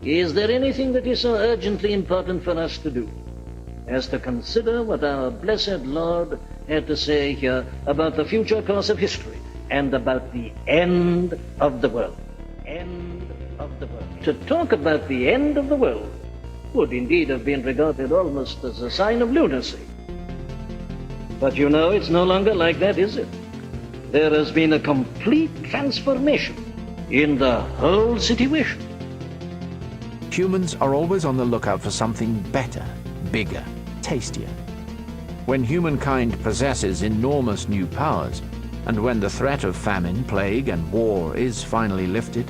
Is there anything that is so urgently important for us to do as to consider what our blessed Lord had to say here about the future course of history and about the end of the world? End of the world. To talk about the end of the world would indeed have been regarded almost as a sign of lunacy. But you know, it's no longer like that, is it? There has been a complete transformation in the whole situation. Humans are always on the lookout for something better, bigger, tastier. When humankind possesses enormous new powers, and when the threat of famine, plague, and war is finally lifted,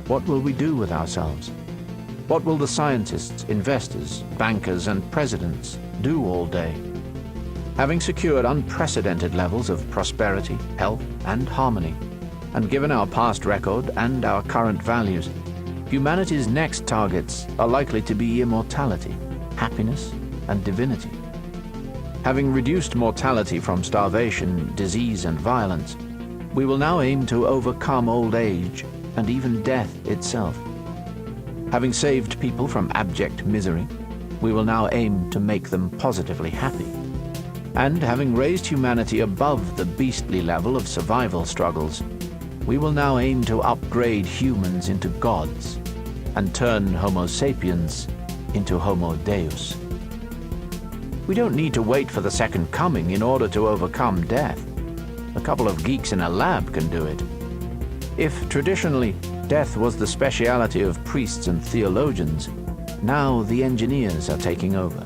what will we do with ourselves? What will the scientists, investors, bankers, and presidents do all day? Having secured unprecedented levels of prosperity, health, and harmony, and given our past record and our current values, humanity's next targets are likely to be immortality, happiness, and divinity. Having reduced mortality from starvation, disease, and violence, we will now aim to overcome old age and even death itself. Having saved people from abject misery, we will now aim to make them positively happy. And having raised humanity above the beastly level of survival struggles, we will now aim to upgrade humans into gods and turn Homo sapiens into Homo Deus. We don't need to wait for the second coming in order to overcome death. A couple of geeks in a lab can do it. If traditionally death was the speciality of priests and theologians, now the engineers are taking over.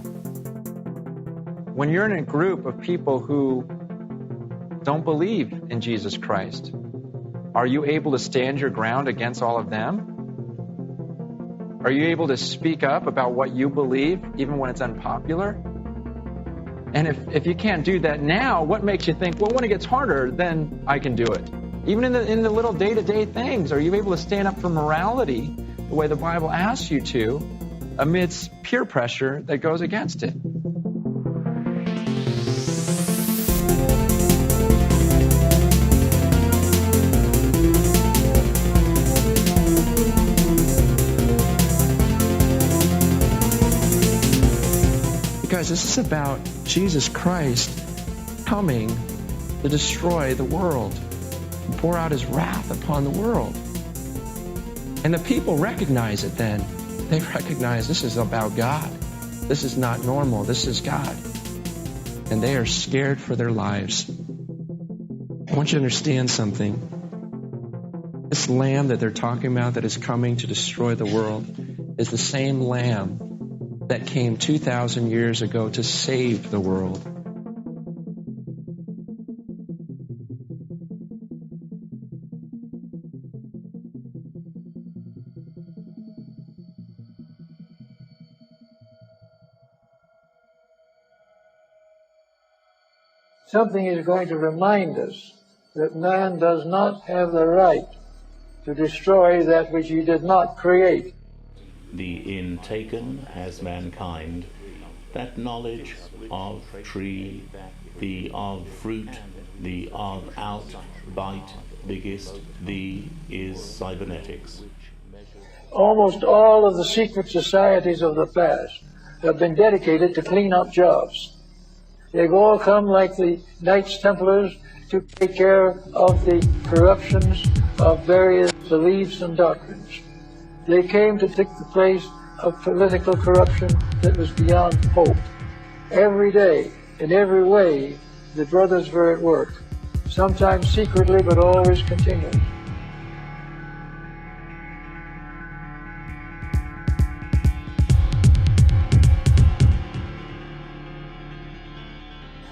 When you're in a group of people who don't believe in Jesus Christ, are you able to stand your ground against all of them? Are you able to speak up about what you believe, even when it's unpopular? And if you can't do that now, what makes you think, well, when it gets harder, then I can do it? Even in the little day-to-day things, are you able to stand up for morality the way the Bible asks you to, amidst peer pressure that goes against it? Guys, this is about Jesus Christ coming to destroy the world and pour out his wrath upon the world. And the people recognize it then. They recognize this is about God. This is not normal. This is God. And they are scared for their lives. I want you to understand something. This lamb that they're talking about that is coming to destroy the world is the same lamb that came 2,000 years ago to save the world. Something is going to remind us that man does not have the right to destroy that which he did not create. The in taken as mankind, that knowledge of tree, the of fruit, the of out, bite, biggest, the is cybernetics. Almost all of the secret societies of the past have been dedicated to clean up jobs. They've all come like the Knights Templars to take care of the corruptions of various beliefs and doctrines. They came to take the place of political corruption that was beyond hope. Every day, in every way, the brothers were at work, sometimes secretly, but always continually.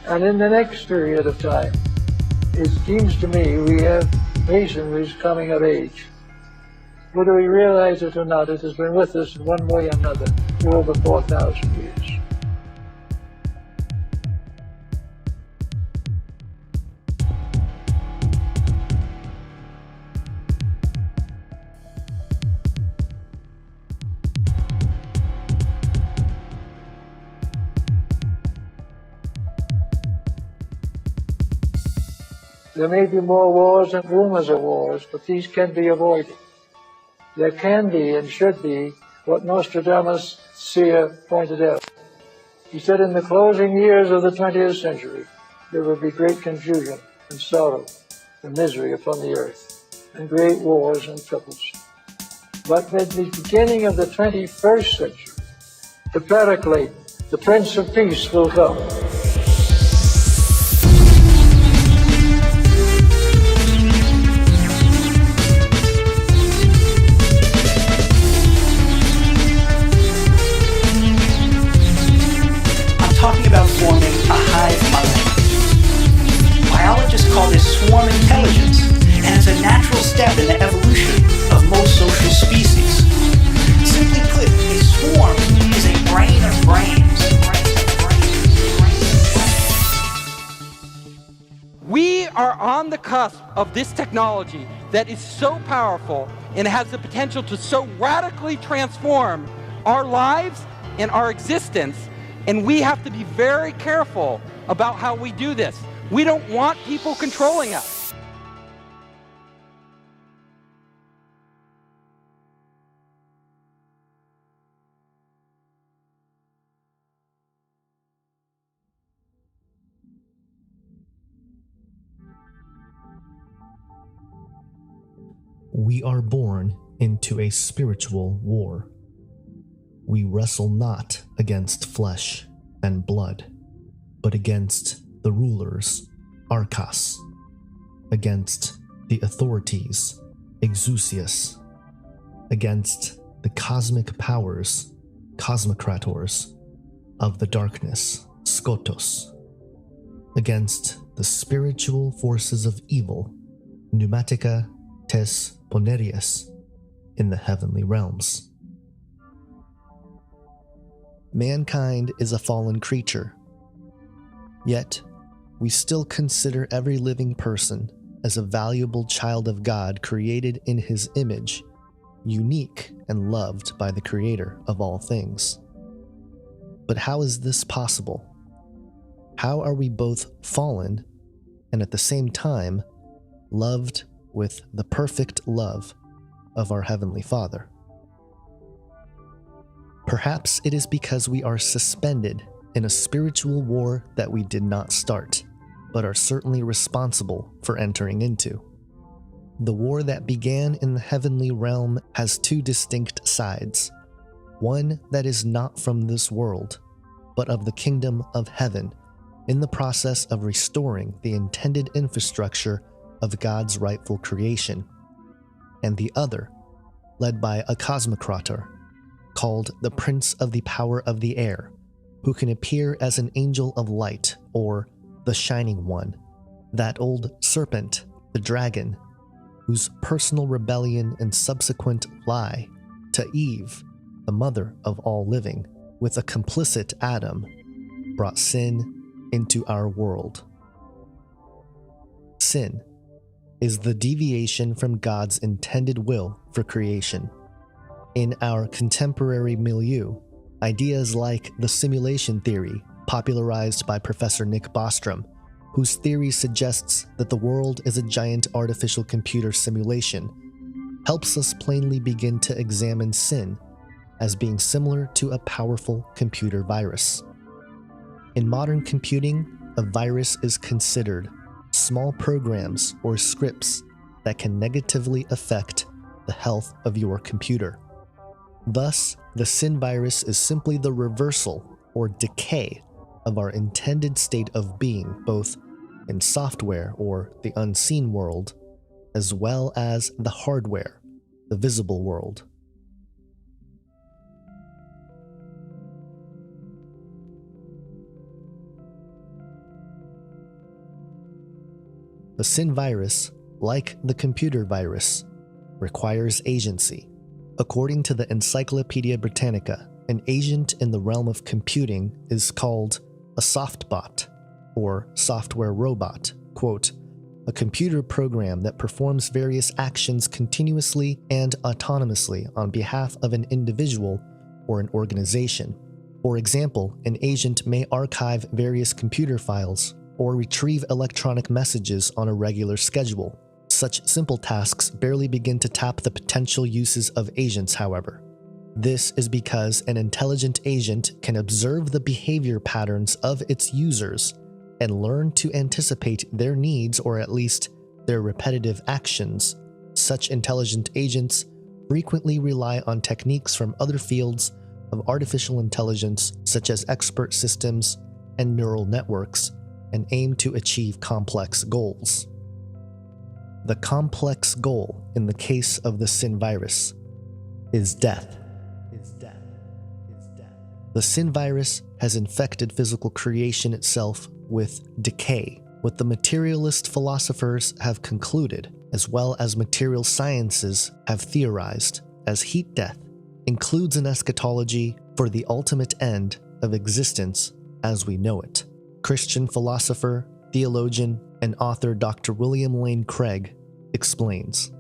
And in the next period of time, it seems to me we have masonry's coming of age. Whether we realize it or not, it has been with us in one way or another for over 4,000 years. There may be more wars and rumors of wars, but these can be avoided. There can be and should be what Nostradamus seer pointed out. He said in the closing years of the 20th century, there would be great confusion and sorrow and misery upon the earth, and great wars and troubles. But at the beginning of the 21st century, the Paraclete, the Prince of Peace, will come. Talking about forming a hive mind. Biologists call this swarm intelligence, and it's a natural step in the evolution of most social species. Simply put, a swarm is a brain of brains. We are on the cusp of this technology that is so powerful and has the potential to so radically transform our lives and our existence. And we have to be very careful about how we do this. We don't want people controlling us. We are born into a spiritual war. We wrestle not against flesh and blood, but against the rulers, Archas, against the authorities, Exousias, against the cosmic powers, Cosmocrators, of the darkness, Skotos, against the spiritual forces of evil, Pneumatica tes Ponerius, in the heavenly realms. Mankind is a fallen creature, yet we still consider every living person as a valuable child of God created in His image, unique and loved by the Creator of all things. But how is this possible? How are we both fallen and at the same time loved with the perfect love of our Heavenly Father? Perhaps it is because we are suspended in a spiritual war that we did not start, but are certainly responsible for entering into. The war that began in the heavenly realm has two distinct sides. One that is not from this world, but of the kingdom of heaven, in the process of restoring the intended infrastructure of God's rightful creation. And the other, led by a Cosmocrator, called the Prince of the Power of the Air, who can appear as an angel of light, or the Shining One, that old serpent, the dragon, whose personal rebellion and subsequent lie to Eve, the mother of all living, with a complicit Adam, brought sin into our world. Sin is the deviation from God's intended will for creation. In our contemporary milieu, ideas like the simulation theory, popularized by Professor Nick Bostrom, whose theory suggests that the world is a giant artificial computer simulation, helps us plainly begin to examine sin as being similar to a powerful computer virus. In modern computing, a virus is considered small programs or scripts that can negatively affect the health of your computer. Thus, the sin virus is simply the reversal or decay of our intended state of being, both in software or the unseen world, as well as the hardware, the visible world. The sin virus, like the computer virus, requires agency. According to the Encyclopedia Britannica, an agent in the realm of computing is called a softbot, or software robot, quote, a computer program that performs various actions continuously and autonomously on behalf of an individual or an organization. For example, an agent may archive various computer files or retrieve electronic messages on a regular schedule. Such simple tasks barely begin to tap the potential uses of agents, however. This is because an intelligent agent can observe the behavior patterns of its users and learn to anticipate their needs, or at least their repetitive actions. Such intelligent agents frequently rely on techniques from other fields of artificial intelligence, such as expert systems and neural networks, and aim to achieve complex goals. The complex goal in the case of the sin virus is death. The sin virus has infected physical creation itself with decay, what the materialist philosophers have concluded, as well as material sciences have theorized, as heat death includes an eschatology for the ultimate end of existence as we know it. Christian philosopher, theologian, and author Dr. William Lane Craig explains.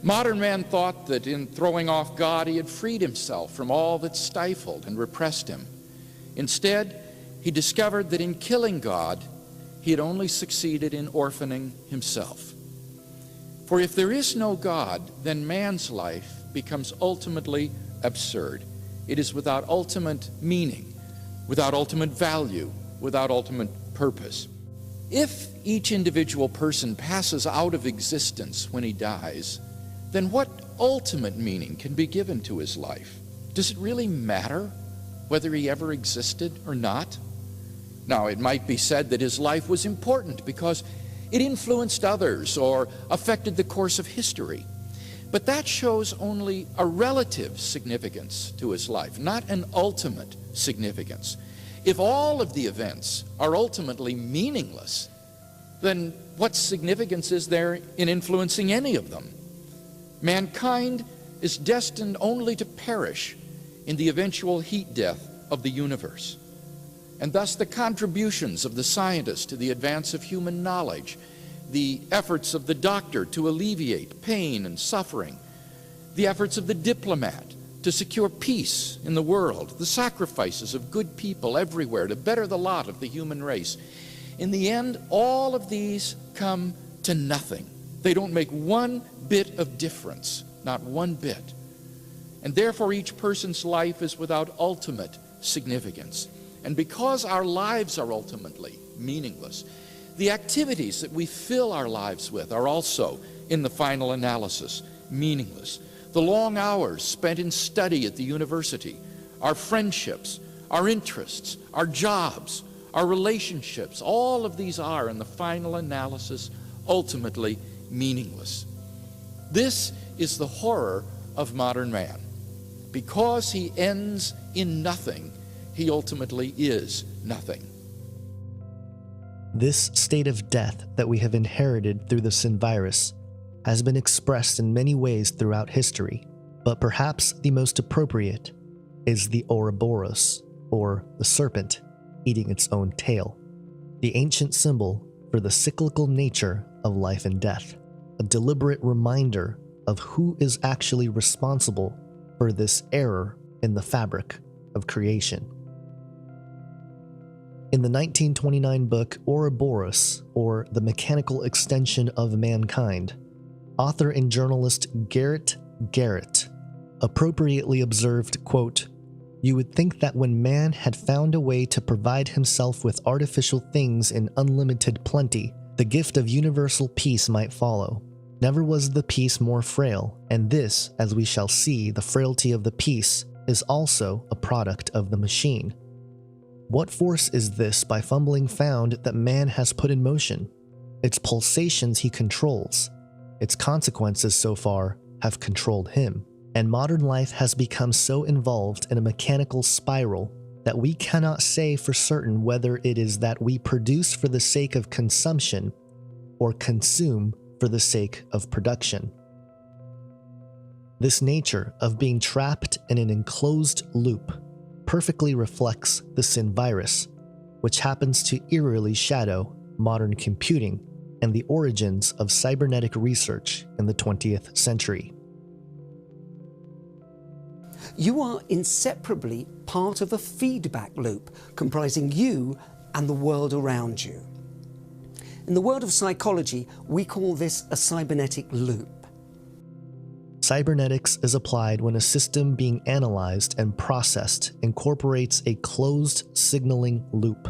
Modern man thought that in throwing off God he had freed himself from all that stifled and repressed him. Instead, he discovered that in killing God, he had only succeeded in orphaning himself. For if there is no God, then man's life becomes ultimately absurd. It is without ultimate meaning, without ultimate value, without ultimate purpose. If each individual person passes out of existence when he dies, then what ultimate meaning can be given to his life? Does it really matter whether he ever existed or not? Now, it might be said that his life was important because it influenced others or affected the course of history. But that shows only a relative significance to his life, not an ultimate significance. If all of the events are ultimately meaningless, then what significance is there in influencing any of them? Mankind is destined only to perish in the eventual heat death of the universe. And thus the contributions of the scientist to the advance of human knowledge, the efforts of the doctor to alleviate pain and suffering, the efforts of the diplomat to secure peace in the world, the sacrifices of good people everywhere to better the lot of the human race. In the end, all of these come to nothing. They don't make one bit of difference, not one bit. And therefore each person's life is without ultimate significance. And because our lives are ultimately meaningless, the activities that we fill our lives with are also, in the final analysis, meaningless. The long hours spent in study at the university, our friendships, our interests, our jobs, our relationships, all of these are, in the final analysis, ultimately meaningless. This is the horror of modern man. Because he ends in nothing, he ultimately is nothing. This state of death that we have inherited through the sin virus has been expressed in many ways throughout history, but perhaps the most appropriate is the Ouroboros, or the serpent eating its own tail, the ancient symbol for the cyclical nature of life and death, a deliberate reminder of who is actually responsible for this error in the fabric of creation. In the 1929 book Ouroboros, or The Mechanical Extension of Mankind, author and journalist Garrett Garrett appropriately observed, quote, "You would think that when man had found a way to provide himself with artificial things in unlimited plenty, the gift of universal peace might follow. Never was the peace more frail, and this, as we shall see, the frailty of the peace, is also a product of the machine. What force is this by fumbling found that man has put in motion? Its pulsations he controls. Its consequences so far have controlled him. And modern life has become so involved in a mechanical spiral that we cannot say for certain whether it is that we produce for the sake of consumption or consume for the sake of production. This nature of being trapped in an enclosed loop perfectly reflects the sin virus, which happens to eerily shadow modern computing and the origins of cybernetic research in the 20th century. You are inseparably part of a feedback loop comprising you and the world around you. In the world of psychology, we call this a cybernetic loop. Cybernetics is applied when a system being analyzed and processed incorporates a closed signaling loop.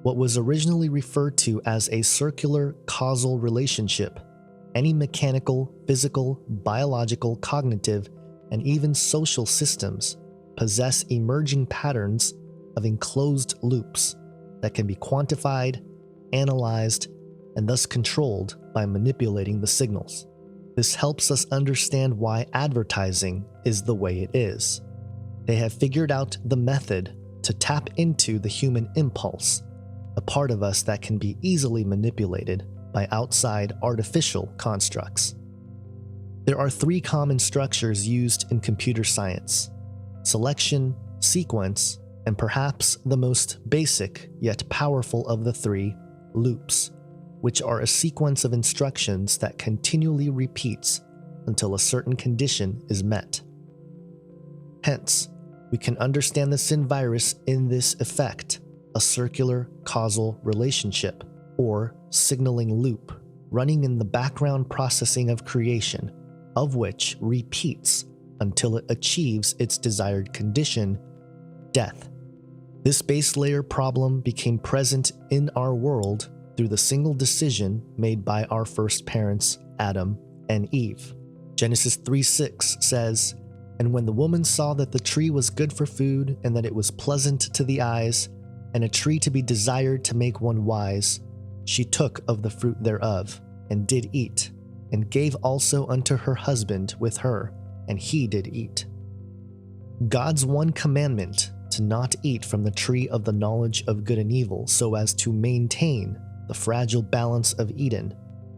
What was originally referred to as a circular causal relationship, any mechanical, physical, biological, cognitive, and even social systems possess emerging patterns of enclosed loops that can be quantified, analyzed, and thus controlled by manipulating the signals. This helps us understand why advertising is the way it is. They have figured out the method to tap into the human impulse, a part of us that can be easily manipulated by outside artificial constructs. There are three common structures used in computer science: selection, sequence, and perhaps the most basic yet powerful of the three, loops, which are a sequence of instructions that continually repeats until a certain condition is met. Hence, we can understand the sin virus in this effect, a circular causal relationship, or signaling loop, running in the background processing of creation, of which repeats until it achieves its desired condition, death. This base layer problem became present in our world through the single decision made by our first parents, Adam and Eve. Genesis 3:6 says, "And when the woman saw that the tree was good for food, and that it was pleasant to the eyes, and a tree to be desired to make one wise, she took of the fruit thereof, and did eat, and gave also unto her husband with her, and he did eat." God's one commandment to not eat from the tree of the knowledge of good and evil so as to maintain the fragile balance of Eden,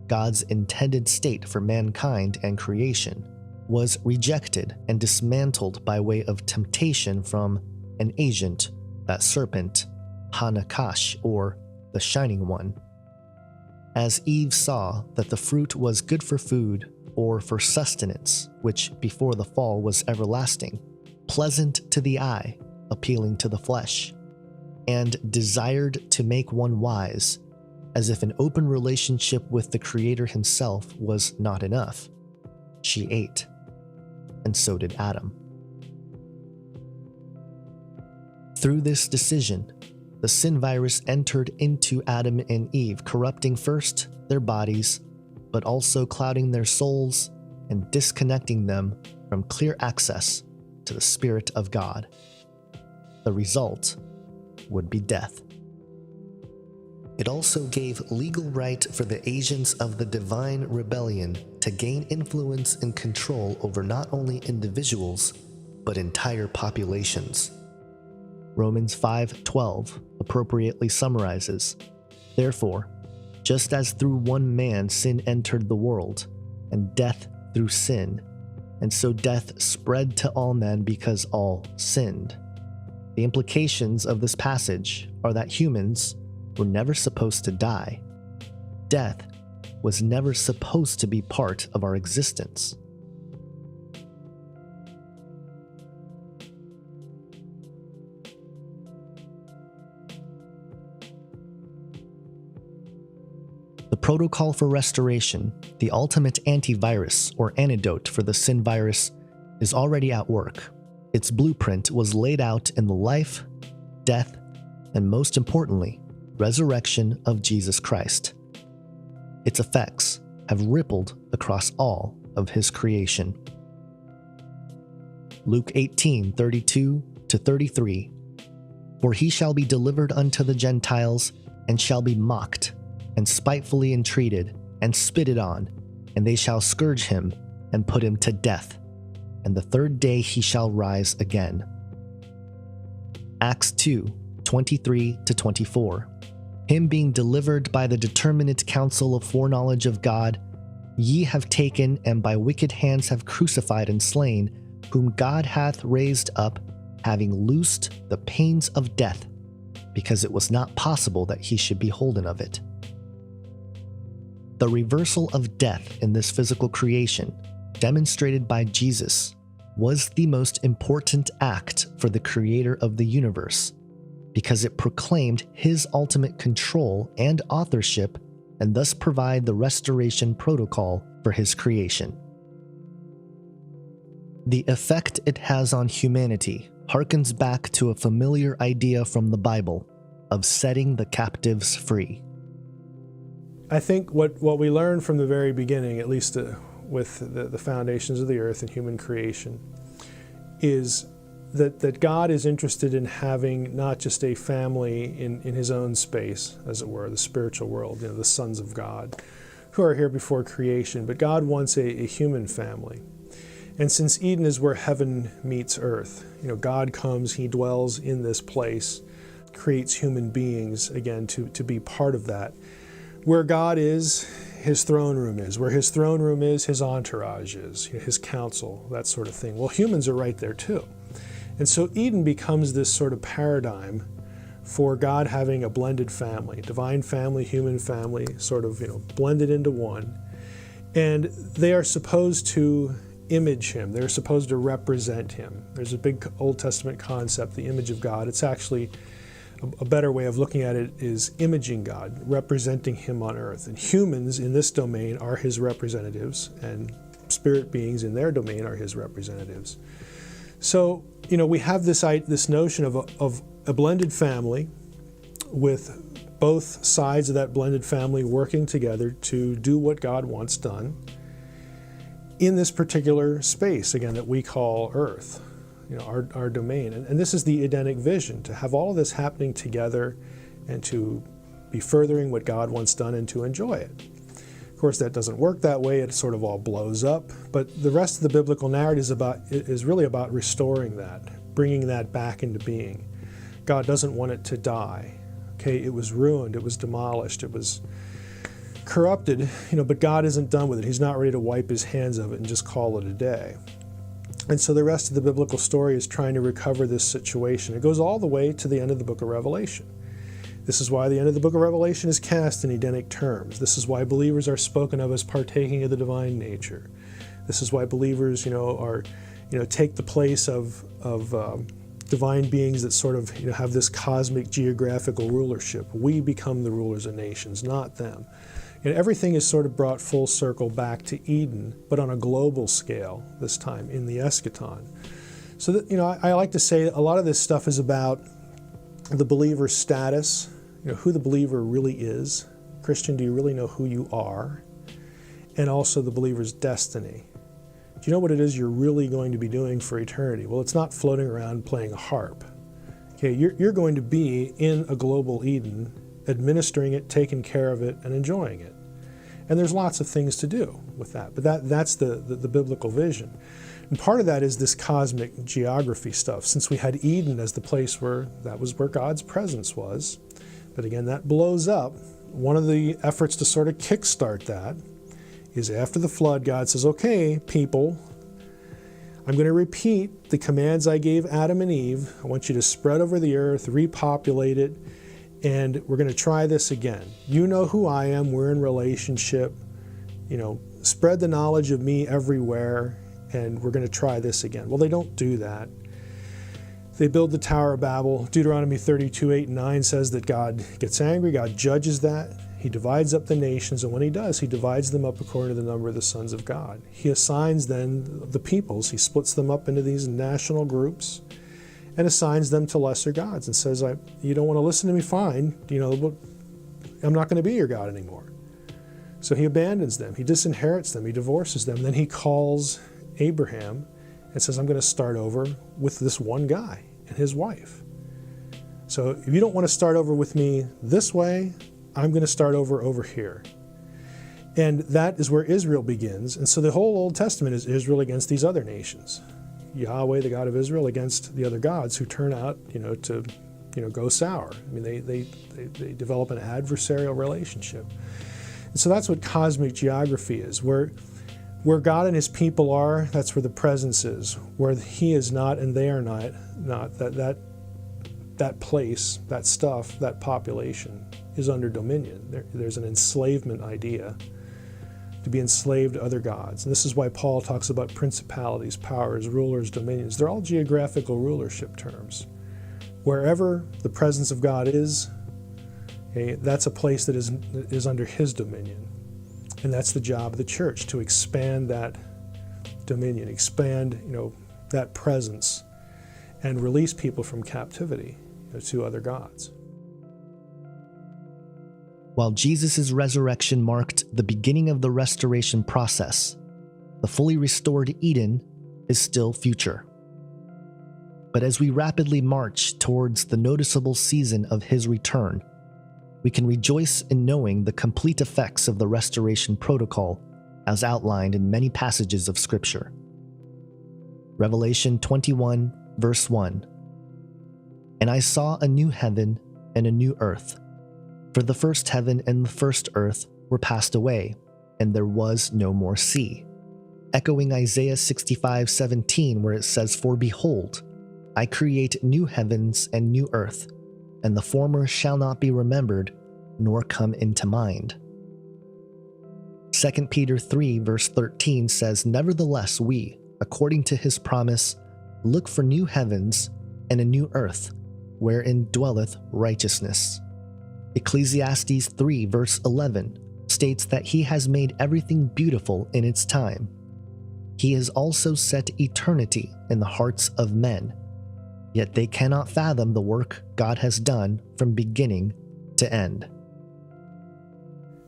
God's intended state for mankind and creation, was rejected and dismantled by way of temptation from an agent, that serpent, Hanakash, or the Shining One. As Eve saw that the fruit was good for food or for sustenance, which before the fall was everlasting, pleasant to the eye, appealing to the flesh, and desired to make one wise, as if an open relationship with the Creator himself was not enough, she ate, and so did Adam. Through this decision, the sin virus entered into Adam and Eve, corrupting first their bodies, but also clouding their souls and disconnecting them from clear access to the Spirit of God. The result would be death. It also gave legal right for the agents of the divine rebellion to gain influence and control over not only individuals, but entire populations. Romans 5:12 appropriately summarizes, "Therefore, just as through one man sin entered the world, and death through sin, and so death spread to all men because all sinned." The implications of this passage are that humans were never supposed to die. Death was never supposed to be part of our existence. The protocol for restoration, the ultimate antivirus or antidote for the sin virus, is already at work. Its blueprint was laid out in the life, death, and most importantly, resurrection of Jesus Christ. Its effects have rippled across all of his creation. Luke 18:32-33, "For he shall be delivered unto the Gentiles, and shall be mocked, and spitefully entreated, and spitted on, and they shall scourge him, and put him to death. And the third day he shall rise again." Acts 2:23-24, "Him being delivered by the determinate counsel of foreknowledge of God, ye have taken, and by wicked hands have crucified and slain, whom God hath raised up, having loosed the pains of death, because it was not possible that he should be holden of it." The reversal of death in this physical creation, demonstrated by Jesus, was the most important act for the Creator of the universe, because it proclaimed his ultimate control and authorship, and thus provide the restoration protocol for his creation. The effect it has on humanity harkens back to a familiar idea from the Bible of setting the captives free. I think what we learned from the very beginning, at least with the foundations of the earth and human creation, is that God is interested in having not just a family in his own space, as it were, the spiritual world, the sons of God, who are here before creation, but God wants a human family. And since Eden is where heaven meets earth, God comes, he dwells in this place, creates human beings, again, to be part of that. Where God is, his throne room is. Where his throne room is, his entourage is, his council, that sort of thing. Well, humans are right there too. And so Eden becomes this sort of paradigm for God having a blended family, divine family, human family, sort of, blended into one. And they are supposed to image him. They're supposed to represent him. There's a big Old Testament concept, the image of God. It's actually a better way of looking at it is imaging God, representing him on earth. And humans in this domain are his representatives, and spirit beings in their domain are his representatives. So, we have this notion of a blended family with both sides of that blended family working together to do what God wants done in this particular space, again, that we call earth. Our domain. And this is the Edenic vision, to have all of this happening together and to be furthering what God wants done and to enjoy it. Of course, that doesn't work that way. It sort of all blows up. But the rest of the biblical narrative is really about restoring that, bringing that back into being. God doesn't want it to die. Okay, it was ruined, it was demolished, it was corrupted, but God isn't done with it. He's not ready to wipe his hands of it and just call it a day. And so the rest of the biblical story is trying to recover this situation. It goes all the way to the end of the book of Revelation. This is why the end of the book of Revelation is cast in Edenic terms. This is why believers are spoken of as partaking of the divine nature. This is why believers, are, take the place of divine beings that sort of, have this cosmic geographical rulership. We become the rulers of nations, not them. And everything is sort of brought full circle back to Eden, but on a global scale this time in the eschaton. So that, I like to say a lot of this stuff is about the believer's status, who the believer really is. Christian, do you really know who you are? And also the believer's destiny. Do you know what it is you're really going to be doing for eternity? Well, it's not floating around playing a harp. Okay, you're going to be in a global Eden, administering it, taking care of it, and enjoying it. And there's lots of things to do with that, but that's the biblical vision. And part of that is this cosmic geography stuff. Since we had Eden as the place where God's presence was, but again, that blows up. One of the efforts to sort of kickstart that is after the flood, God says, okay, people, I'm going to repeat the commands I gave Adam and Eve. I want you to spread over the earth, repopulate it, and we're going to try this again. You know who I am. We're in relationship. Spread the knowledge of me everywhere, and we're going to try this again. Well, they don't do that. They build the Tower of Babel. Deuteronomy 32:8-9 says that God gets angry. God judges that. He divides up the nations, and when he does, he divides them up according to the number of the sons of God. He assigns then the peoples. He splits them up into these national groups and assigns them to lesser gods and says, you don't want to listen to me, fine. I'm not going to be your God anymore. So he abandons them. He disinherits them. He divorces them. Then he calls Abraham and says, I'm going to start over with this one guy and his wife. So if you don't want to start over with me this way, I'm going to start over here. And that is where Israel begins. And so the whole Old Testament is Israel against these other nations. Yahweh, the God of Israel, against the other gods who turn out, to, go sour. I mean, they develop an adversarial relationship. And so that's what cosmic geography is. Where God and his people are, that's where the presence is. Where he is not and they are not that place, that stuff, that population is under dominion. There's an enslavement idea, to be enslaved to other gods. And this is why Paul talks about principalities, powers, rulers, dominions. They're all geographical rulership terms. Wherever the presence of God is, that's a place that is under his dominion. And that's the job of the church, to expand that dominion, expand, that presence, and release people from captivity to other gods. While Jesus' resurrection marked the beginning of the restoration process, the fully restored Eden is still future. But as we rapidly march towards the noticeable season of his return, we can rejoice in knowing the complete effects of the restoration protocol as outlined in many passages of Scripture. Revelation 21, verse 1. And I saw a new heaven and a new earth, for the first heaven and the first earth were passed away, and there was no more sea. Echoing Isaiah 65:17, where it says, For behold, I create new heavens and new earth, and the former shall not be remembered, nor come into mind. 2 Peter 3, verse 13 says, Nevertheless we, according to his promise, look for new heavens and a new earth, wherein dwelleth righteousness. Ecclesiastes 3, verse 11 states that he has made everything beautiful in its time. He has also set eternity in the hearts of men, yet they cannot fathom the work God has done from beginning to end.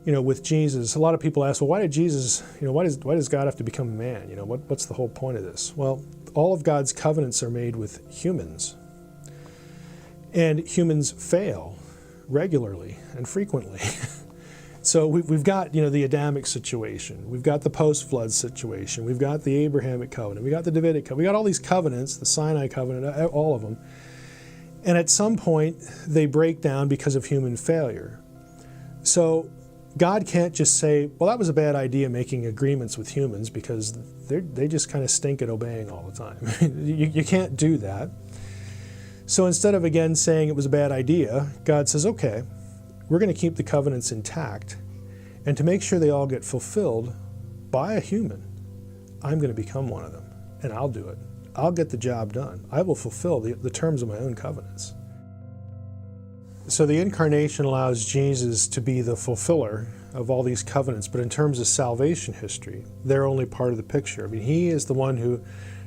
With Jesus, a lot of people ask, well, why did Jesus, why does God have to become a man? What's the whole point of this? Well, all of God's covenants are made with humans. And humans fail regularly and frequently. So we've got, the Adamic situation. We've got the post-flood situation. We've got the Abrahamic covenant. We got the Davidic covenant. We got all these covenants, the Sinai covenant, all of them. And at some point, they break down because of human failure. So God can't just say, well, that was a bad idea making agreements with humans because they just kind of stink at obeying all the time. You can't do that. So instead of again saying it was a bad idea, God says, okay, we're going to keep the covenants intact. And to make sure they all get fulfilled by a human, I'm going to become one of them. And I'll do it. I'll get the job done. I will fulfill the terms of my own covenants. So the incarnation allows Jesus to be the fulfiller of all these covenants. But in terms of salvation history, they're only part of the picture. I mean, he is the one who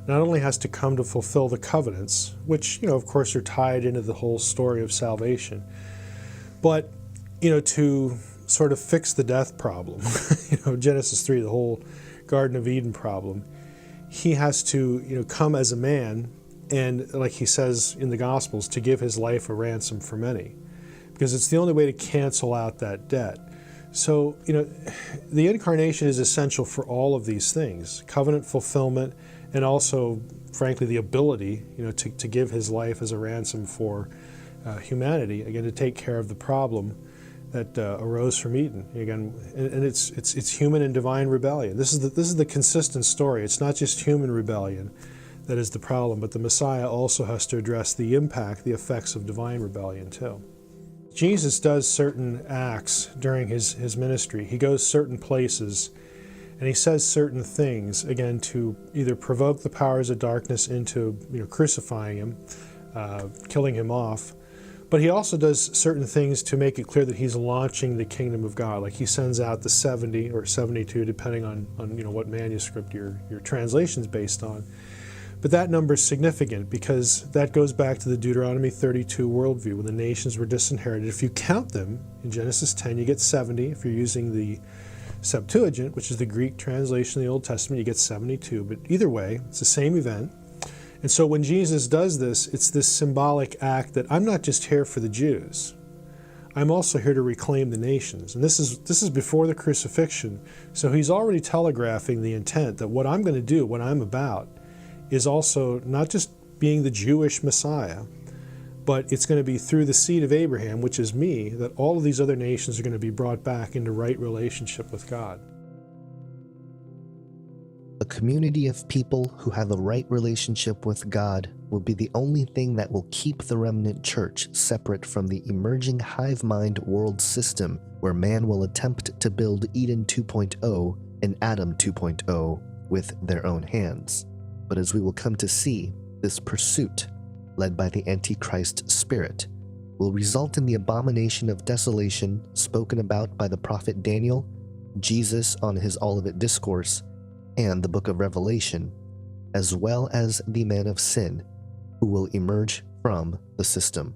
not only has to come to fulfill the covenants, which, of course, are tied into the whole story of salvation, but, to sort of fix the death problem, Genesis 3, the whole Garden of Eden problem, he has to, come as a man and, like he says in the Gospels, to give his life a ransom for many, because it's the only way to cancel out that debt. So, the incarnation is essential for all of these things, covenant fulfillment, and also, frankly, the ability, to give his life as a ransom for humanity, again, to take care of the problem that arose from Eden. Again, and it's human and divine rebellion. This is the consistent story. It's not just human rebellion that is the problem, but the Messiah also has to address the impact, the effects of divine rebellion too. Jesus does certain acts during his ministry. He goes certain places, and he says certain things, again, to either provoke the powers of darkness into crucifying him, killing him off. But he also does certain things to make it clear that he's launching the kingdom of God. Like he sends out the 70 or 72, depending on what manuscript your translation's based on. But that number is significant because that goes back to the Deuteronomy 32 worldview when the nations were disinherited. If you count them in Genesis 10, you get 70. If you're using the Septuagint, which is the Greek translation of the Old Testament, you get 72. But either way, it's the same event. And so when Jesus does this, it's this symbolic act that I'm not just here for the Jews. I'm also here to reclaim the nations. And this is before the crucifixion. So he's already telegraphing the intent that what I'm going to do, what I'm about, is also not just being the Jewish Messiah, but it's going to be through the seed of Abraham, which is me, that all of these other nations are going to be brought back into right relationship with God. A community of people who have a right relationship with God will be the only thing that will keep the remnant church separate from the emerging hive mind world system where man will attempt to build Eden 2.0 and Adam 2.0 with their own hands. But as we will come to see, this pursuit, led by the Antichrist spirit, will result in the abomination of desolation spoken about by the prophet Daniel, Jesus on his Olivet Discourse, and the book of Revelation, as well as the man of sin, who will emerge from the system,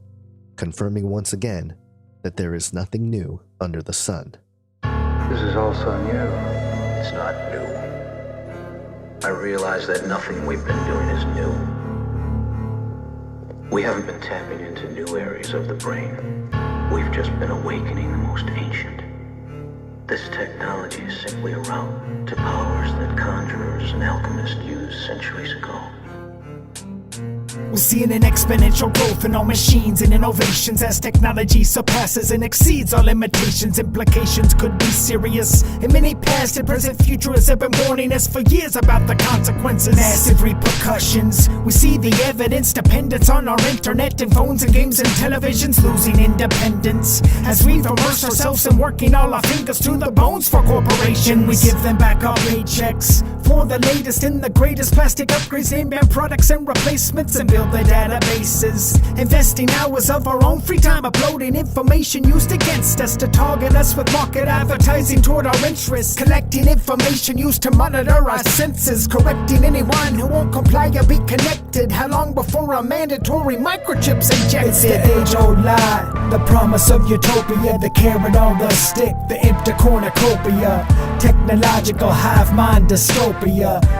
confirming once again that there is nothing new under the sun. This is also new. It's not new. I realize that nothing we've been doing is new. We haven't been tapping into new areas of the brain. We've just been awakening the most ancient. This technology is simply a route to powers that conjurers and alchemists used centuries ago. We're seeing an exponential growth in our machines and innovations as technology surpasses and exceeds our limitations. Implications could be serious. In many past and present futurists have been warning us for years about the consequences. Massive repercussions. We see the evidence, dependence on our internet and phones and games and televisions, losing independence. As we immerse ourselves in working all our fingers to the bones for corporations, we give them back our paychecks for the latest and the greatest plastic upgrades, name brand products and replacements, and build their databases. Investing hours of our own free time uploading information used against us to target us with market advertising toward our interests. Collecting information used to monitor our senses, correcting anyone who won't comply or be connected. How long before a mandatory microchips injected? It's the age-old lie, the promise of utopia, the carrot on the stick, the empty cornucopia, technological hive mind dystopia.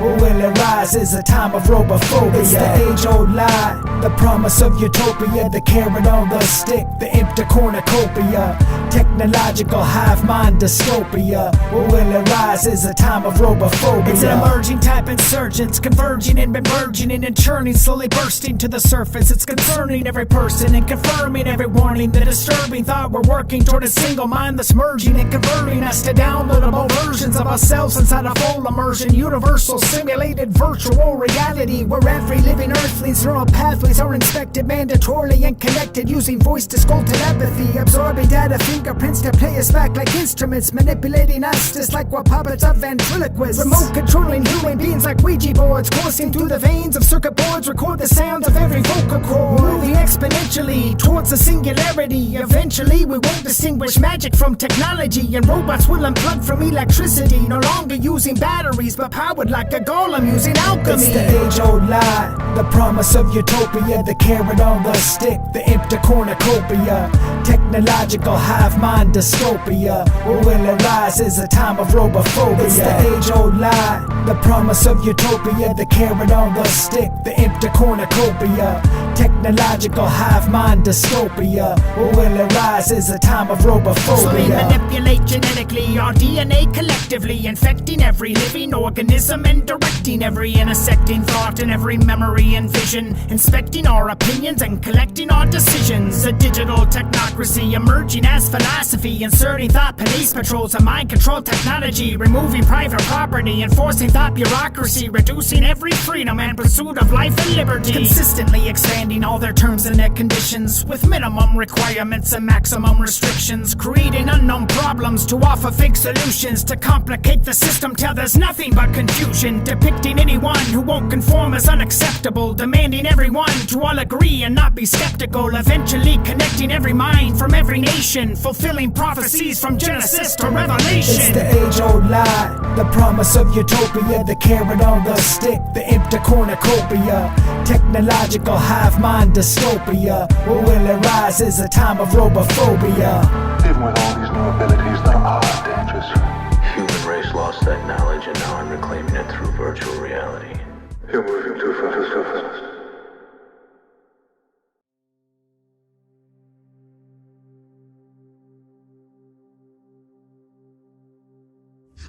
Or will it rise is a time of robophobia? It's the age-old lie, the promise of utopia, the carrot on the stick, the empty cornucopia, technological hive mind dystopia. Or will it rise is a time of robophobia? It's an emerging type insurgence, converging and burgeoning and churning, slowly bursting to the surface. It's concerning every person and confirming every warning. The disturbing thought we're working toward a single mind that's merging and converting us to downloadable versions of ourselves inside a full immersion, universal simulated virtual reality, where every living earthling's neural pathways are inspected mandatorily and connected using voice to skull telepathy, absorbing data fingerprints to play us back like instruments, manipulating us just like we're puppets of ventriloquists, remote controlling human beings like Ouija boards, coursing through the veins of circuit boards, record the sounds of every vocal cord, moving exponentially towards a singularity. Eventually we won't distinguish magic from technology, and robots will unplug from electricity, no longer using batteries but powered like a golem using alchemy. It's the age-old lie, the promise of utopia, the carrot on the stick, the empty cornucopia, technological hive mind dystopia. Or will it rise is a time of robophobia? It's the age-old lie, the promise of utopia, the carrot on the stick, the empty cornucopia, technological hive mind dystopia. Or will it rise is a time of robophobia? So they manipulate genetically our DNA collectively, infecting every living organism and directing every intersecting thought and every memory and vision, inspecting our opinions and collecting our decisions. A digital technocracy emerging as philosophy, inserting thought police patrols and mind control technology, removing private property, enforcing thought bureaucracy, reducing every freedom and pursuit of life and liberty, consistently expanding all their terms and their conditions with minimum requirements and maximum restrictions, creating unknown problems to offer fake solutions to complicate the system till there's nothing but confusion, depicting anyone who won't conform as unacceptable, demanding everyone to all agree and not be skeptical, eventually connecting every mind from every nation, fulfilling prophecies from Genesis to Revelation. It's the age-old lie, the promise of utopia, the carrot on the stick, the empty cornucopia, technological hive mind dystopia. Or will it rise is a time of robophobia? Even with all these new abilities, there are dangers. Human race lost that knowledge, and now I'm reclaiming it through virtual reality. You're moving too fast, so fast.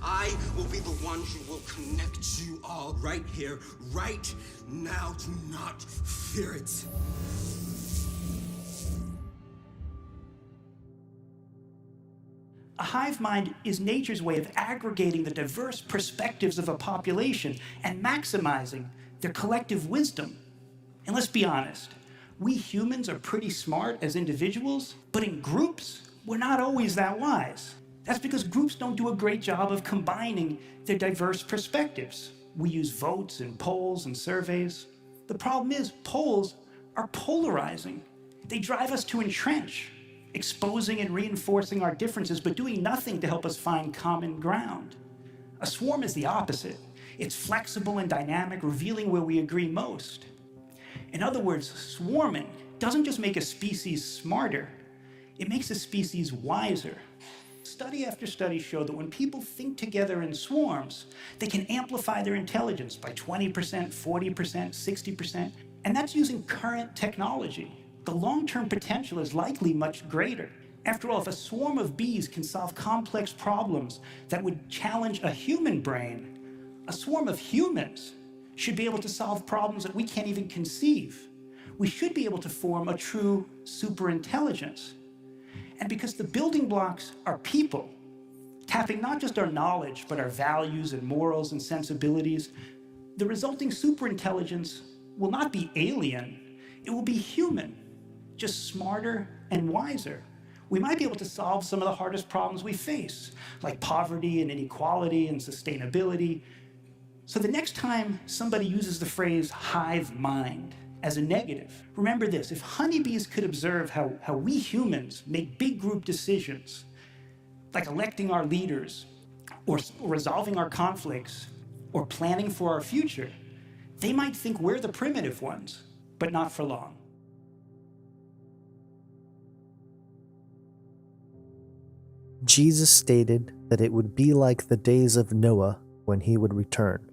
I will be the one who will connect you all right here, right now. Do not fear it. A hive mind is nature's way of aggregating the diverse perspectives of a population and maximizing their collective wisdom. And let's be honest, we humans are pretty smart as individuals, but in groups, we're not always that wise. That's because groups don't do a great job of combining their diverse perspectives. We use votes and polls and surveys. The problem is polls are polarizing. They drive us to entrench, exposing and reinforcing our differences, but doing nothing to help us find common ground. A swarm is the opposite. It's flexible and dynamic, revealing where we agree most. In other words, swarming doesn't just make a species smarter, it makes a species wiser. Study after study show that when people think together in swarms, they can amplify their intelligence by 20%, 40%, 60%, and that's using current technology. The long-term potential is likely much greater. After all, if a swarm of bees can solve complex problems that would challenge a human brain, a swarm of humans should be able to solve problems that we can't even conceive. We should be able to form a true superintelligence. And because the building blocks are people, tapping not just our knowledge, but our values and morals and sensibilities, the resulting superintelligence will not be alien, it will be human, just smarter and wiser. We might be able to solve some of the hardest problems we face, like poverty and inequality and sustainability. So the next time somebody uses the phrase hive mind as a negative, remember this: if honeybees could observe how we humans make big group decisions, like electing our leaders, or resolving our conflicts, or planning for our future, they might think we're the primitive ones, but not for long. Jesus stated that it would be like the days of Noah when he would return.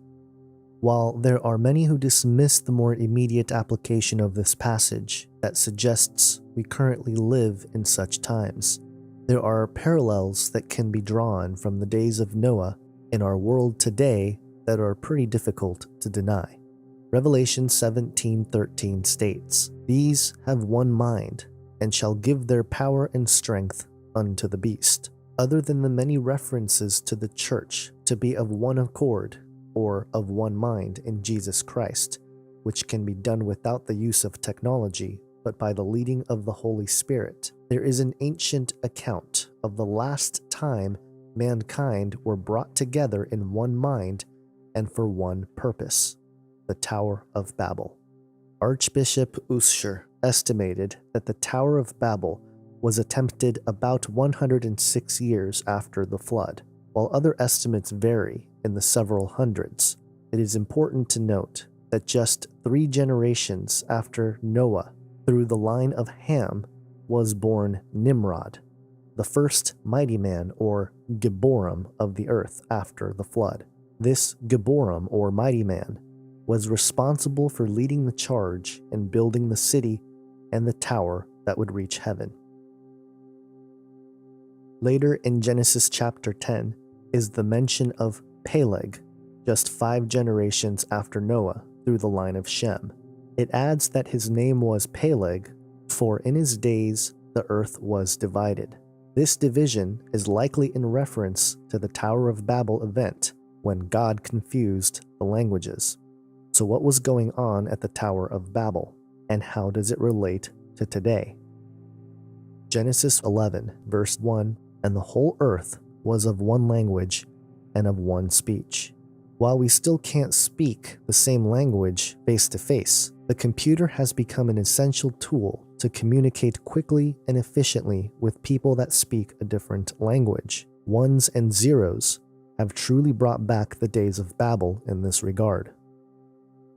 While there are many who dismiss the more immediate application of this passage that suggests we currently live in such times, there are parallels that can be drawn from the days of Noah in our world today that are pretty difficult to deny. Revelation 17:13 states, "These have one mind, and shall give their power and strength unto the beast." Other than the many references to the church to be of one accord or of one mind in Jesus Christ, which can be done without the use of technology, but by the leading of the Holy Spirit, there is an ancient account of the last time mankind were brought together in one mind and for one purpose: the Tower of Babel. Archbishop Ussher estimated that the Tower of Babel was attempted about 106 years after the flood. While other estimates vary in the several hundreds, it is important to note that just 3 generations after Noah, through the line of Ham, was born Nimrod, the first mighty man or Gibborim of the earth after the flood. This Gibborim or mighty man was responsible for leading the charge in building the city and the tower that would reach heaven. Later in Genesis chapter 10 is the mention of Peleg, just 5 generations after Noah, through the line of Shem. It adds that his name was Peleg, for in his days the earth was divided. This division is likely in reference to the Tower of Babel event, when God confused the languages. So what was going on at the Tower of Babel, and how does it relate to today? Genesis 11, verse 1, "And the whole earth was of one language and of one speech." While we still can't speak the same language face to face, the computer has become an essential tool to communicate quickly and efficiently with people that speak a different language. Ones and zeros have truly brought back the days of Babel in this regard.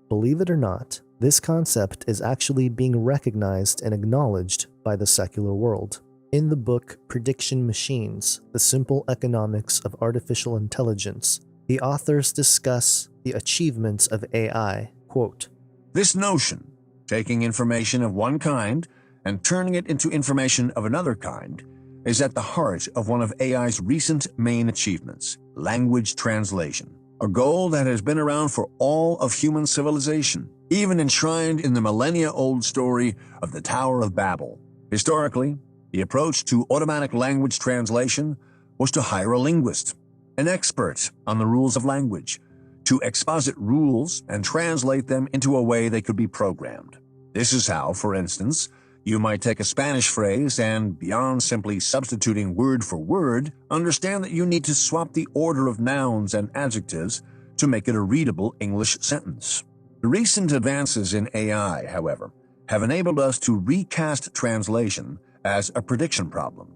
Believe it or not, this concept is actually being recognized and acknowledged by the secular world. In the book Prediction Machines: The Simple Economics of Artificial Intelligence, the authors discuss the achievements of AI. Quote, "This notion, taking information of one kind and turning it into information of another kind, is at the heart of one of AI's recent main achievements: language translation, a goal that has been around for all of human civilization, even enshrined in the millennia-old story of the Tower of Babel. Historically, the approach to automatic language translation was to hire a linguist, an expert on the rules of language, to exposit rules and translate them into a way they could be programmed. This is how, for instance, you might take a Spanish phrase and, beyond simply substituting word for word, understand that you need to swap the order of nouns and adjectives to make it a readable English sentence. The recent advances in AI, however, have enabled us to recast translation as a prediction problem.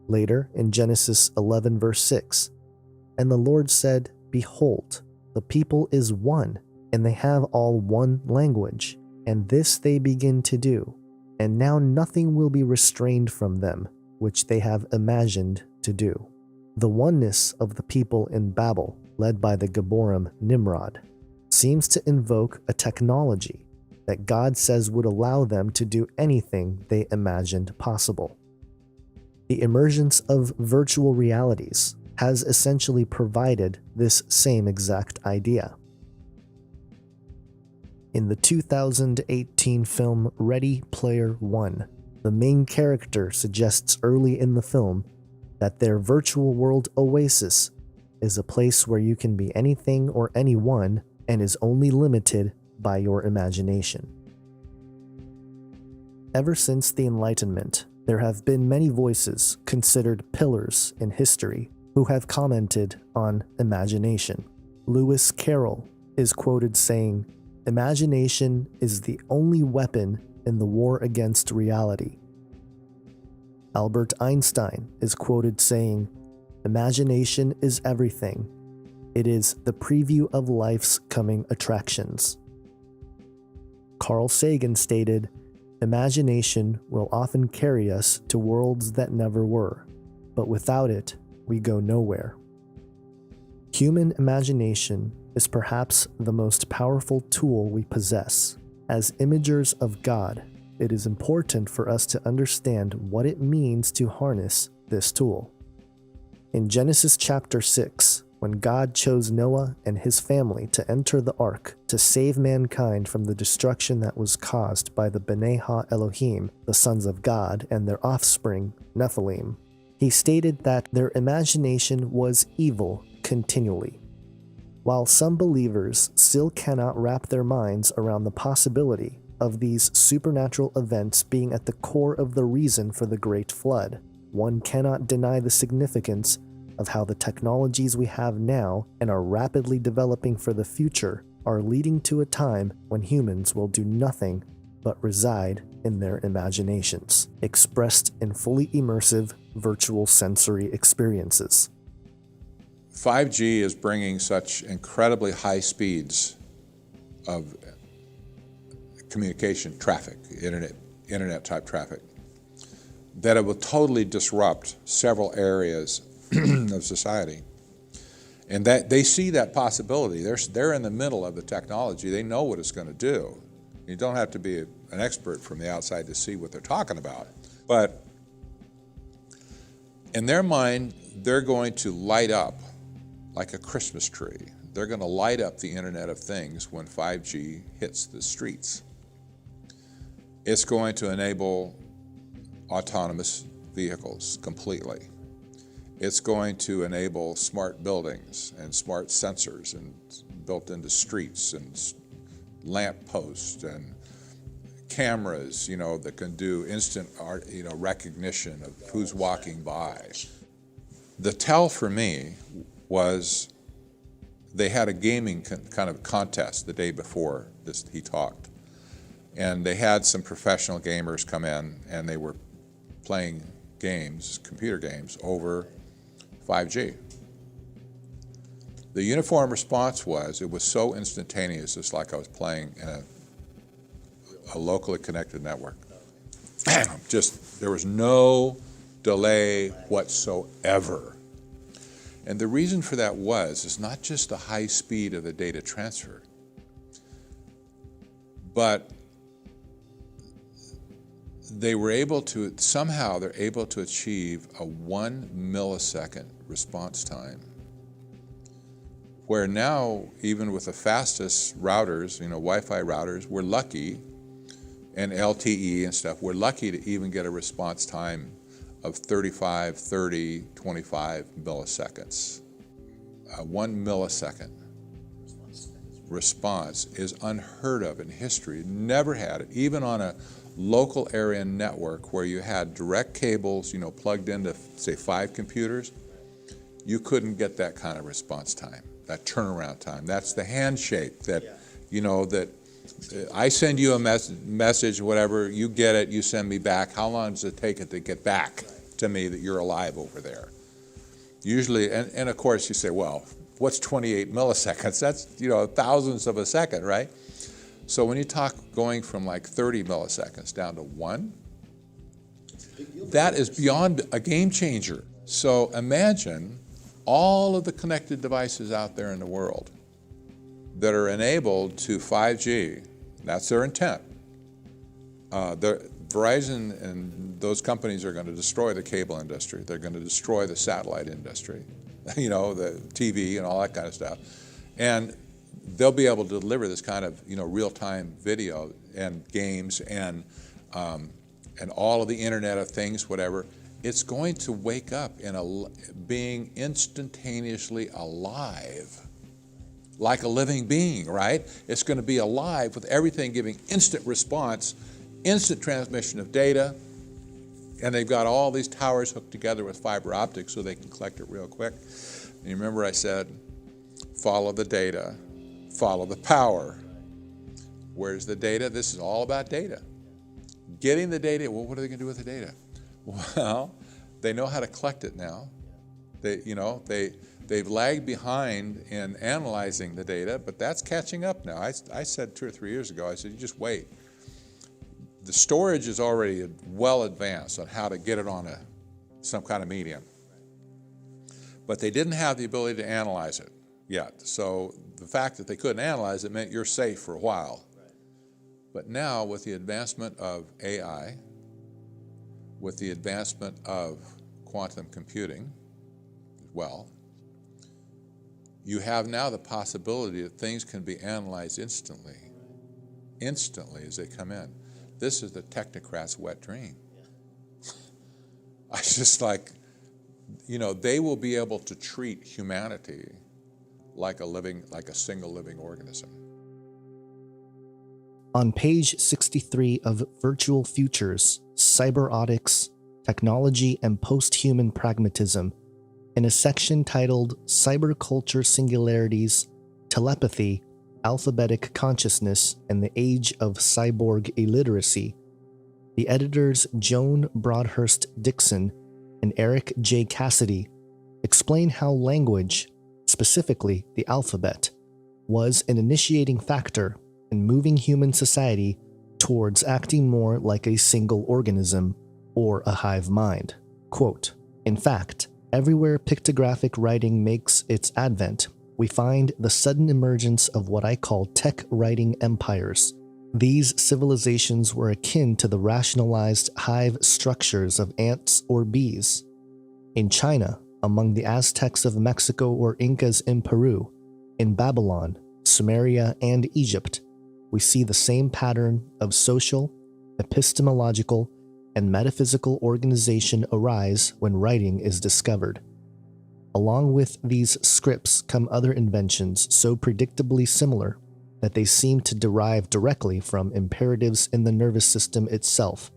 Later, in Genesis 11 verse 6, "And the Lord said, Behold, the people is one, and they have all one language, and this they begin to do, and now nothing will be restrained from them, which they have imagined to do." The oneness of the people in Babel, led by the Geborim Nimrod, seems to invoke a technology that God says would allow them to do anything they imagined possible. The emergence of virtual realities has essentially provided this same exact idea. In the 2018 film Ready Player One, the main character suggests early in the film that their virtual world oasis is a place where you can be anything or anyone and is only limited by your imagination. Ever since the Enlightenment, there have been many voices considered pillars in history who have commented on imagination. Lewis Carroll is quoted saying, "Imagination is the only weapon in the war against reality." Albert Einstein is quoted saying, "Imagination is everything. It is the preview of life's coming attractions." Carl Sagan stated, "Imagination will often carry us to worlds that never were, but without it, we go nowhere." Human imagination is perhaps the most powerful tool we possess. As imagers of God, it is important for us to understand what it means to harness this tool. In Genesis chapter 6, when God chose Noah and his family to enter the ark to save mankind from the destruction that was caused by the Bnei Ha-Elohim, the sons of God, and their offspring, Nephilim, he stated that their imagination was evil continually. While some believers still cannot wrap their minds around the possibility of these supernatural events being at the core of the reason for the Great Flood, one cannot deny the significance of how the technologies we have now and are rapidly developing for the future are leading to a time when humans will do nothing but reside in their imaginations, expressed in fully immersive virtual sensory experiences. 5G is bringing such incredibly high speeds of communication traffic, internet type traffic, that it will totally disrupt several areas of society. And that they see that possibility. They're in the middle of the technology. They know what it's going to do. You don't have to be an expert from the outside to see what they're talking about. But in their mind, they're going to light up like a Christmas tree. They're going to light up the Internet of Things when 5G hits the streets. It's going to enable autonomous vehicles completely. It's going to enable smart buildings and smart sensors and built into streets and lamp posts and cameras, that can do instant recognition of who's walking by. The tell for me was they had a gaming kind of contest the day before he talked. And they had some professional gamers come in and they were playing games, computer games, over 5G. The uniform response was, it was so instantaneous, it's like I was playing in a locally connected network. There was no delay whatsoever. And the reason for that is not just the high speed of the data transfer, but they're able to achieve a 1 millisecond response time, where now, even with the fastest routers, Wi-Fi routers, we're lucky, and LTE and stuff, we're lucky to even get a response time of 35, 30, 25 milliseconds. 1 millisecond response is unheard of in history. Never had it, even on a local area network where you had direct cables, plugged into, say, 5 computers. You couldn't get that kind of response time, that turnaround time. That's the handshake that, that I send you a message, whatever, you get it, you send me back. How long does it take it to get back to me that you're alive over there. Usually, and of course you say, well, what's 28 milliseconds? That's, thousandths of a second, right? So when you talk going from like 30 milliseconds down to 1, that is beyond a game changer. So imagine all of the connected devices out there in the world that are enabled to 5G. That's their intent. Verizon and those companies are going to destroy the cable industry. They're going to destroy the satellite industry, the TV and all that kind of stuff. And they'll be able to deliver this kind of, real-time video and games and all of the Internet of Things, whatever. It's going to wake up in being instantaneously alive, like a living being, right? It's going to be alive with everything giving instant response, instant transmission of data, and they've got all these towers hooked together with fiber optics so they can collect it real quick. And you remember I said, follow the data, follow the power. Where's the data? This is all about data. Getting the data, well, what are they going to do with the data? Well, they know how to collect it now. They've lagged behind in analyzing the data, but that's catching up now. I said 2 or 3 years ago, I said, you just wait. The storage is already well advanced on how to get it on some kind of medium. But they didn't have the ability to analyze it yet. So the fact that they couldn't analyze it meant you're safe for a while. But now with the advancement of AI, with the advancement of quantum computing as well, you have now the possibility that things can be analyzed instantly as they come in. This is the technocrat's wet dream. I just they will be able to treat humanity like a single living organism. On page 63 of Virtual Futures, Cyberotics, Technology and Post-Human Pragmatism, in a section titled Cyberculture Singularities, Telepathy, Alphabetic Consciousness, and the Age of Cyborg Illiteracy, the editors Joan Broadhurst Dixon and Eric J. Cassidy explain how language, specifically the alphabet, was an initiating factor in moving human society towards acting more like a single organism or a hive mind. Quote, in fact, everywhere pictographic writing makes its advent, we find the sudden emergence of what I call tech writing empires. These civilizations were akin to the rationalized hive structures of ants or bees. In China, among the Aztecs of Mexico or Incas in Peru, in Babylon, Sumeria, and Egypt, we see the same pattern of social, epistemological, and metaphysical organization arise when writing is discovered. Along with these scripts come other inventions so predictably similar that they seem to derive directly from imperatives in the nervous system itself,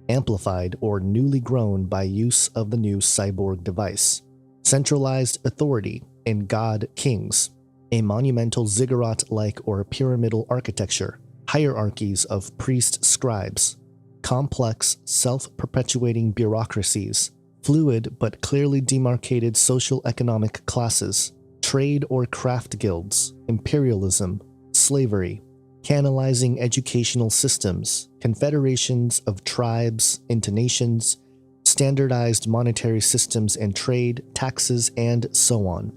amplified or newly grown by use of the new cyborg device. Centralized authority in God Kings, a monumental ziggurat-like or pyramidal architecture, hierarchies of priest-scribes, complex, self-perpetuating bureaucracies, fluid but clearly demarcated social-economic classes, trade or craft guilds, imperialism, slavery, canalizing educational systems, confederations of tribes into nations, standardized monetary systems and trade, taxes, and so on.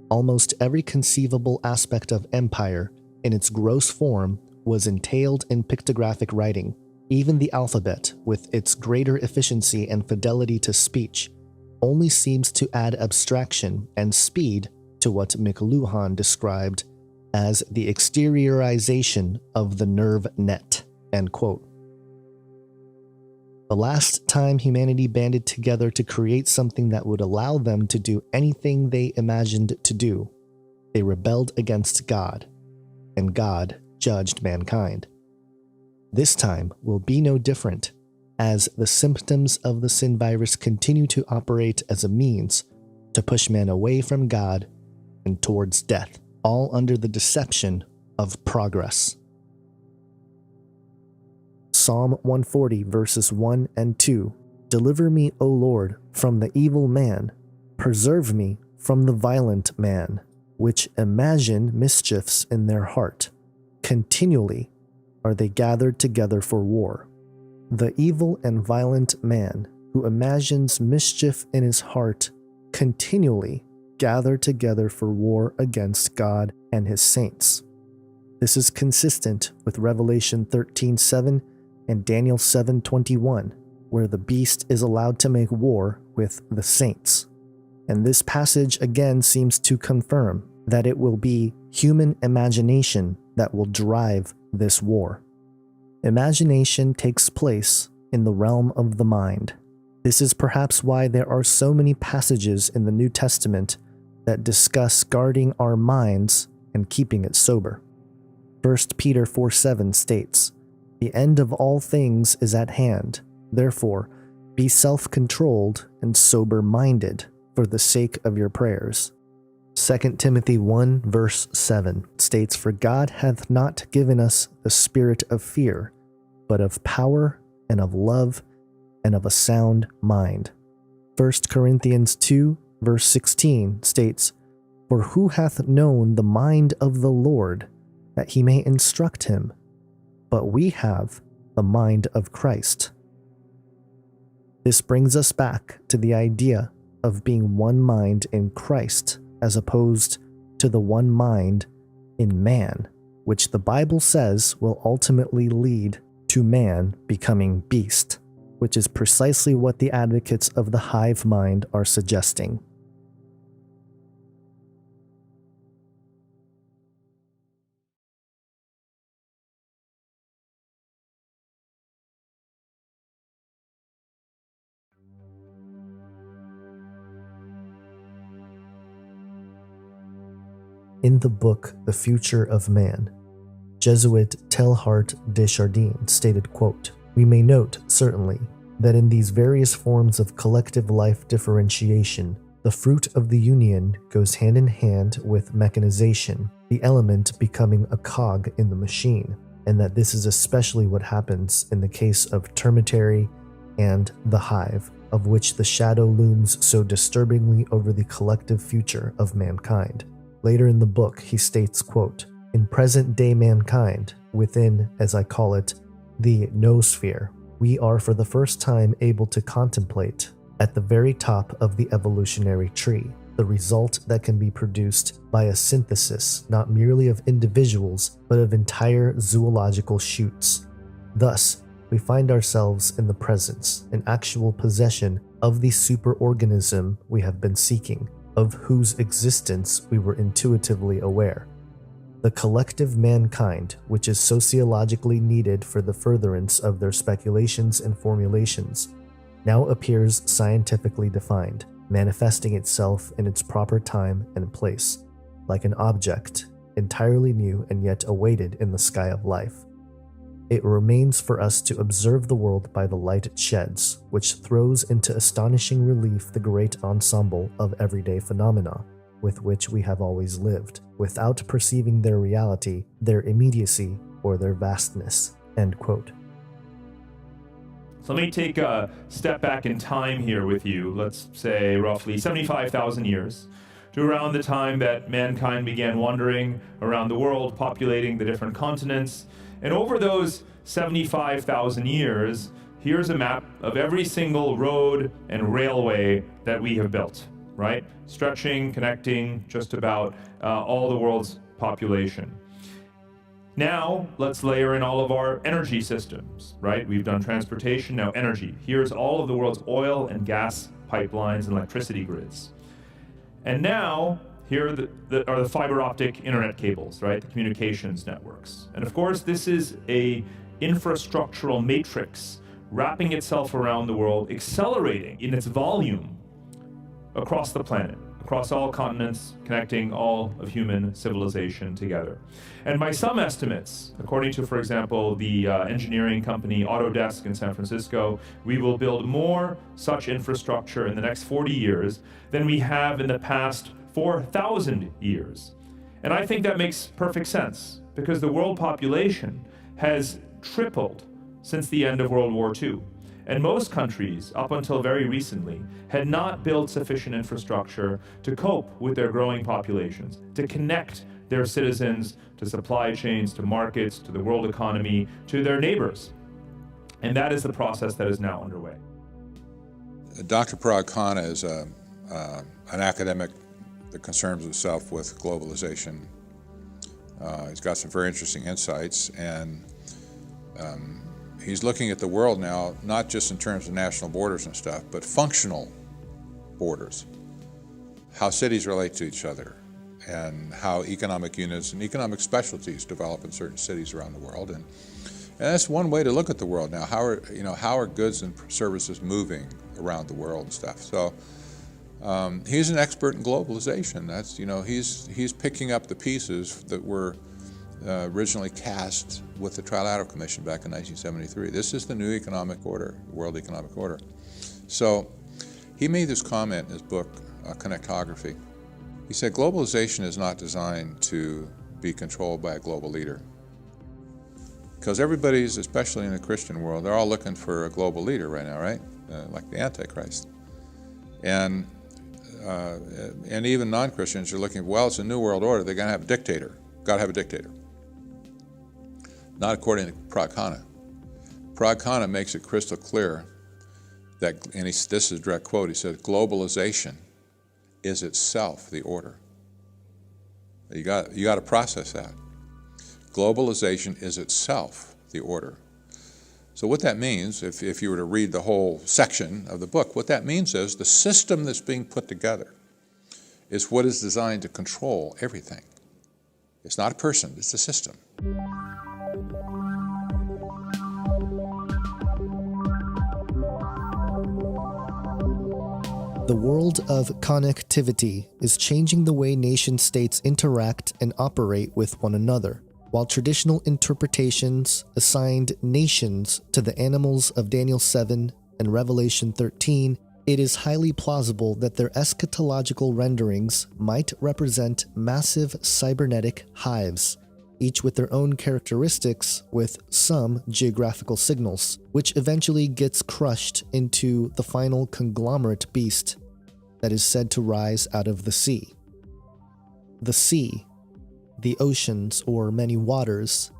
Almost every conceivable aspect of empire, in its gross form, was entailed in pictographic writing. Even the alphabet, with its greater efficiency and fidelity to speech, only seems to add abstraction and speed to what McLuhan described as the exteriorization of the nerve net. End quote. The last time humanity banded together to create something that would allow them to do anything they imagined to do, they rebelled against God, and God judged mankind. This time will be no different, as the symptoms of the sin virus continue to operate as a means to push man away from God and towards death, all under the deception of progress. Psalm 140 verses 1 and 2 Deliver me, O Lord, from the evil man. Preserve me from the violent man, which imagine mischiefs in their heart. Continually are they gathered together for war. The evil and violent man, who imagines mischief in his heart, continually gather together for war against God and his saints. This is consistent with Revelation 13:7 and Daniel 7:21, where the beast is allowed to make war with the saints. And this passage again seems to confirm that it will be human imagination that will drive this war. Imagination takes place in the realm of the mind. This is perhaps why there are so many passages in the New Testament that discuss guarding our minds and keeping it sober. 1 Peter 4:7 states, "The end of all things is at hand. Therefore, be self-controlled and sober-minded for the sake of your prayers." 2 Timothy 1 verse 7 states, "For God hath not given us the spirit of fear, but of power and of love and of a sound mind." 1 Corinthians 2 verse 16 states, "For who hath known the mind of the Lord, that he may instruct him? But we have the mind of Christ." This brings us back to the idea of being one mind in Christ, as opposed to the one mind in man, which the Bible says will ultimately lead to man becoming beast, which is precisely what the advocates of the hive mind are suggesting. In the book The Future of Man, Jesuit Teilhard de Chardin stated, quote, "We may note, certainly, that in these various forms of collective life differentiation, the fruit of the union goes hand in hand with mechanization, the element becoming a cog in the machine, and that this is especially what happens in the case of termitary and the hive, of which the shadow looms so disturbingly over the collective future of mankind." Later in the book, he states, quote, "In present-day mankind, within, as I call it, the noosphere, we are for the first time able to contemplate, at the very top of the evolutionary tree, the result that can be produced by a synthesis not merely of individuals, but of entire zoological shoots. Thus, we find ourselves in the presence, in actual possession of the superorganism we have been seeking, of whose existence we were intuitively aware. The collective mankind, which is sociologically needed for the furtherance of their speculations and formulations, now appears scientifically defined, manifesting itself in its proper time and place, like an object, entirely new and yet awaited in the sky of life. It remains for us to observe the world by the light it sheds, which throws into astonishing relief the great ensemble of everyday phenomena with which we have always lived, without perceiving their reality, their immediacy, or their vastness." End quote. So let me take a step back in time here with you, let's say roughly 75,000 years, to around the time that mankind began wandering around the world, populating the different continents. And over those 75,000 years, here's a map of every single road and railway that we have built, right? Stretching, connecting just about all the world's population. Now, let's layer in all of our energy systems, right? We've done transportation, now energy. Here's all of the world's oil and gas pipelines and electricity grids. And now, here are the fiber optic internet cables, right? The communications networks. And of course, this is a infrastructural matrix wrapping itself around the world, accelerating in its volume across the planet, across all continents, connecting all of human civilization together. And by some estimates, according to, for example, the engineering company Autodesk in San Francisco, we will build more such infrastructure in the next 40 years than we have in the past 4,000 years. And I think that makes perfect sense, because the world population has tripled since the end of World War II. And most countries, up until very recently, had not built sufficient infrastructure to cope with their growing populations, to connect their citizens to supply chains, to markets, to the world economy, to their neighbors. And that is the process that is now underway. Dr. Parag Khanna is an academic that concerns himself with globalization. He's got some very interesting insights, and he's looking at the world now, not just in terms of national borders and stuff, but functional borders, how cities relate to each other, and how economic units and economic specialties develop in certain cities around the world. And that's one way to look at the world now. How are goods and services moving around the world and stuff? So he's an expert in globalization. That's, he's picking up the pieces that were originally cast with the Trilateral Commission back in 1973. This is the new economic order, world economic order. So he made this comment in his book, Connectography. He said, globalization is not designed to be controlled by a global leader. Because everybody's, especially in the Christian world, they're all looking for a global leader right now, right? Like the Antichrist. And even non-Christians are looking, well, it's a new world order, they're gonna have a dictator. Gotta have a dictator. Not according to Parag Khanna. Parag Khanna makes it crystal clear that, and this is a direct quote, he said, globalization is itself the order. You got to process that. Globalization is itself the order. So what that means, if you were to read the whole section of the book, what that means is the system that's being put together is what is designed to control everything. It's not a person, it's a system. The world of connectivity is changing the way nation-states interact and operate with one another. While traditional interpretations assigned nations to the animals of Daniel 7 and Revelation 13, it is highly plausible that their eschatological renderings might represent massive cybernetic hives, each with their own characteristics with some geographical signals, which eventually gets crushed into the final conglomerate beast that is said to rise out of the sea. The sea, the oceans or many waters,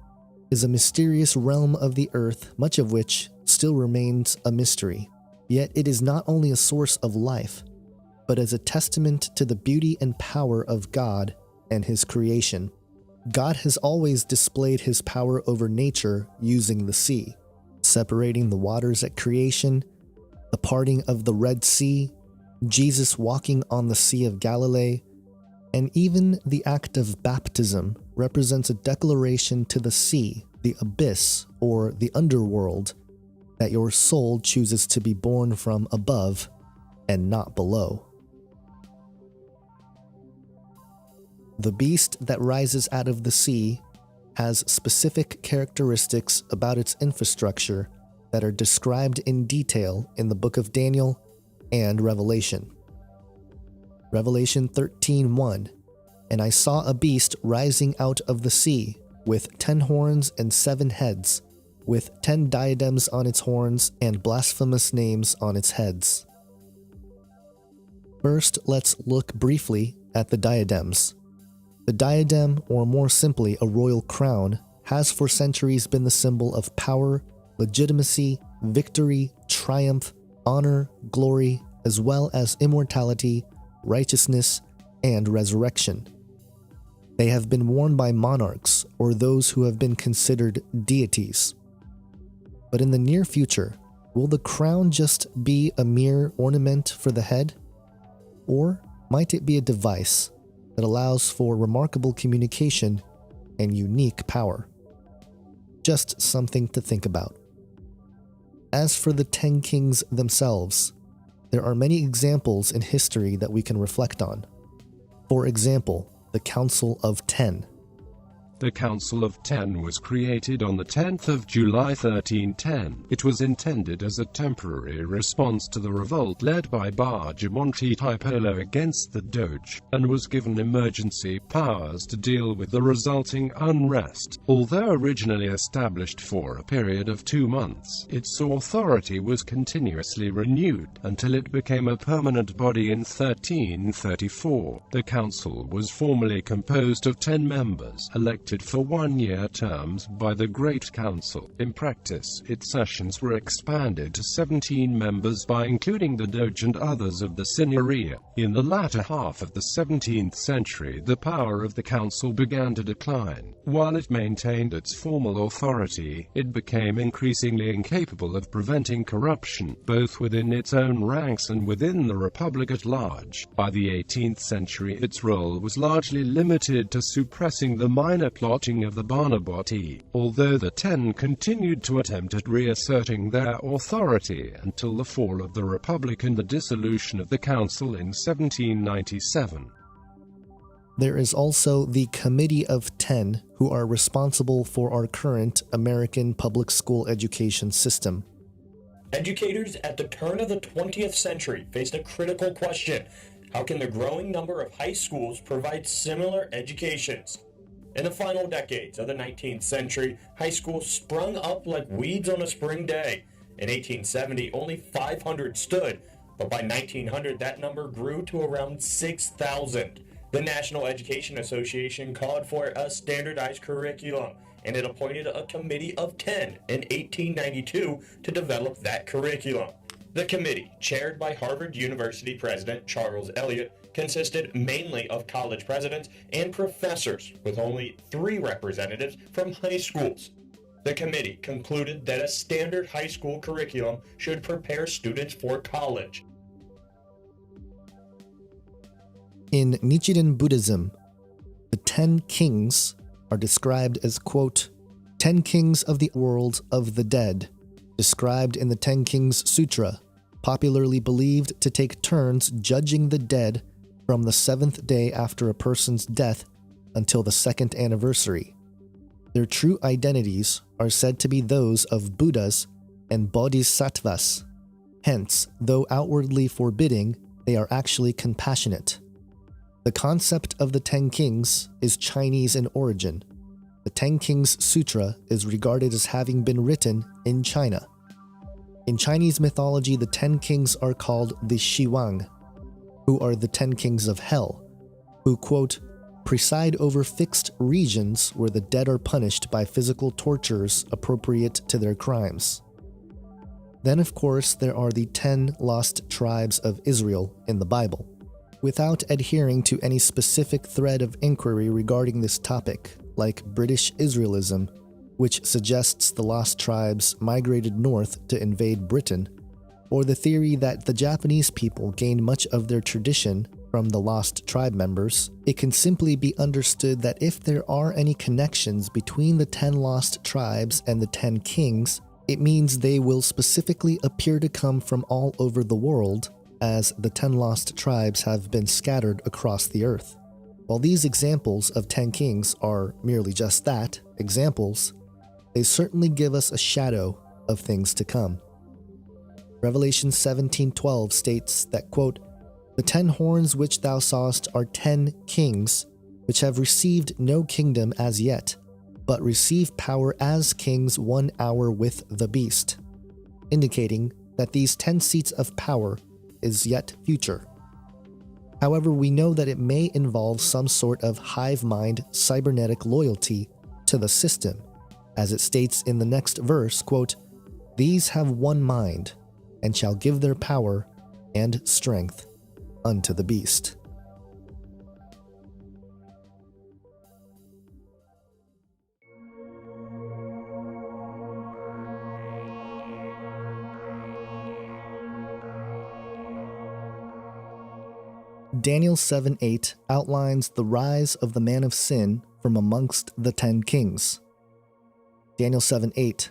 is a mysterious realm of the earth, much of which still remains a mystery. Yet it is not only a source of life, but as a testament to the beauty and power of God and His creation. God has always displayed His power over nature using the sea, separating the waters at creation, the parting of the Red Sea, Jesus walking on the Sea of Galilee, and even the act of baptism represents a declaration to the sea, the abyss, or the underworld, that your soul chooses to be born from above and not below. The beast that rises out of the sea has specific characteristics about its infrastructure that are described in detail in the book of Daniel and Revelation. Revelation 13:1, and I saw a beast rising out of the sea, with 10 horns and 7 heads, with 10 diadems on its horns and blasphemous names on its heads. First, let's look briefly at the diadems. The diadem, or more simply a royal crown, has for centuries been the symbol of power, legitimacy, victory, triumph, honor, glory, as well as immortality, righteousness, and resurrection. They have been worn by monarchs or those who have been considered deities. But in the near future, will the crown just be a mere ornament for the head? Or might it be a device that allows for remarkable communication and unique power? Just something to think about. As for the 10 kings themselves, there are many examples in history that we can reflect on. For example, the Council of 10. The Council of Ten was created on the 10th of July 1310. It was intended as a temporary response to the revolt led by Bajamonti Tipolo against the Doge, and was given emergency powers to deal with the resulting unrest. Although originally established for a period of 2 months, its authority was continuously renewed until it became a permanent body in 1334. The council was formally composed of 10 members, elected for 1-year terms by the Great Council. In practice, its sessions were expanded to 17 members by including the Doge and others of the Signoria. In the latter half of the 17th century, the power of the council began to decline. While it maintained its formal authority, it became increasingly incapable of preventing corruption, both within its own ranks and within the Republic at large. By the 18th century, its role was largely limited to suppressing the minor plotting of the Barnabotti, although the Ten continued to attempt at reasserting their authority until the fall of the Republic and the dissolution of the Council in 1797. There is also the Committee of 10, who are responsible for our current American public school education system. Educators at the turn of the 20th century faced a critical question: how can the growing number of high schools provide similar educations? In the final decades of the 19th century, high schools sprung up like weeds on a spring day. In 1870, only 500 stood, but by 1900 that number grew to around 6,000. The National Education Association called for a standardized curriculum, and it appointed a Committee of 10 in 1892 to develop that curriculum. The committee, chaired by Harvard University President Charles Eliot, consisted mainly of college presidents and professors, with only 3 representatives from high schools. The committee concluded that a standard high school curriculum should prepare students for college. In Nichiren Buddhism, the 10 kings are described as, quote, 10 kings of the world of the dead, described in the Ten Kings Sutra, popularly believed to take turns judging the dead from the 7th day after a person's death until the 2nd anniversary. Their true identities are said to be those of Buddhas and Bodhisattvas. Hence, though outwardly forbidding, they are actually compassionate. The concept of the 10 kings is Chinese in origin. The Ten Kings Sutra is regarded as having been written in China. In Chinese mythology, the 10 kings are called the Shiwang, who are the 10 kings of hell, who, quote, preside over fixed regions where the dead are punished by physical tortures appropriate to their crimes. Then, of course, there are the 10 lost tribes of Israel in the Bible. Without adhering to any specific thread of inquiry regarding this topic, like British Israelism, which suggests the lost tribes migrated north to invade Britain, or the theory that the Japanese people gained much of their tradition from the lost tribe members, it can simply be understood that if there are any connections between the 10 lost tribes and the 10 kings, it means they will specifically appear to come from all over the world, as the 10 lost tribes have been scattered across the earth. While these examples of 10 kings are merely just that, examples, they certainly give us a shadow of things to come. Revelation 17:12 states that, quote, the 10 horns which thou sawest are 10 kings, which have received no kingdom as yet, but receive power as kings 1 hour with the beast, indicating that these 10 seats of power is yet future. However, we know that it may involve some sort of hive mind cybernetic loyalty to the system, as it states in the next verse, quote, these have one mind, and shall give their power and strength unto the beast. Daniel 7:8 outlines the rise of the man of sin from amongst the 10 kings. Daniel 7:8,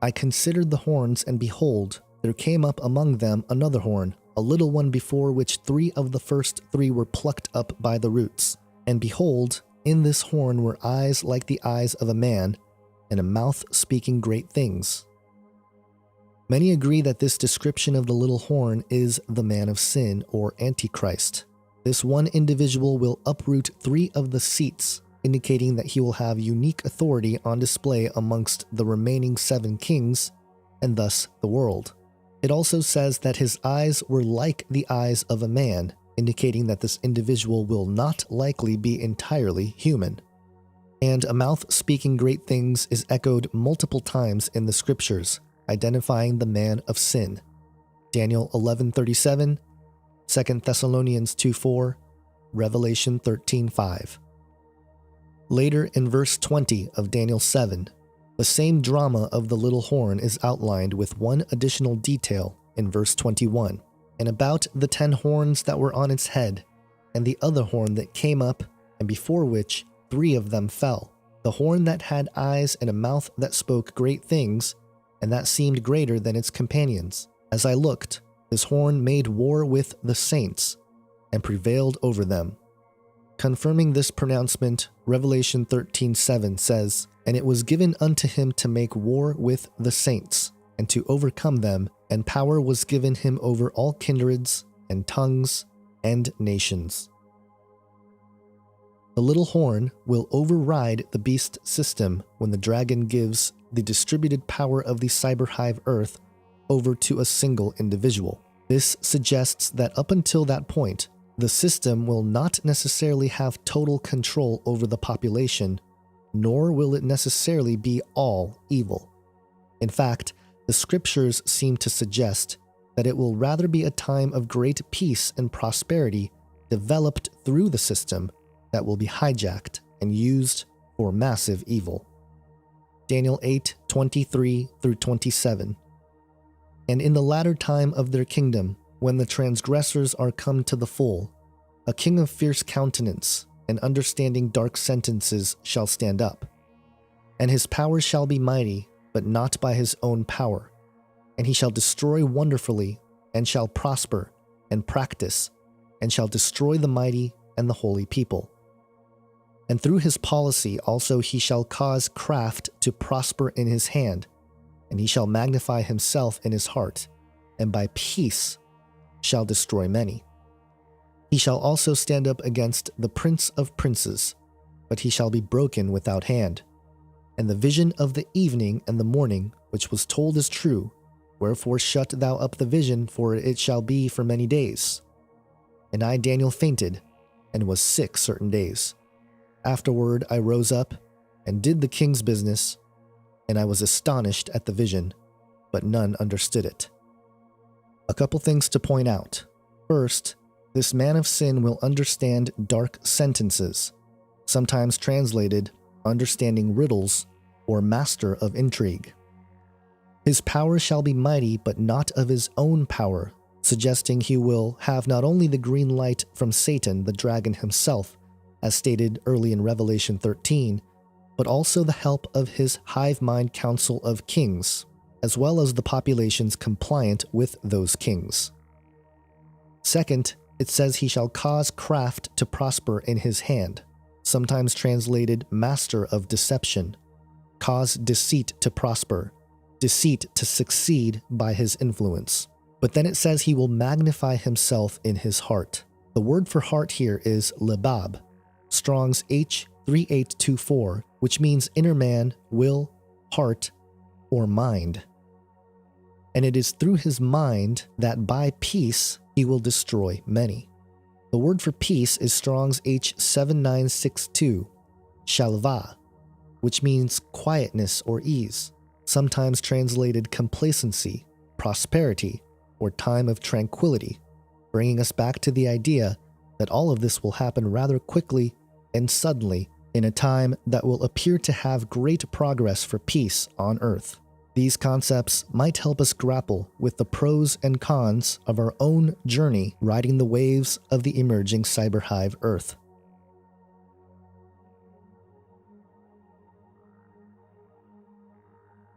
I considered the horns, and behold, there came up among them another horn, a little one before which 3 of the first 3 were plucked up by the roots. And behold, In this horn were eyes like the eyes of a man, and a mouth speaking great things. Many agree that this description of the little horn is the man of sin, or Antichrist. This one individual will uproot 3 of the seats, indicating that he will have unique authority on display amongst the remaining 7 kings, and thus the world. It also says that his eyes were like the eyes of a man, indicating that this individual will not likely be entirely human. And a mouth speaking great things is echoed multiple times in the scriptures, identifying the man of sin. Daniel 11:37, 2 Thessalonians 2:4, Revelation 13:5. Later in verse 20 of Daniel 7, the same drama of the little horn is outlined with one additional detail in verse 21, and about the 10 horns that were on its head, and the other horn that came up, and before which 3 of them fell. The horn that had eyes and a mouth that spoke great things, and that seemed greater than its companions. As I looked, this horn made war with the saints, and prevailed over them. Confirming this pronouncement, Revelation 13:7 says, "And it was given unto him to make war with the saints, and to overcome them, and power was given him over all kindreds, and tongues, and nations." The little horn will override the beast system when the dragon gives the distributed power of the Cyber Hive Earth over to a single individual. This suggests that up until that point, the system will not necessarily have total control over the population, nor will it necessarily be all evil. In fact, the scriptures seem to suggest that it will rather be a time of great peace and prosperity developed through the system that will be hijacked and used for massive evil. Daniel 8:23-27. "And in the latter time of their kingdom, when the transgressors are come to the full, a king of fierce countenance and understanding dark sentences shall stand up. And his power shall be mighty, but not by his own power. And he shall destroy wonderfully, and shall prosper, and practice, and shall destroy the mighty and the holy people. And through his policy also he shall cause craft to prosper in his hand, and he shall magnify himself in his heart, and by peace shall destroy many. He shall also stand up against the prince of princes, but he shall be broken without hand. And the vision of the evening and the morning, which was told is true, wherefore shut thou up the vision, for it shall be for many days. And I, Daniel, fainted, and was sick certain days. Afterward I rose up, and did the king's business, and I was astonished at the vision, but none understood it." A couple things to point out. First, this man of sin will understand dark sentences, sometimes translated understanding riddles or master of intrigue. His power shall be mighty, but not of his own power, suggesting he will have not only the green light from Satan, the dragon himself, as stated early in Revelation 13, but also the help of his hive mind council of kings, as well as the populations compliant with those kings. Second, it says he shall cause craft to prosper in his hand, sometimes translated master of deception, cause deceit to prosper, deceit to succeed by his influence. But then it says he will magnify himself in his heart. The word for heart here is lebab, Strong's H3824, which means inner man, will, heart, or mind. And it is through his mind that by peace he will destroy many. The word for peace is Strong's H7962, shalva, which means quietness or ease, sometimes translated complacency, prosperity, or time of tranquility, bringing us back to the idea that all of this will happen rather quickly and suddenly in a time that will appear to have great progress for peace on earth. These concepts might help us grapple with the pros and cons of our own journey riding the waves of the emerging Cyber Hive Earth.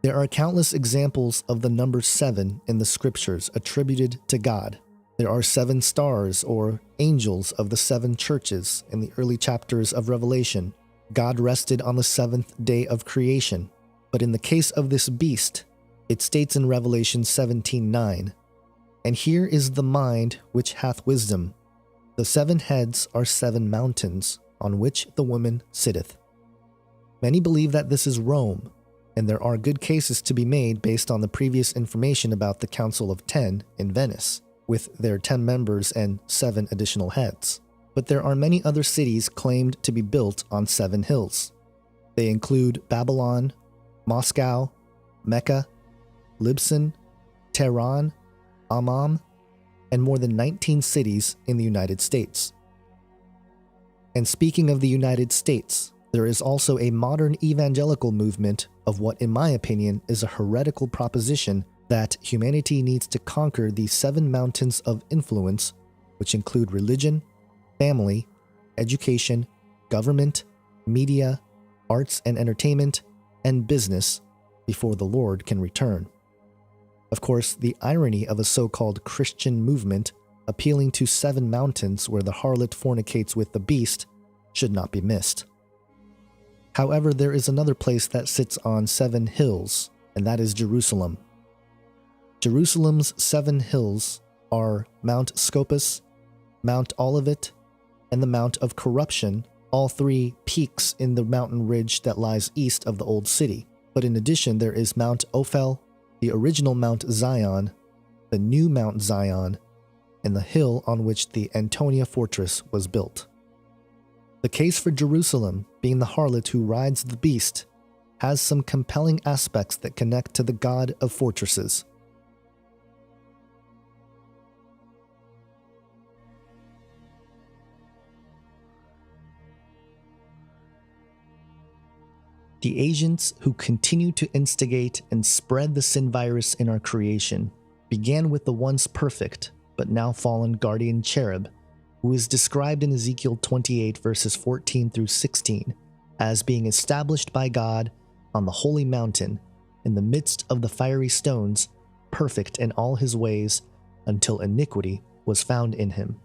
There are countless examples of the number 7 in the scriptures attributed to God, There are 7 stars, or angels of the 7 churches in the early chapters of Revelation. God rested on the 7th day of creation. But in the case of this beast, it states in Revelation 17:9, "And here is the mind which hath wisdom. The 7 heads are 7 mountains, on which the woman sitteth." Many believe that this is Rome, and there are good cases to be made based on the previous information about the Council of 10 in Venice, with their 10 members and 7 additional heads. But there are many other cities claimed to be built on 7 hills. They include Babylon, Moscow, Mecca, Libsyn, Tehran, Amman, and more than 19 cities in the United States. And speaking of the United States, there is also a modern evangelical movement of what, in my opinion, is a heretical proposition that humanity needs to conquer the 7 mountains of influence, which include religion, family, education, government, media, arts and entertainment, and business before the Lord can return. Of course, the irony of a so-called Christian movement appealing to 7 mountains where the harlot fornicates with the beast should not be missed. However, there is another place that sits on 7 hills, and that is Jerusalem. Jerusalem's 7 hills are Mount Scopus, Mount Olivet, and the Mount of Corruption, all 3 peaks in the mountain ridge that lies east of the Old City. But in addition, there is Mount Ophel, the original Mount Zion, the new Mount Zion, and the hill on which the Antonia fortress was built. The case for Jerusalem, being the harlot who rides the beast, has some compelling aspects that connect to the God of fortresses. The agents who continue to instigate and spread the sin virus in our creation began with the once perfect, but now fallen guardian cherub, who is described in Ezekiel 28 verses 14 through 16 as being established by God on the holy mountain in the midst of the fiery stones, perfect in all his ways, until iniquity was found in him.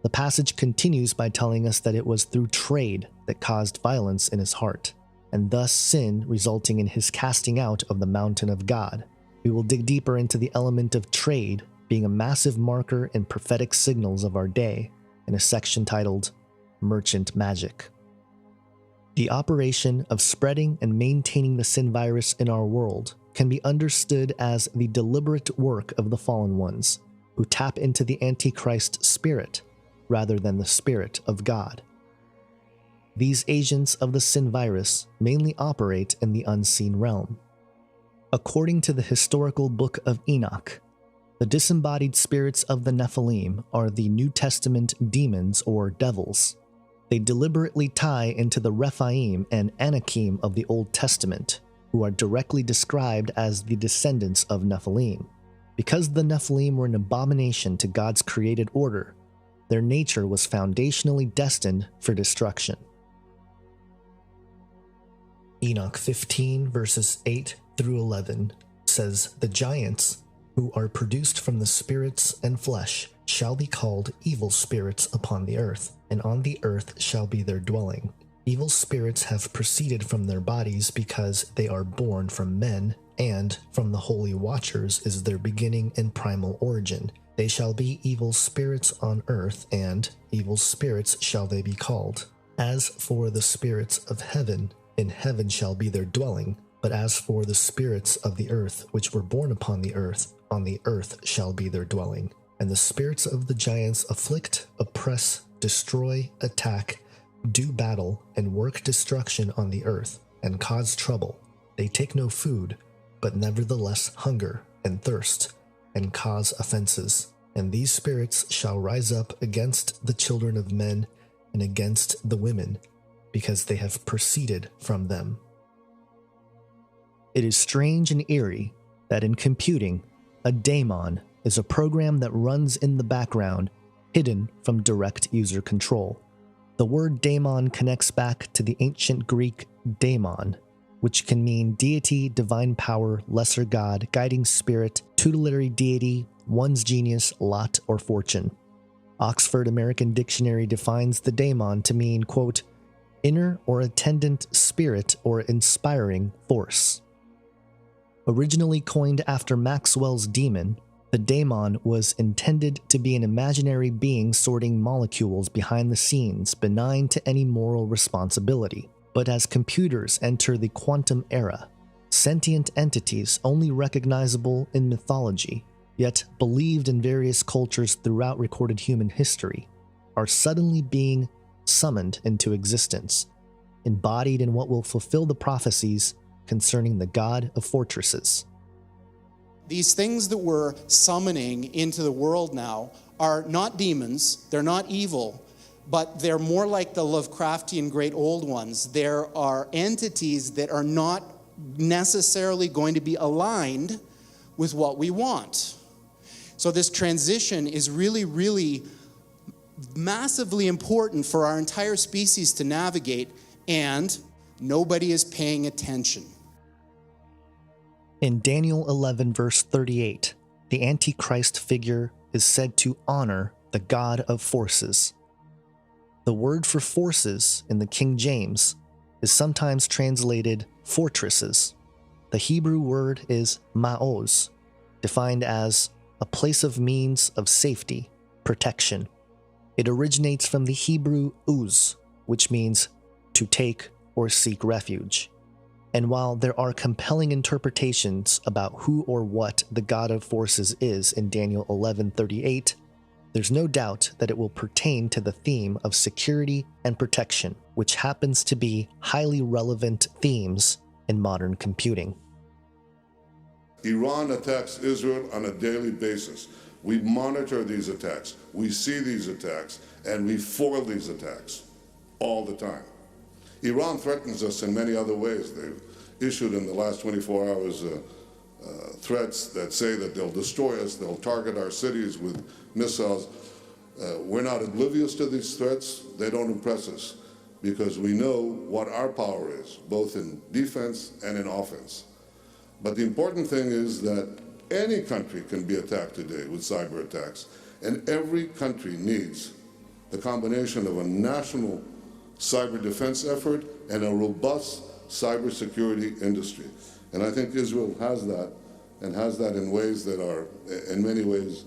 The passage continues by telling us that it was through trade that caused violence in his heart, and thus sin resulting in his casting out of the mountain of God. We will dig deeper into the element of trade being a massive marker and prophetic signals of our day in a section titled Merchant Magic. The operation of spreading and maintaining the sin virus in our world can be understood as the deliberate work of the fallen ones, who tap into the Antichrist spirit rather than the Spirit of God. These agents of the sin virus mainly operate in the unseen realm. According to the historical book of Enoch, the disembodied spirits of the Nephilim are the New Testament demons or devils. They deliberately tie into the Rephaim and Anakim of the Old Testament, who are directly described as the descendants of Nephilim. Because the Nephilim were an abomination to God's created order, their nature was foundationally destined for destruction. Enoch 15 verses 8 through 11 says, "The giants, who are produced from the spirits and flesh, shall be called evil spirits upon the earth, and on the earth shall be their dwelling. Evil spirits have proceeded from their bodies because they are born from men, and from the holy watchers is their beginning and primal origin. They shall be evil spirits on earth, and evil spirits shall they be called. As for the spirits of heaven, in heaven shall be their dwelling. But as for the spirits of the earth, which were born upon the earth shall be their dwelling. And the spirits of the giants afflict, oppress, destroy, attack, do battle, and work destruction on the earth, and cause trouble. They take no food, but nevertheless hunger and thirst, and cause offenses. And these spirits shall rise up against the children of men and against the women, because they have proceeded from them." It is strange and eerie that in computing, a daemon is a program that runs in the background, hidden from direct user control. The word daemon connects back to the ancient Greek daemon, which can mean deity, divine power, lesser god, guiding spirit, tutelary deity, one's genius, lot, or fortune. Oxford American Dictionary defines the daemon to mean, quote, inner or attendant spirit or inspiring force. Originally coined after Maxwell's demon, the daemon was intended to be an imaginary being sorting molecules behind the scenes, benign to any moral responsibility. But as computers enter the quantum era, sentient entities only recognizable in mythology, yet believed in various cultures throughout recorded human history, are suddenly being summoned into existence, embodied in what will fulfill the prophecies concerning the God of fortresses. These things that we're summoning into the world now are not demons, they're not evil, but they're more like the Lovecraftian great old ones. There are entities that are not necessarily going to be aligned with what we want. So this transition is really, really massively important for our entire species to navigate, and nobody is paying attention. In Daniel 11, verse 38, the Antichrist figure is said to honor the God of forces. The word for forces in the King James is sometimes translated fortresses. The Hebrew word is ma'oz, defined as a place of means of safety, protection. It originates from the Hebrew uz, which means to take or seek refuge. And while there are compelling interpretations about who or what the God of forces is in Daniel 11:38, there's no doubt that it will pertain to the theme of security and protection, which happens to be highly relevant themes in modern computing. Iran attacks Israel on a daily basis. We monitor these attacks, we see these attacks, and we foil these attacks all the time. Iran threatens us in many other ways. They've issued in the last 24 hours threats that say that they'll destroy us, they'll target our cities with missiles. We're not oblivious to these threats. They don't impress us because we know what our power is, both in defense and in offense. But the important thing is that any country can be attacked today with cyber attacks, and every country needs the combination of a national cyber defense effort and a robust cybersecurity industry. And I think Israel has that, and has that in ways that are, in many ways,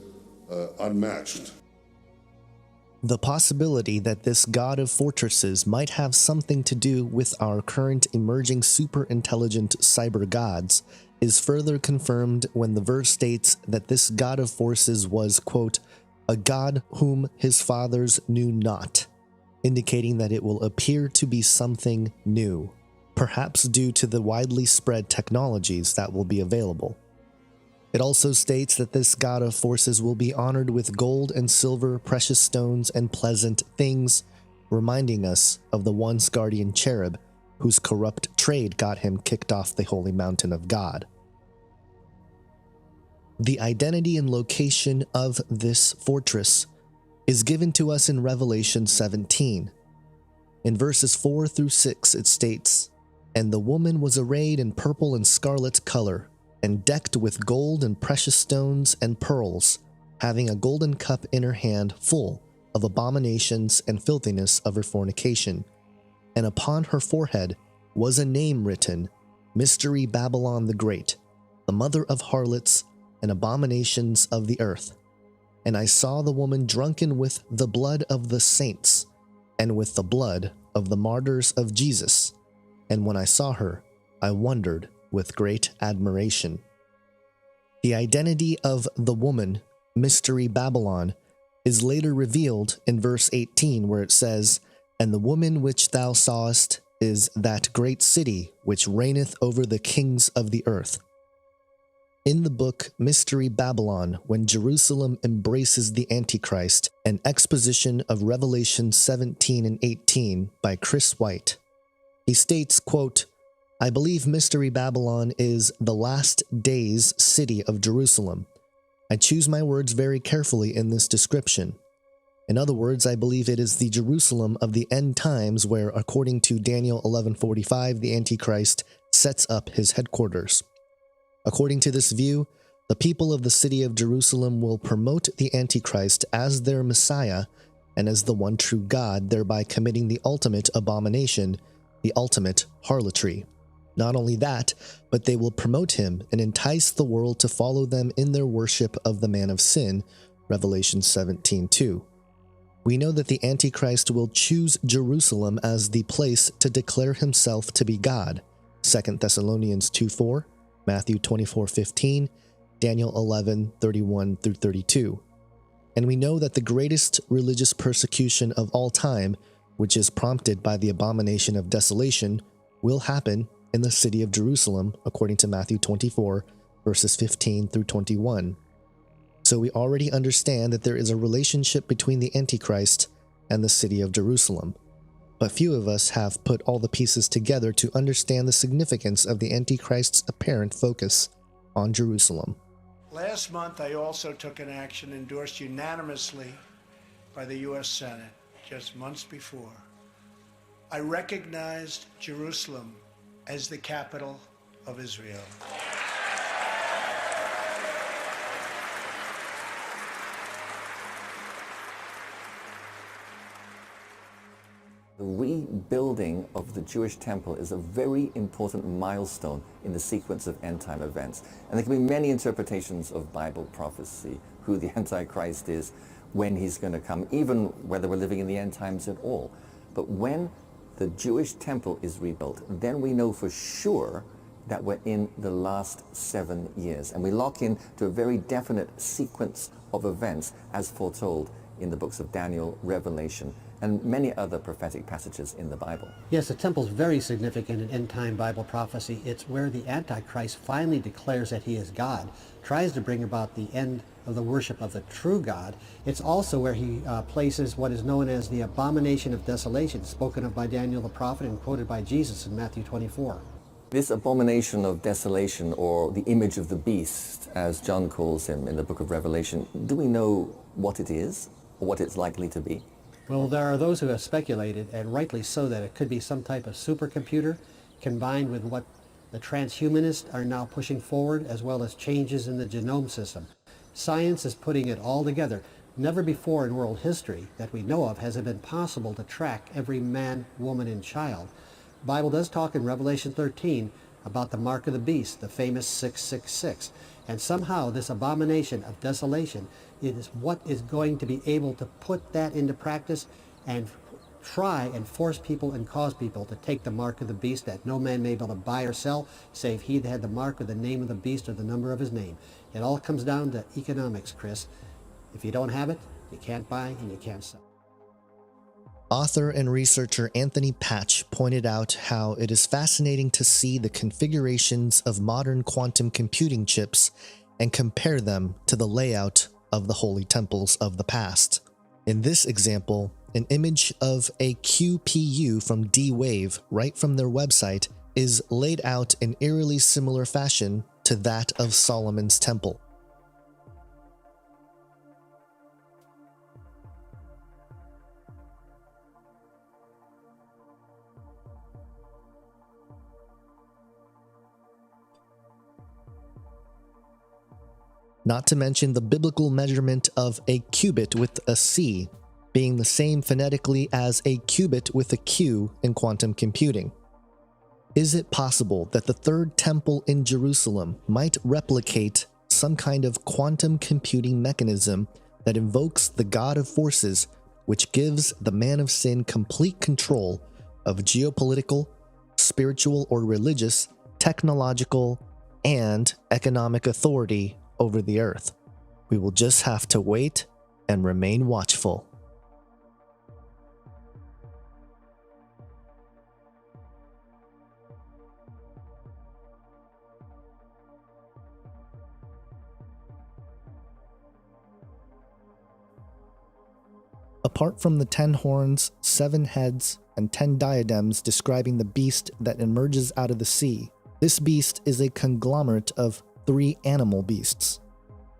unmatched. The possibility that this God of fortresses might have something to do with our current emerging super-intelligent cyber gods is further confirmed when the verse states that this God of forces was, quote, a God whom his fathers knew not, indicating that it will appear to be something new, perhaps due to the widely spread technologies that will be available. It also states that this God of forces will be honored with gold and silver, precious stones, and pleasant things, reminding us of the once guardian cherub whose corrupt trade got him kicked off the holy mountain of God. The identity and location of this fortress is given to us in Revelation 17. In verses 4 through 6 it states, "And the woman was arrayed in purple and scarlet color, and decked with gold and precious stones and pearls, having a golden cup in her hand full of abominations and filthiness of her fornication. And upon her forehead was a name written, Mystery Babylon the Great, the mother of harlots and abominations of the earth. And I saw the woman drunken with the blood of the saints, and with the blood of the martyrs of Jesus. And when I saw her, I wondered with great admiration." The identity of the woman, Mystery Babylon, is later revealed in verse 18, where it says, "And the woman which thou sawest is that great city which reigneth over the kings of the earth." In the book Mystery Babylon, when Jerusalem embraces the Antichrist, an exposition of Revelation 17 and 18 by Chris White, he states, quote, "I believe Mystery Babylon is the last days city of Jerusalem. I choose my words very carefully in this description. In other words, I believe it is the Jerusalem of the end times where, according to Daniel 11:45, the Antichrist sets up his headquarters. According to this view, The people of the city of Jerusalem will promote the Antichrist as their Messiah and as the one true God, thereby committing the ultimate abomination, the ultimate harlotry. Not only that, but they will promote him and entice the world to follow them in their worship of the man of sin, Revelation 17:2. We know that the Antichrist will choose Jerusalem as the place to declare himself to be God, 2 Thessalonians 2:4, Matthew 24:15, Daniel 11:31-32. And we know that the greatest religious persecution of all time, which is prompted by the abomination of desolation, will happen in the city of Jerusalem, according to Matthew 24, verses 15-21. So we already understand that there is a relationship between the Antichrist and the city of Jerusalem. But few of us have put all the pieces together to understand the significance of the Antichrist's apparent focus on Jerusalem. Last month, I also took an action endorsed unanimously by the U.S. Senate just months before. I recognized Jerusalem as the capital of Israel. The rebuilding of the Jewish temple is a very important milestone in the sequence of end-time events. And there can be many interpretations of Bible prophecy, who the Antichrist is, when he's going to come, even whether we're living in the end times at all. But when the Jewish temple is rebuilt, then we know for sure that we're in the last 7 years. And we lock in to a very definite sequence of events as foretold in the books of Daniel, Revelation, and many other prophetic passages in the Bible. Yes, the temple's very significant in end-time Bible prophecy. It's where the Antichrist finally declares that he is God, tries to bring about the end of the worship of the true God. It's also where he places what is known as the abomination of desolation, spoken of by Daniel the prophet and quoted by Jesus in Matthew 24. This abomination of desolation, or the image of the beast, as John calls him in the book of Revelation, do we know what it is, or what it's likely to be? Well, there are those who have speculated, and rightly so, that it could be some type of supercomputer combined with what the transhumanists are now pushing forward, as well as changes in the genome system. Science is putting it all together. Never before in world history that we know of has it been possible to track every man, woman, and child. The Bible does talk in Revelation 13 about the mark of the beast, the famous 666. And somehow this abomination of desolation is what is going to be able to put that into practice and try and force people and cause people to take the mark of the beast, that no man may be able to buy or sell save he that had the mark or the name of the beast or the number of his name. It all comes down to economics, Chris. If you don't have it, you can't buy and you can't sell. Author and researcher Anthony Patch pointed out how it is fascinating to see the configurations of modern quantum computing chips and compare them to the layout of the holy temples of the past. In this example, an image of a QPU from D-Wave right from their website is laid out in eerily similar fashion to that of Solomon's temple. Not to mention the biblical measurement of a cubit with a C being the same phonetically as a qubit with a Q in quantum computing. Is it possible that the third temple in Jerusalem might replicate some kind of quantum computing mechanism that invokes the God of forces, which gives the man of sin complete control of geopolitical, spiritual or religious, technological, and economic authority over the earth? We will just have to wait and remain watchful. Apart from the 10 horns, 7 heads, and 10 diadems describing the beast that emerges out of the sea, this beast is a conglomerate of 3 animal beasts: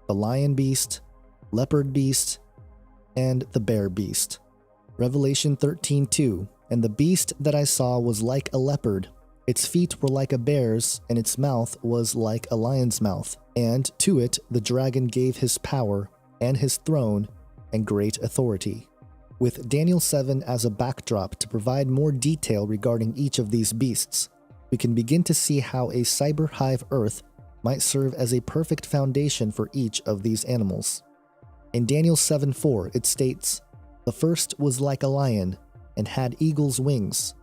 the lion beast, leopard beast, and the bear beast. Revelation 13:2, and the beast that I saw was like a leopard, Its feet were like a bear's, and its mouth was like a lion's mouth. And to it the dragon gave his power, and his throne, and great authority. With Daniel 7 as a backdrop to provide more detail regarding each of these beasts, we can begin to see how a cyber hive Earth might serve as a perfect foundation for each of these animals. In Daniel 7:4, it states, "The first was like a lion, and had eagle's wings.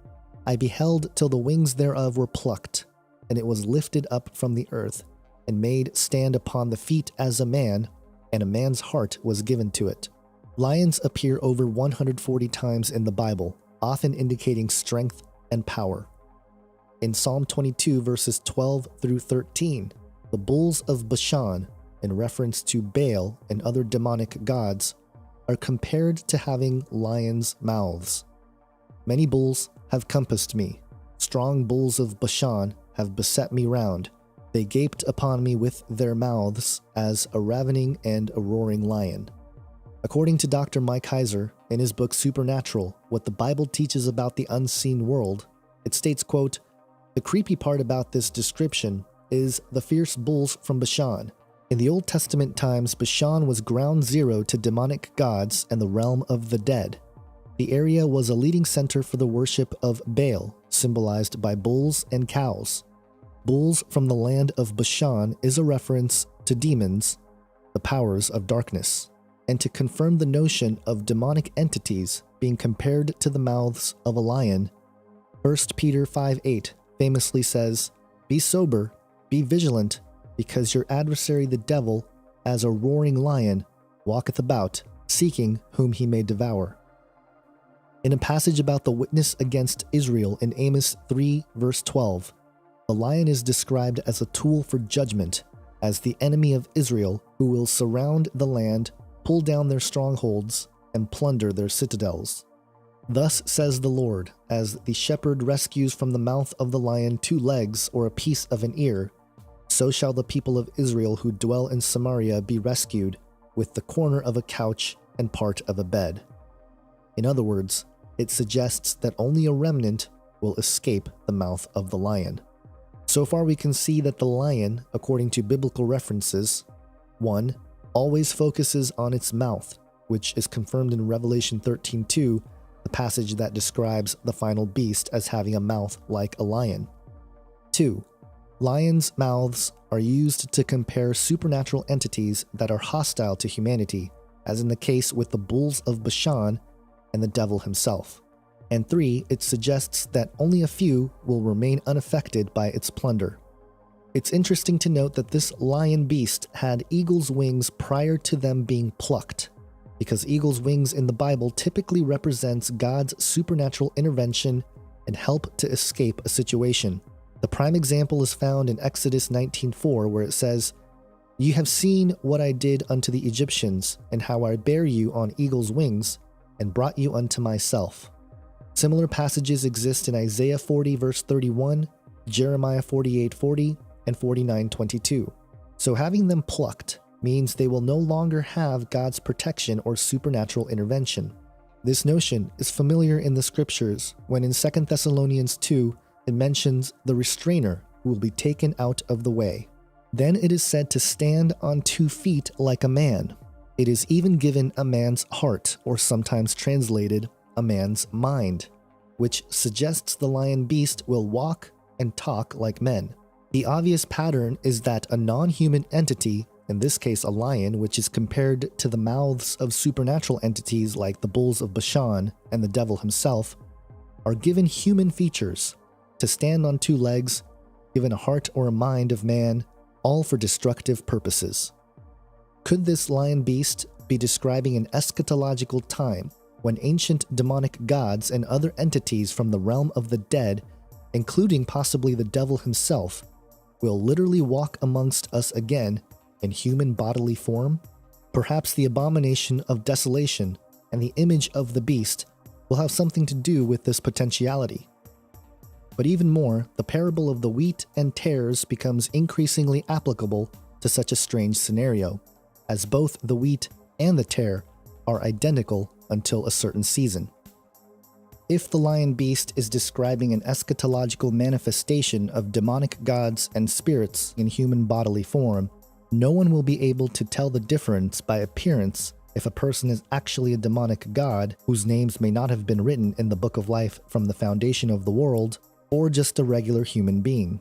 I beheld till the wings thereof were plucked, and it was lifted up from the earth, and made stand upon the feet as a man, and a man's heart was given to it." Lions appear over 140 times in the Bible, often indicating strength and power. In Psalm 22 verses 12 through 13, the bulls of Bashan, in reference to Baal and other demonic gods, are compared to having lions' mouths. "Many bulls have compassed me. Strong bulls of Bashan have beset me round. They gaped upon me with their mouths as a ravening and a roaring lion." According to Dr. Mike Heiser, in his book Supernatural, What the Bible Teaches About the Unseen World, it states, quote, "The creepy part about this description is the fierce bulls from Bashan. In the Old Testament times, Bashan was ground zero to demonic gods and the realm of the dead. The area was a leading center for the worship of Baal, symbolized by bulls and cows. Bulls from the land of Bashan is a reference to demons, the powers of darkness, and to confirm the notion of demonic entities being compared to the mouths of a lion. 1 Peter 5:8 famously says, "Be sober, be vigilant, because your adversary the devil, as a roaring lion, walketh about, seeking whom he may devour." In a passage about the witness against Israel in Amos 3 verse 12, the lion is described as a tool for judgment, as the enemy of Israel who will surround the land, pull down their strongholds, and plunder their citadels. "Thus says the Lord, as the shepherd rescues from the mouth of the lion 2 legs or a piece of an ear, so shall the people of Israel who dwell in Samaria be rescued, with the corner of a couch and part of a bed." In other words, it suggests that only a remnant will escape the mouth of the lion. So far we can see that the lion, according to biblical references, 1. always focuses on its mouth, which is confirmed in Revelation 13:2, the passage that describes the final beast as having a mouth like a lion. 2. Lions' mouths are used to compare supernatural entities that are hostile to humanity, as in the case with the bulls of Bashan and the devil himself. And 3, it suggests that only a few will remain unaffected by its plunder. It's interesting to note that this lion beast had eagle's wings prior to them being plucked, because eagle's wings in the Bible typically represents God's supernatural intervention and help to escape a situation. The prime example is found in Exodus 19:4, where it says, "You have seen what I did unto the Egyptians, and how I bare you on eagle's wings, and brought you unto myself." Similar passages exist in Isaiah 40 verse 31, Jeremiah 48:40, and 49:22. So having them plucked means they will no longer have God's protection or supernatural intervention. This notion is familiar in the scriptures when in 2 Thessalonians 2 it mentions the restrainer who will be taken out of the way. Then it is said to stand on 2 feet like a man. It is even given a man's heart, or sometimes translated a man's mind, which suggests the lion beast will walk and talk like men. The obvious pattern is that a non-human entity, in this case a lion, which is compared to the mouths of supernatural entities like the bulls of Bashan and the devil himself, are given human features, to stand on 2 legs, given a heart or a mind of man, all for destructive purposes. Could this lion beast be describing an eschatological time when ancient demonic gods and other entities from the realm of the dead, including possibly the devil himself, will literally walk amongst us again in human bodily form? Perhaps the abomination of desolation and the image of the beast will have something to do with this potentiality. But even more, the parable of the wheat and tares becomes increasingly applicable to such a strange scenario, as both the wheat and the tare are identical until a certain season. if the lion beast is describing an eschatological manifestation of demonic gods and spirits in human bodily form, no one will be able to tell the difference by appearance if a person is actually a demonic god whose names may not have been written in the book of life from the foundation of the world, or just a regular human being.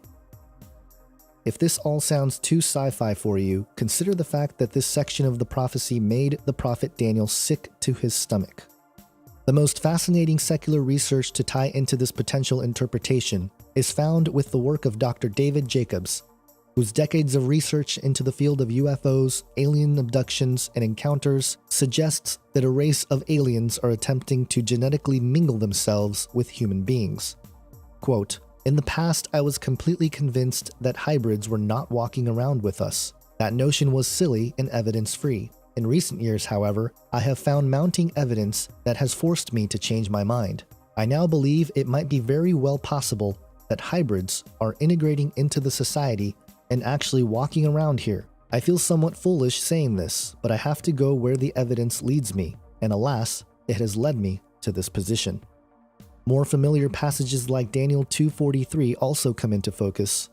If this all sounds too sci-fi for you, consider the fact that this section of the prophecy made the prophet Daniel sick to his stomach. The most fascinating secular research to tie into this potential interpretation is found with the work of Dr. David Jacobs, whose decades of research into the field of UFOs, alien abductions, and encounters suggests that a race of aliens are attempting to genetically mingle themselves with human beings. Quote, "In the past, I was completely convinced that hybrids were not walking around with us. That notion was silly and evidence-free. In recent years, however, I have found mounting evidence that has forced me to change my mind. I now believe it might be very well possible that hybrids are integrating into the society and actually walking around here. I feel somewhat foolish saying this, but I have to go where the evidence leads me, and alas, it has led me to this position." More familiar passages like Daniel 2:43 also come into focus.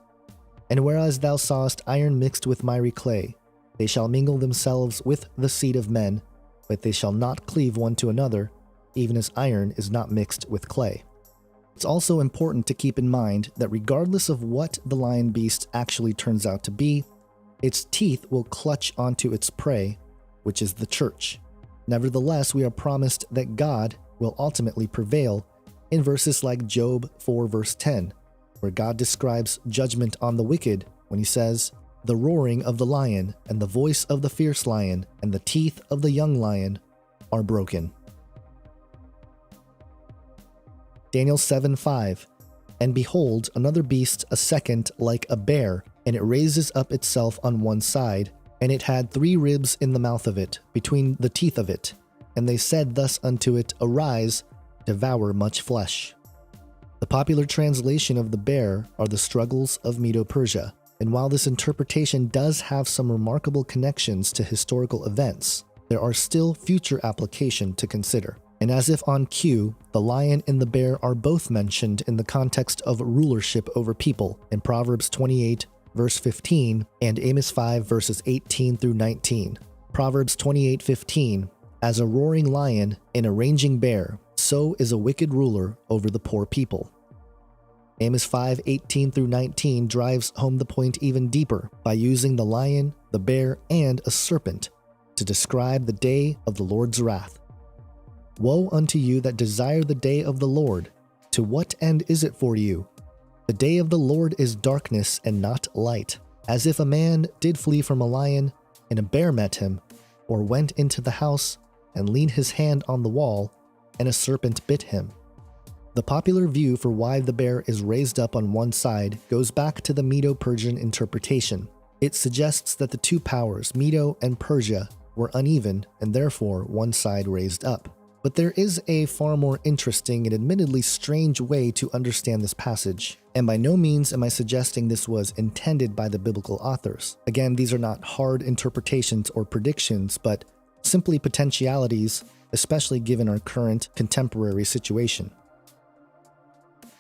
"And whereas thou sawest iron mixed with miry clay, they shall mingle themselves with the seed of men, but they shall not cleave one to another, even as iron is not mixed with clay." It's also important to keep in mind that regardless of what the lion beast actually turns out to be, its teeth will clutch onto its prey, which is the church. Nevertheless, we are promised that God will ultimately prevail in verses like Job 4 verse 10, where God describes judgment on the wicked when he says, "The roaring of the lion and the voice of the fierce lion and the teeth of the young lion are broken." Daniel 7:5, "And behold, another beast, a second, like a bear, and it raises up itself on one side, and it had 3 ribs in the mouth of it, between the teeth of it. And they said thus unto it, Arise, devour much flesh." The popular translation of the bear are the struggles of Medo-Persia, and while this interpretation does have some remarkable connections to historical events, there are still future application to consider. And as if on cue, the lion and the bear are both mentioned in the context of rulership over people in Proverbs 28 verse 15 and Amos 5 verses 18 through 19. Proverbs 28:15, "As a roaring lion and a raging bear, so is a wicked ruler over the poor people." Amos 5:18 through 19 drives home the point even deeper by using the lion, the bear, and a serpent to describe the day of the Lord's wrath. "Woe unto you that desire the day of the Lord! To what end is it for you? The day of the Lord is darkness and not light. As if a man did flee from a lion, and a bear met him, or went into the house, and leaned his hand on the wall, and a serpent bit him." The popular view for why the bear is raised up on one side goes back to the Medo-Persian interpretation. It suggests that the two powers, Medo and Persia, were uneven, and therefore one side raised up. But there is a far more interesting and admittedly strange way to understand this passage, and by no means am I suggesting this was intended by the biblical authors. Again, these are not hard interpretations or predictions, but simply potentialities, especially given our current contemporary situation.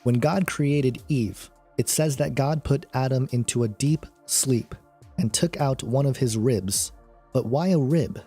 When God created Eve, it says that God put Adam into a deep sleep and took out one of his ribs. But why a rib?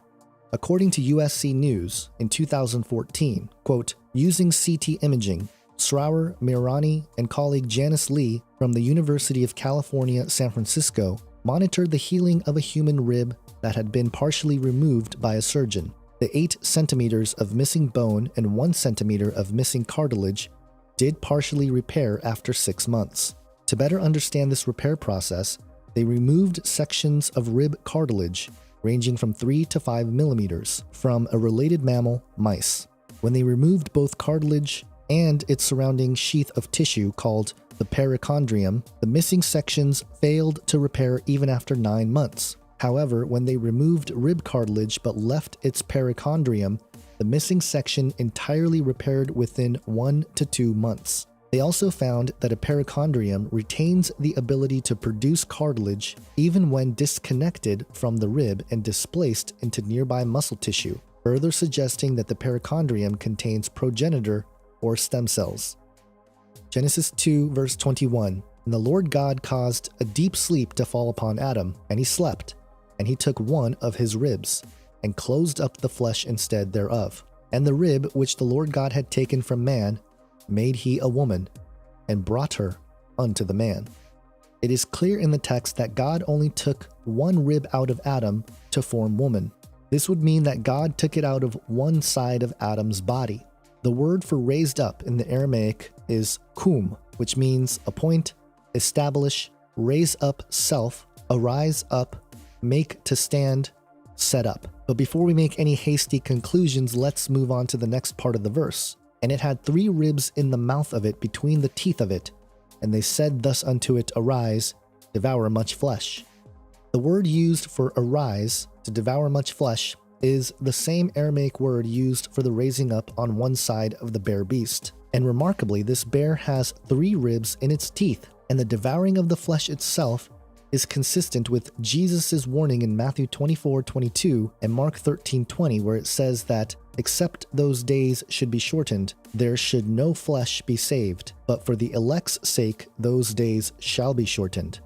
According to USC News in 2014, quote, "Using CT imaging, Srauer Mirani and colleague Janice Lee from the University of California, San Francisco monitored the healing of a human rib that had been partially removed by a surgeon. The 8 centimeters of missing bone and 1 centimeter of missing cartilage did partially repair after 6 months. To better understand this repair process, they removed sections of rib cartilage ranging from 3 to 5 millimeters from a related mammal, mice. When they removed both cartilage and its surrounding sheath of tissue called the perichondrium, the missing sections failed to repair even after 9 months. However, when they removed rib cartilage but left its perichondrium, the missing section entirely repaired within 1 to 2 months. They also found that a perichondrium retains the ability to produce cartilage even when disconnected from the rib and displaced into nearby muscle tissue, further suggesting that the perichondrium contains progenitor or stem cells. Genesis 2 verse 21, "And the Lord God caused a deep sleep to fall upon Adam, and he slept. And he took one of his ribs, and closed up the flesh instead thereof. And the rib which the Lord God had taken from man, made he a woman, and brought her unto the man." It is clear in the text that God only took one rib out of Adam to form woman. This would mean that God took it out of one side of Adam's body. The word for raised up in the Aramaic is kum, which means appoint, establish, raise up self, arise up, make to stand, set up. But before we make any hasty conclusions, let's move on to the next part of the verse. "And it had 3 ribs in the mouth of it, between the teeth of it. And they said thus unto it, Arise, devour much flesh." The word used for arise, to devour much flesh, is the same Aramaic word used for the raising up on one side of the bear beast. And remarkably, this bear has 3 ribs in its teeth, and the devouring of the flesh itself is consistent with Jesus' warning in Matthew 24:22 and Mark 13:20, where it says that, "Except those days should be shortened, there should no flesh be saved, but for the elect's sake those days shall be shortened."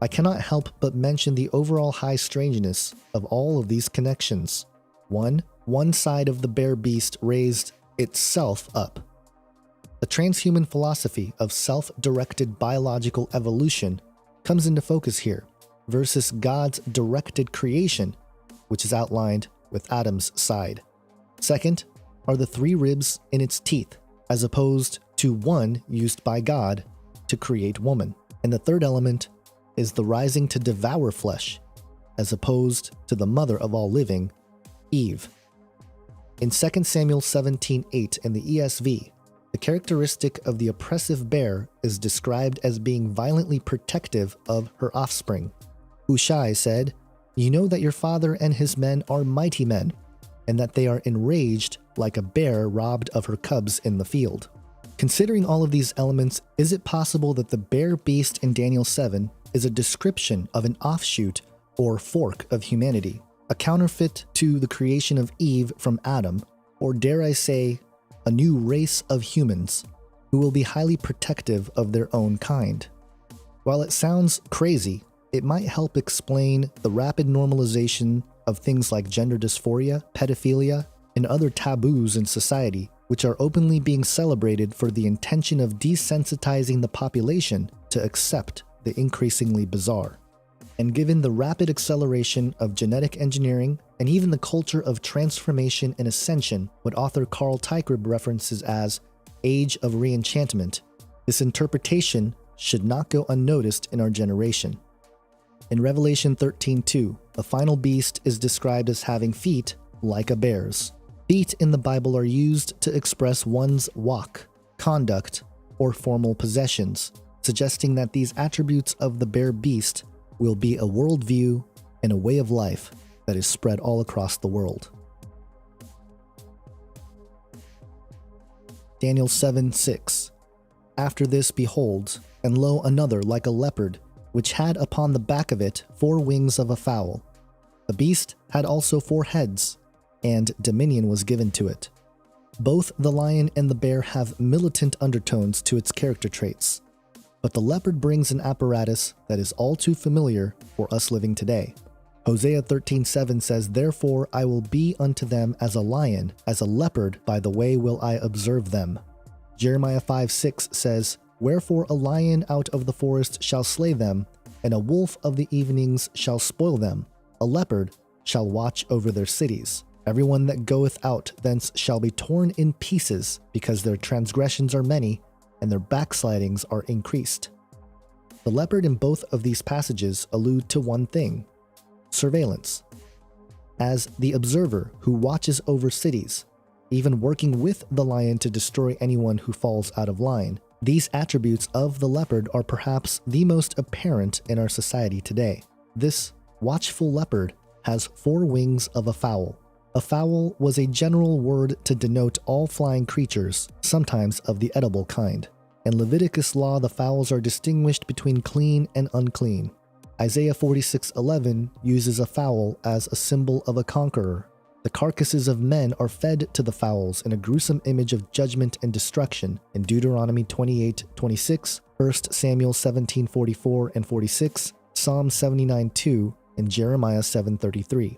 I cannot help but mention the overall high strangeness of all of these connections. One side of the bear beast raised itself up. The transhuman philosophy of self-directed biological evolution comes into focus here, versus God's directed creation, which is outlined with Adam's side. Second are the 3 ribs in its teeth, as opposed to one used by God to create woman. And the third element is the rising to devour flesh, as opposed to the mother of all living, Eve. In 2 Samuel 17:8 in the ESV, the characteristic of the oppressive bear is described as being violently protective of her offspring. Hushai said, "You know that your father and his men are mighty men, and that they are enraged like a bear robbed of her cubs in the field." Considering all of these elements, is it possible that the bear beast in Daniel 7 is a description of an offshoot or fork of humanity, a counterfeit to the creation of Eve from Adam, or dare I say, a new race of humans who will be highly protective of their own kind? While it sounds crazy, it might help explain the rapid normalization of things like gender dysphoria, pedophilia, and other taboos in society, which are openly being celebrated for the intention of desensitizing the population to accept the increasingly bizarre. And given the rapid acceleration of genetic engineering and even the culture of transformation and ascension, what author Carl Teichert references as age of reenchantment, this interpretation should not go unnoticed in our generation. In Revelation 13:2, the final beast is described as having feet like a bear's. Feet in the Bible are used to express one's walk, conduct, or formal possessions, suggesting that these attributes of the bear beast will be a worldview and a way of life that is spread all across the world. Daniel 7:6. After this, behold, and lo, another like a leopard, which had upon the back of it 4 wings of a fowl. The beast had also 4 heads, and dominion was given to it. Both the lion and the bear have militant undertones to its character traits, but the leopard brings an apparatus that is all too familiar for us living today. Hosea 13:7 says, "Therefore I will be unto them as a lion, as a leopard by the way will I observe them." Jeremiah 5:6 says, "Wherefore a lion out of the forest shall slay them, and a wolf of the evenings shall spoil them. A leopard shall watch over their cities. Everyone that goeth out thence shall be torn in pieces, because their transgressions are many, and their backslidings are increased." The leopard in both of these passages allude to one thing: surveillance. As the observer who watches over cities, even working with the lion to destroy anyone who falls out of line, these attributes of the leopard are perhaps the most apparent in our society today. This watchful leopard has 4 wings of a fowl. A fowl was a general word to denote all flying creatures, sometimes of the edible kind. In Leviticus law, the fowls are distinguished between clean and unclean. Isaiah 46:11 uses a fowl as a symbol of a conqueror. The carcasses of men are fed to the fowls in a gruesome image of judgment and destruction in Deuteronomy 28:26, 1 Samuel 17:44 and 46, Psalm 79:2, and Jeremiah 7:33.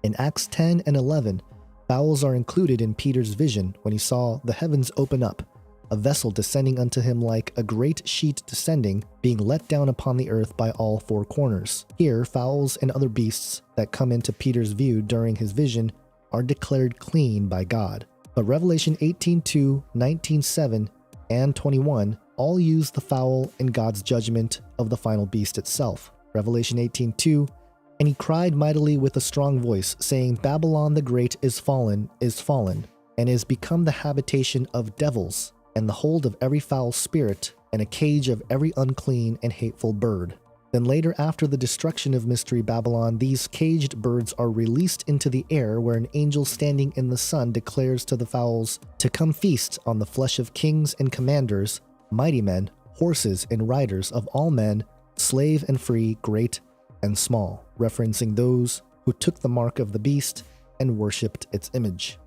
In Acts 10 and 11, fowls are included in Peter's vision when he saw the heavens open up, a vessel descending unto him like a great sheet descending, being let down upon the earth by all four corners. Here, fowls and other beasts that come into Peter's view during his vision are declared clean by God. But Revelation 18:2, 19:7, and 21 all use the fowl in God's judgment of the final beast itself. Revelation 18:2, and he cried mightily with a strong voice, saying, Babylon the Great is fallen, and is become the habitation of devils, and the hold of every foul spirit, and a cage of every unclean and hateful bird. Then later, after the destruction of Mystery Babylon, these caged birds are released into the air, where an angel standing in the sun declares to the fowls to come feast on the flesh of kings and commanders, mighty men, horses and riders of all men, slave and free, great and small, referencing those who took the mark of the beast and worshipped its image.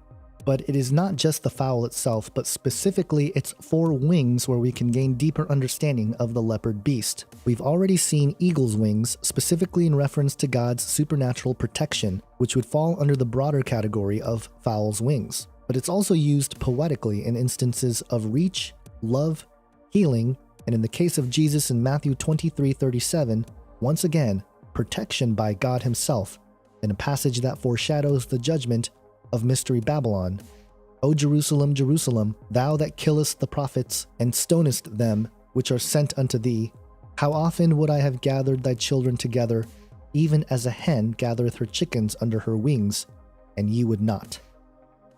But it is not just the fowl itself, but specifically its four wings, where we can gain deeper understanding of the leopard beast. We've already seen eagle's wings, specifically in reference to God's supernatural protection, which would fall under the broader category of fowl's wings. But it's also used poetically in instances of reach, love, healing, and in the case of Jesus in Matthew 23:37, once again, protection by God himself, in a passage that foreshadows the judgment of Mystery Babylon. O Jerusalem, Jerusalem, thou that killest the prophets, and stonest them which are sent unto thee, how often would I have gathered thy children together, even as a hen gathereth her chickens under her wings, and ye would not.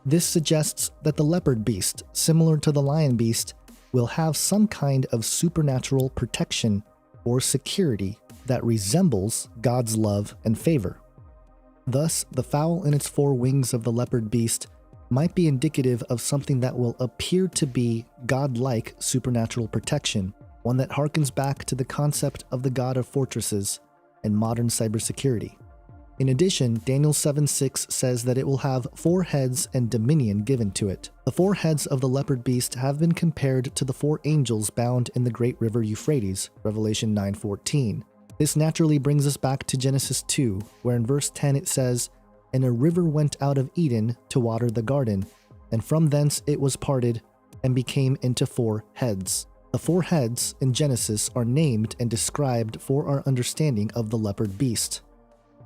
This suggests that the leopard beast, similar to the lion beast, will have some kind of supernatural protection or security that resembles God's love and favor. Thus, the fowl in its four wings of the leopard beast might be indicative of something that will appear to be God-like supernatural protection, one that harkens back to the concept of the God of fortresses and modern cybersecurity. In addition, Daniel 7:6 says that it will have four heads and dominion given to it. The four heads of the leopard beast have been compared to the four angels bound in the great river Euphrates, Revelation 9:14. This naturally brings us back to Genesis 2, where in verse 10 it says, And a river went out of Eden to water the garden, and from thence it was parted, and became into four heads. The four heads in Genesis are named and described for our understanding of the leopard beast.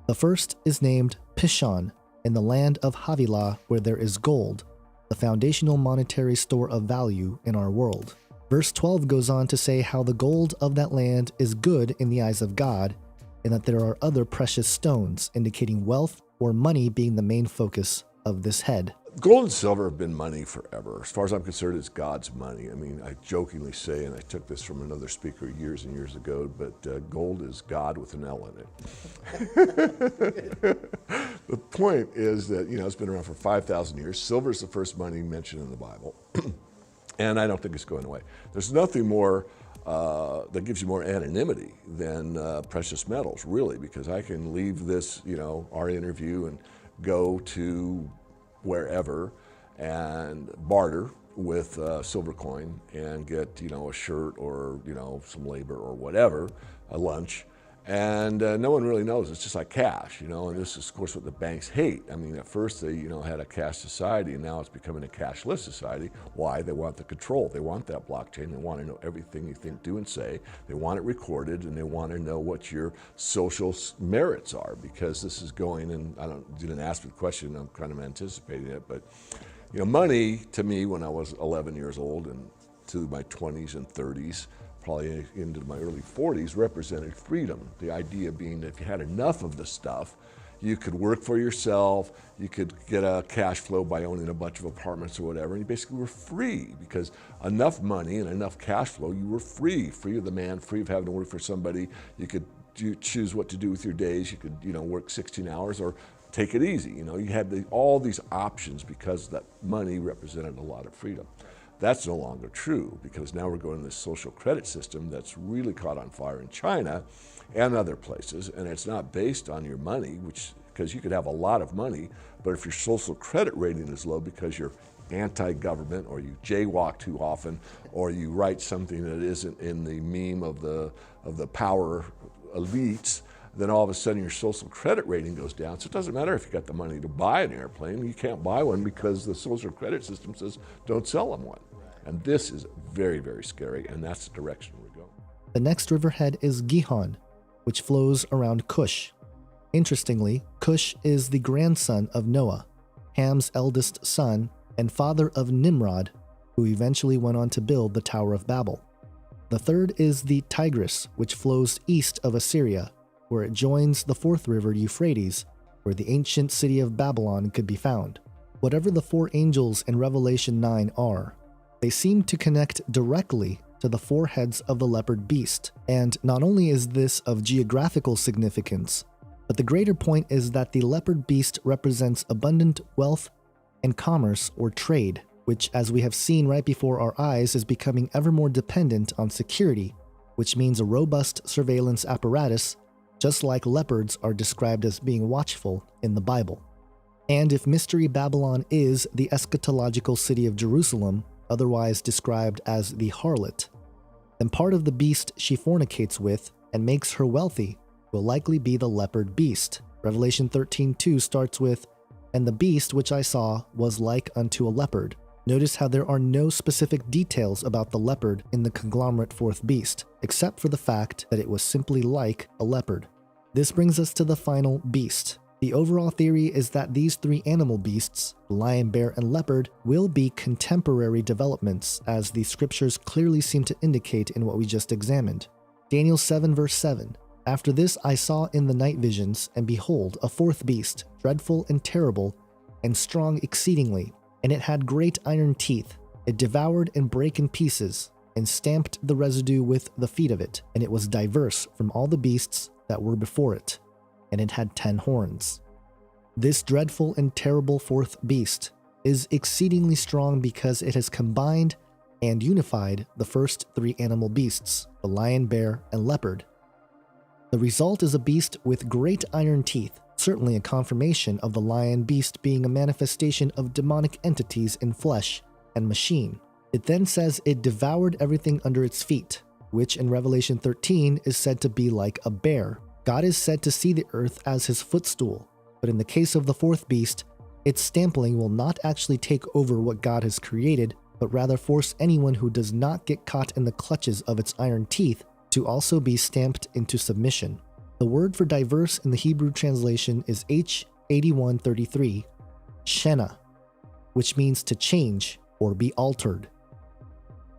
The first is named Pishon, in the land of Havilah, where there is gold, the foundational monetary store of value in our world. Verse 12 goes on to say how the gold of that land is good in the eyes of God, and that there are other precious stones, indicating wealth or money being the main focus of this head. Gold and silver have been money forever. As far as I'm concerned, it's God's money. I mean, I jokingly say, and I took this from another speaker years and years ago, but gold is God with an L in it. The point is that, it's been around for 5,000 years. Silver is the first money mentioned in the Bible. And I don't think it's going away. There's nothing more that gives you more anonymity than precious metals, really, because I can leave this, our interview, and go to wherever and barter with silver coin and get, a shirt or, some labor or whatever, a lunch. And no one really knows. It's just like cash, and this is, of course, what the banks hate. I mean, at first they, had a cash society, and now it's becoming a cashless society. Why? They want the control. They want that blockchain. They want to know everything you think, do, and say. They want it recorded, and they want to know what your social merits are, because this is going, and you didn't ask me the question, I'm kind of anticipating it, but, money to me when I was 11 years old and to my 20s and 30s, probably into my early 40s, represented freedom. The idea being that if you had enough of the stuff, you could work for yourself, you could get a cash flow by owning a bunch of apartments or whatever, and you basically were free, because enough money and enough cash flow, you were free of the man, free of having to work for somebody. You could choose what to do with your days. You could, work 16 hours or take it easy. You had all these options because that money represented a lot of freedom. That's no longer true, because now we're going to this social credit system that's really caught on fire in China and other places, and it's not based on your money, which because you could have a lot of money, but if your social credit rating is low because you're anti-government, or you jaywalk too often, or you write something that isn't in the meme of the power elites, then all of a sudden your social credit rating goes down. So it doesn't matter if you got the money to buy an airplane, you can't buy one because the social credit system says don't sell them one. And this is very, very scary, and that's the direction we're going. The next riverhead is Gihon, which flows around Cush. Interestingly, Cush is the grandson of Noah, Ham's eldest son, and father of Nimrod, who eventually went on to build the Tower of Babel. The third is the Tigris, which flows east of Assyria, where it joins the fourth river Euphrates, where the ancient city of Babylon could be found. Whatever the four angels in Revelation 9 are, they seem to connect directly to the four heads of the leopard beast, and not only is this of geographical significance, but the greater point is that the leopard beast represents abundant wealth and commerce or trade, which, as we have seen right before our eyes, is becoming ever more dependent on security, which means a robust surveillance apparatus, just like leopards are described as being watchful in the Bible. And if Mystery Babylon is the eschatological city of Jerusalem, otherwise described as the harlot, then part of the beast she fornicates with and makes her wealthy will likely be the leopard beast. Revelation 13:2 starts with, "And the beast which I saw was like unto a leopard." Notice how there are no specific details about the leopard in the conglomerate fourth beast, except for the fact that it was simply like a leopard. This brings us to the final beast. The overall theory is that these three animal beasts, lion, bear, and leopard, will be contemporary developments, as the scriptures clearly seem to indicate in what we just examined. Daniel 7 verse 7. "After this I saw in the night visions, and behold, a fourth beast, dreadful and terrible, and strong exceedingly. And it had great iron teeth. It devoured and brake in pieces, and stamped the residue with the feet of it. And it was diverse from all the beasts that were before it. And it had 10 horns." This dreadful and terrible fourth beast is exceedingly strong because it has combined and unified the first three animal beasts, the lion, bear, and leopard. The result is a beast with great iron teeth, certainly a confirmation of the lion beast being a manifestation of demonic entities in flesh and machine. It then says it devoured everything under its feet, which in Revelation 13 is said to be like a bear. God is said to see the earth as his footstool, but in the case of the fourth beast, its stampling will not actually take over what God has created, but rather force anyone who does not get caught in the clutches of its iron teeth to also be stamped into submission. The word for diverse in the Hebrew translation is H8133, Shena, which means to change or be altered.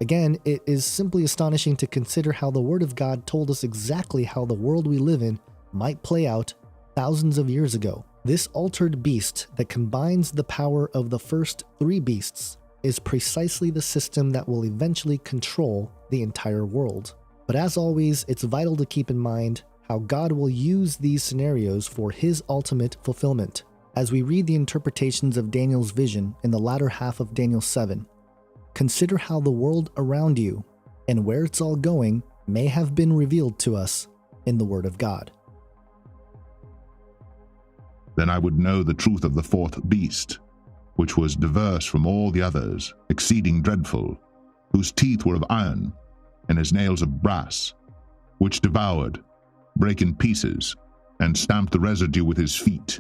Again, it is simply astonishing to consider how the Word of God told us exactly how the world we live in might play out thousands of years ago. This altered beast that combines the power of the first three beasts is precisely the system that will eventually control the entire world. But as always, it's vital to keep in mind how God will use these scenarios for his ultimate fulfillment. As we read the interpretations of Daniel's vision in the latter half of Daniel 7, consider how the world around you and where it's all going may have been revealed to us in the Word of God. Then I would know the truth of the fourth beast, which was diverse from all the others, exceeding dreadful, whose teeth were of iron, and his nails of brass, which devoured, brake in pieces, and stamped the residue with his feet.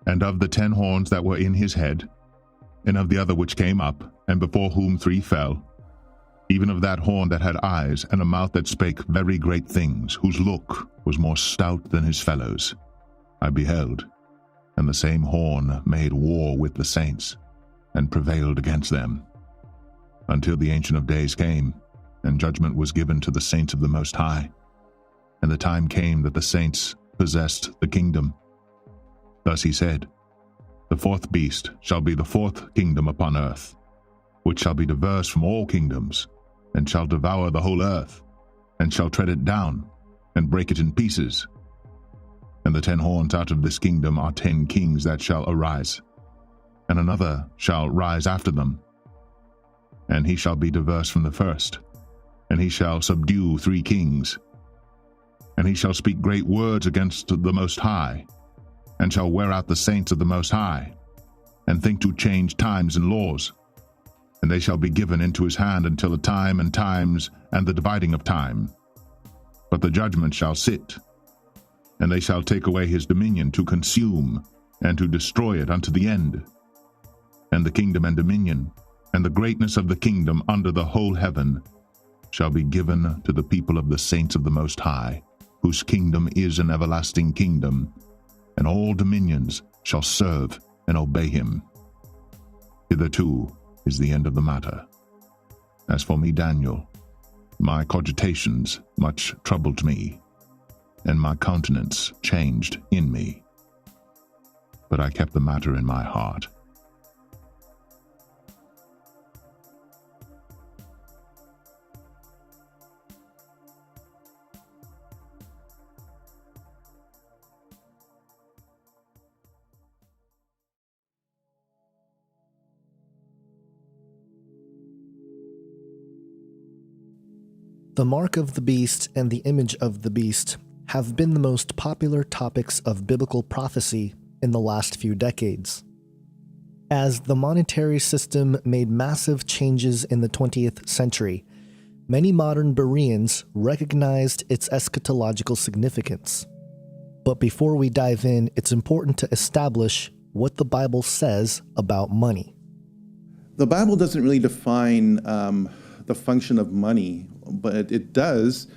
And of the 10 horns that were in his head, and of the other which came up, and before whom 3 fell, even of that horn that had eyes, and a mouth that spake very great things, whose look was more stout than his fellows, I beheld, and the same horn made war with the saints, and prevailed against them, until the Ancient of Days came, and judgment was given to the saints of the Most High. And the time came that the saints possessed the kingdom. Thus he said, The fourth beast shall be the fourth kingdom upon earth, which shall be diverse from all kingdoms, and shall devour the whole earth, and shall tread it down, and break it in pieces. And the 10 horns out of this kingdom are 10 kings that shall arise, and another shall rise after them. And he shall be diverse from the first, and he shall subdue 3 kings. And he shall speak great words against the Most High, and shall wear out the saints of the Most High, and think to change times and laws. And they shall be given into his hand until the time and times and the dividing of time. But the judgment shall sit, and they shall take away his dominion to consume, and to destroy it unto the end. And the kingdom and dominion, and the greatness of the kingdom under the whole heaven, shall be given to the people of the saints of the Most High, whose kingdom is an everlasting kingdom, and all dominions shall serve and obey him. Hitherto is the end of the matter. As for me, Daniel, my cogitations much troubled me, and my countenance changed in me. But I kept the matter in my heart. The mark of the beast and the image of the beast have been the most popular topics of biblical prophecy in the last few decades. As the monetary system made massive changes in the 20th century, many modern Bereans recognized its eschatological significance. But before we dive in, it's important to establish what the Bible says about money. The Bible doesn't really define the function of money, but it does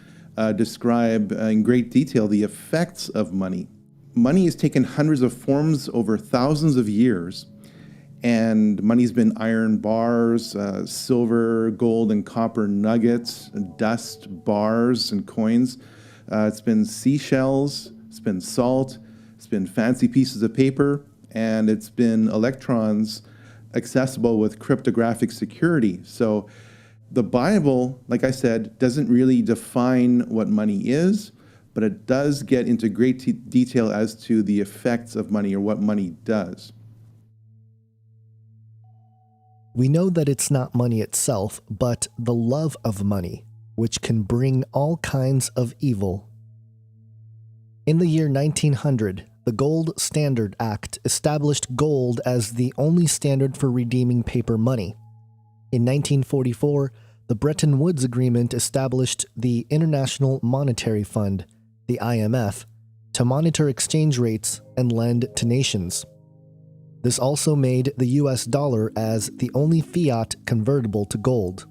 describe in great detail the effects of money. Money has taken hundreds of forms over thousands of years, and money's been iron bars, silver, gold, and copper nuggets, dust bars and coins. It's been seashells, it's been salt, it's been fancy pieces of paper, and it's been electrons accessible with cryptographic security. So the Bible, like I said, doesn't really define what money is, but it does get into great detail as to the effects of money or what money does. We know that it's not money itself, but the love of money, which can bring all kinds of evil. In the year 1900, the Gold Standard Act established gold as the only standard for redeeming paper money. In 1944, the Bretton Woods Agreement established the International Monetary Fund, the IMF, to monitor exchange rates and lend to nations. This also made the US dollar as the only fiat convertible to gold.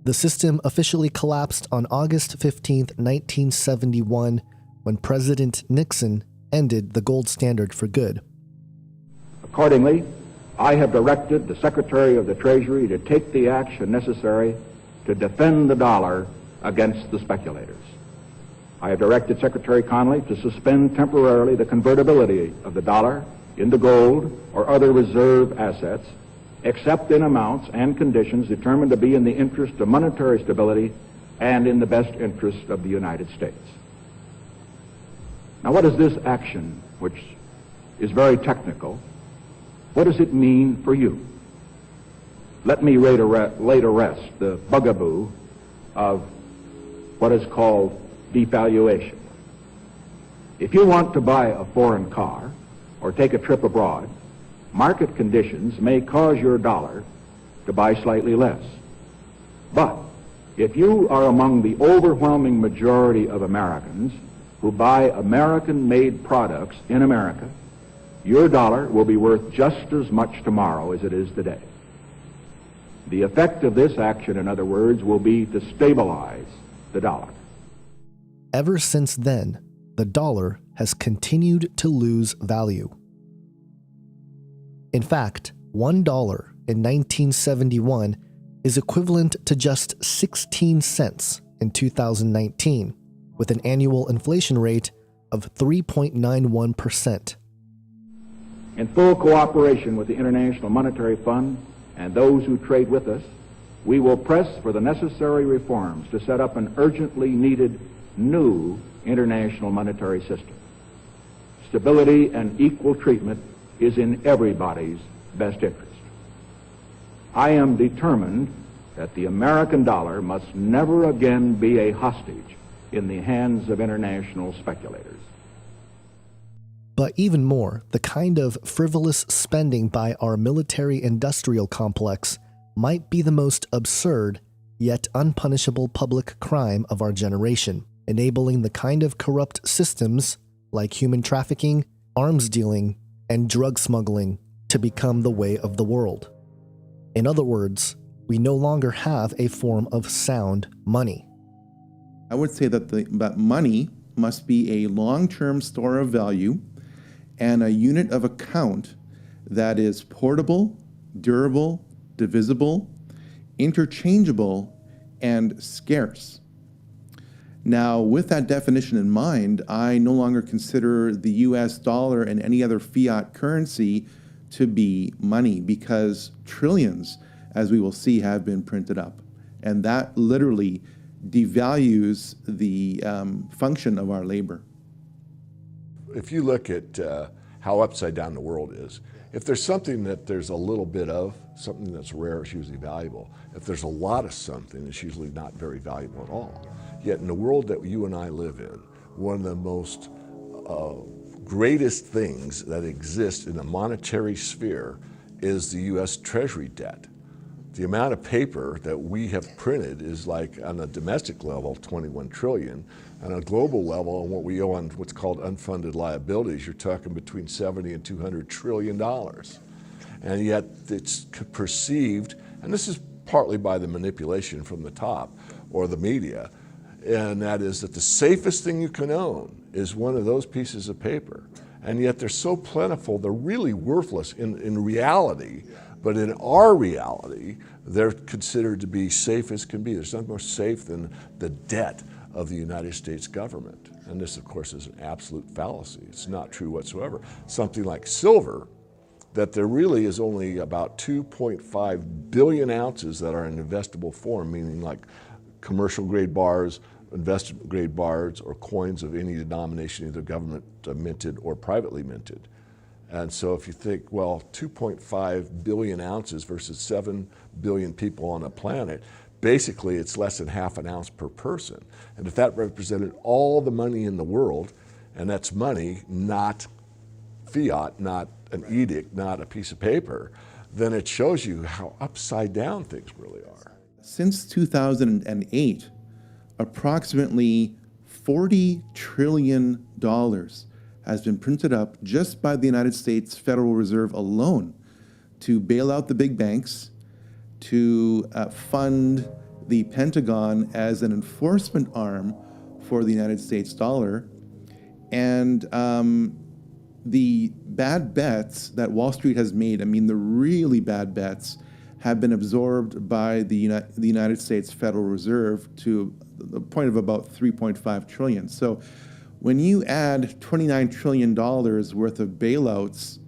The system officially collapsed on August 15, 1971, when President Nixon ended the gold standard for good. Accordingly, I have directed the Secretary of the Treasury to take the action necessary to defend the dollar against the speculators. I have directed Secretary Connally to suspend temporarily the convertibility of the dollar into gold or other reserve assets, except in amounts and conditions determined to be in the interest of monetary stability and in the best interest of the United States. Now, what does this action, which is very technical, what does it mean for you? Let me lay to rest the bugaboo of what is called devaluation. If you want to buy a foreign car or take a trip abroad, market conditions may cause your dollar to buy slightly less. But if you are among the overwhelming majority of Americans who buy American-made products in America, your dollar will be worth just as much tomorrow as it is today. The effect of this action, in other words, will be to stabilize the dollar. Ever since then, the dollar has continued to lose value. In fact, $1 in 1971 is equivalent to just 16 cents in 2019, with an annual inflation rate of 3.91%. In full cooperation with the International Monetary Fund and those who trade with us, we will press for the necessary reforms to set up an urgently needed new international monetary system. Stability and equal treatment is in everybody's best interest. I am determined that the American dollar must never again be a hostage in the hands of international speculators. But even more, the kind of frivolous spending by our military-industrial complex might be the most absurd, yet unpunishable public crime of our generation, enabling the kind of corrupt systems, like human trafficking, arms dealing, and drug smuggling, to become the way of the world. In other words, we no longer have a form of sound money. I would say that money must be a long-term store of value and a unit of account that is portable, durable, divisible, interchangeable, and scarce. Now, with that definition in mind, I no longer consider the US dollar and any other fiat currency to be money, because trillions, as we will see, have been printed up. And that literally devalues the function of our labor. If you look at how upside down the world is, if there's something that there's a little bit of, something that's rare is usually valuable. If there's a lot of something, it's usually not very valuable at all. Yet in the world that you and I live in, one of the most greatest things that exist in the monetary sphere is the US Treasury debt. The amount of paper that we have printed is, like, on a domestic level, 21 trillion. On a global level, on what we owe on what's called unfunded liabilities, you're talking between 70 and 200 trillion dollars. And yet it's perceived, and this is partly by the manipulation from the top or the media, and that is that the safest thing you can own is one of those pieces of paper. And yet they're so plentiful, they're really worthless in reality. But in our reality, they're considered to be safe as can be. There's nothing more safe than the debt of the United States government. And this, of course, is an absolute fallacy. It's not true whatsoever. Something like silver, that there really is only about 2.5 billion ounces that are in investable form, meaning like commercial grade bars, investment grade bars, or coins of any denomination, either government minted or privately minted. And so if you think, well, 2.5 billion ounces versus 7 billion people on the planet, basically it's less than half an ounce per person. And if that represented all the money in the world, and that's money, not fiat, not an edict, not a piece of paper, then it shows you how upside down things really are. Since 2008, approximately $40 trillion has been printed up just by the United States Federal Reserve alone to bail out the big banks, to fund the Pentagon as an enforcement arm for the United States dollar, and the bad bets that Wall Street has made, I mean the really bad bets, have been absorbed by the United States Federal Reserve to the point of about 3.5 trillion. So when you add $29 trillion worth of bailouts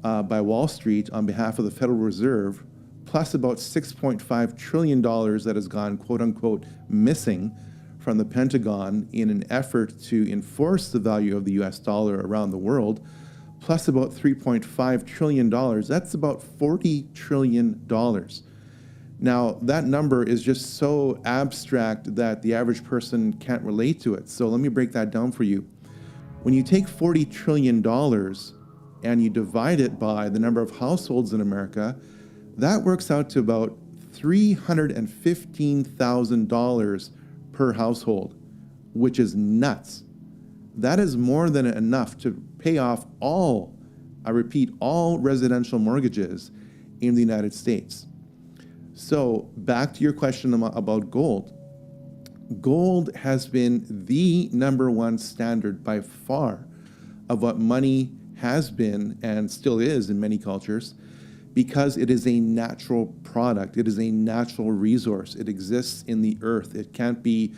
by Wall Street on behalf of the Federal Reserve, plus about $6.5 trillion that has gone, quote unquote, missing from the Pentagon in an effort to enforce the value of the US dollar around the world, plus about $3.5 trillion, that's about $40 trillion. Now, that number is just so abstract that the average person can't relate to it. So let me break that down for you. When you take $40 trillion and you divide it by the number of households in America, that works out to about $315,000 per household, which is nuts. That is more than enough to pay off all, I repeat, all residential mortgages in the United States. So back to your question about gold. Gold has been the #1 standard by far of what money has been and still is in many cultures, because it is a natural product. It is a natural resource. It exists in the earth. It can't be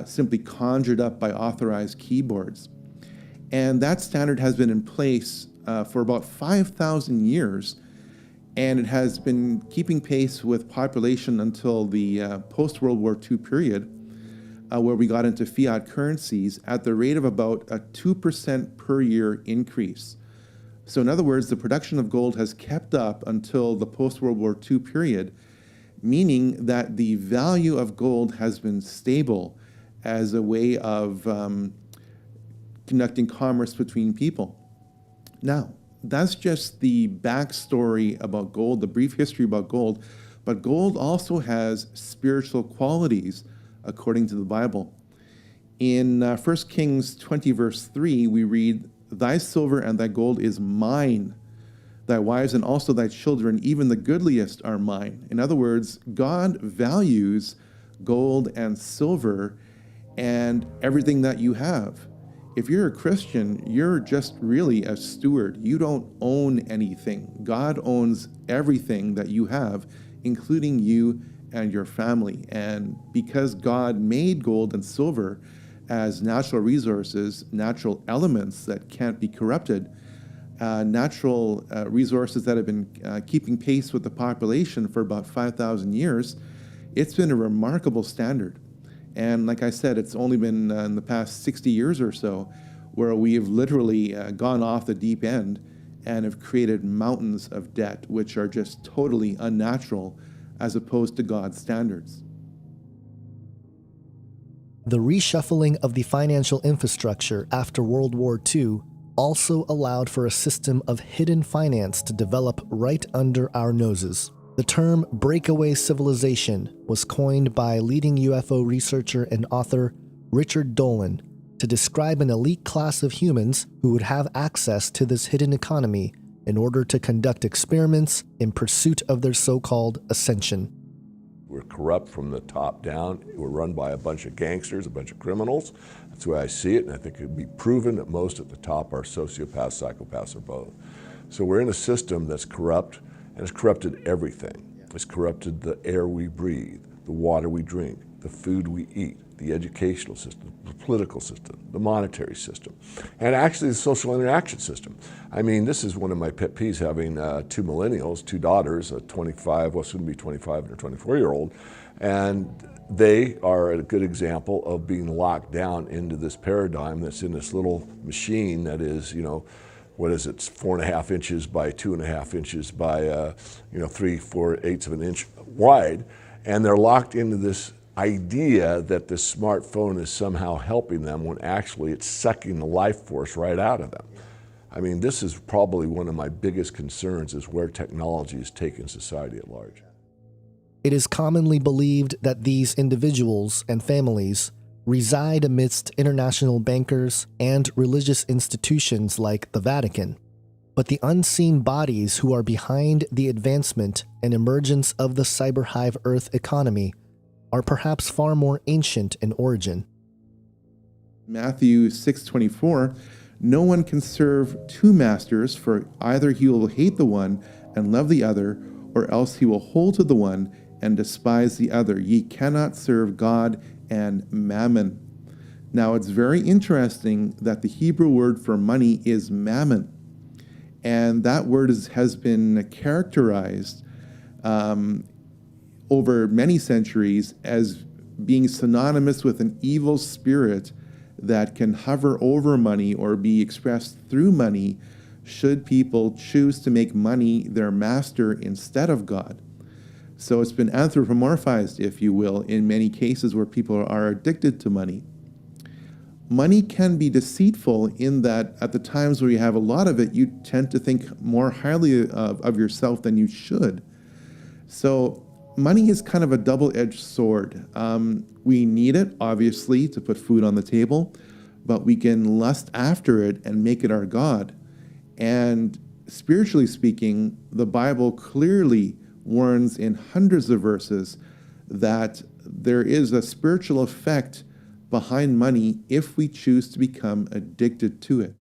simply conjured up by authorized keyboards. And that standard has been in place for about 5,000 years, and it has been keeping pace with population until the post-World War II period, where we got into fiat currencies at the rate of about a 2% per year increase. So in other words, the production of gold has kept up until the post-World War II period, meaning that the value of gold has been stable as a way of conducting commerce between people. Now, that's just the backstory about gold, the brief history about gold, but gold also has spiritual qualities according to the Bible. In 1 Kings 20, verse 3, we read, "Thy silver and thy gold is mine. Thy wives and also thy children, even the goodliest, are mine." In other words, God values gold and silver and everything that you have. If you're a Christian, you're just really a steward. You don't own anything. God owns everything that you have, including you and your family. And because God made gold and silver as natural resources, natural elements that can't be corrupted, natural resources that have been keeping pace with the population for about 5,000 years, it's been a remarkable standard. And like I said, it's only been in the past 60 years or so where we've literally gone off the deep end and have created mountains of debt, which are just totally unnatural as opposed to God's standards. The reshuffling of the financial infrastructure after World War II also allowed for a system of hidden finance to develop right under our noses. The term breakaway civilization was coined by leading UFO researcher and author Richard Dolan to describe an elite class of humans who would have access to this hidden economy in order to conduct experiments in pursuit of their so-called ascension. We're corrupt from the top down. We're run by a bunch of gangsters, a bunch of criminals. That's the way I see it, and I think it can be proven that most at the top are sociopaths, psychopaths, or both. So we're in a system that's corrupt, and it's corrupted everything. It's corrupted the air we breathe, the water we drink, the food we eat, the educational system, the political system, the monetary system, and actually the social interaction system. I mean, this is one of my pet peeves, having two millennials, two daughters, a 25, well, soon to be 25, and a 24-year-old, and they are a good example of being locked down into this paradigm that's in this little machine that is, you know, what is it, 4.5 inches by 2.5 inches by, 3/4 of an inch wide, and they're locked into this idea that the smartphone is somehow helping them when actually it's sucking the life force right out of them. I mean, this is probably one of my biggest concerns, is where technology is taking society at large. It is commonly believed that these individuals and families reside amidst international bankers and religious institutions like the Vatican. But the unseen bodies who are behind the advancement and emergence of the cyber hive Earth economy are perhaps far more ancient in origin. Matthew 6:24, "No one can serve two masters, for either he will hate the one and love the other, or else he will hold to the one and despise the other. Ye cannot serve God and mammon." Now, it's very interesting that the Hebrew word for money is mammon. And that word has been characterized over many centuries as being synonymous with an evil spirit that can hover over money or be expressed through money should people choose to make money their master instead of God. So it's been anthropomorphized, if you will, in many cases where people are addicted to money. Money can be deceitful in that at the times where you have a lot of it, you tend to think more highly of yourself than you should. So money is kind of a double-edged sword. We need it, obviously, to put food on the table, but we can lust after it and make it our God. And spiritually speaking, the Bible clearly warns in hundreds of verses that there is a spiritual effect behind money if we choose to become addicted to it.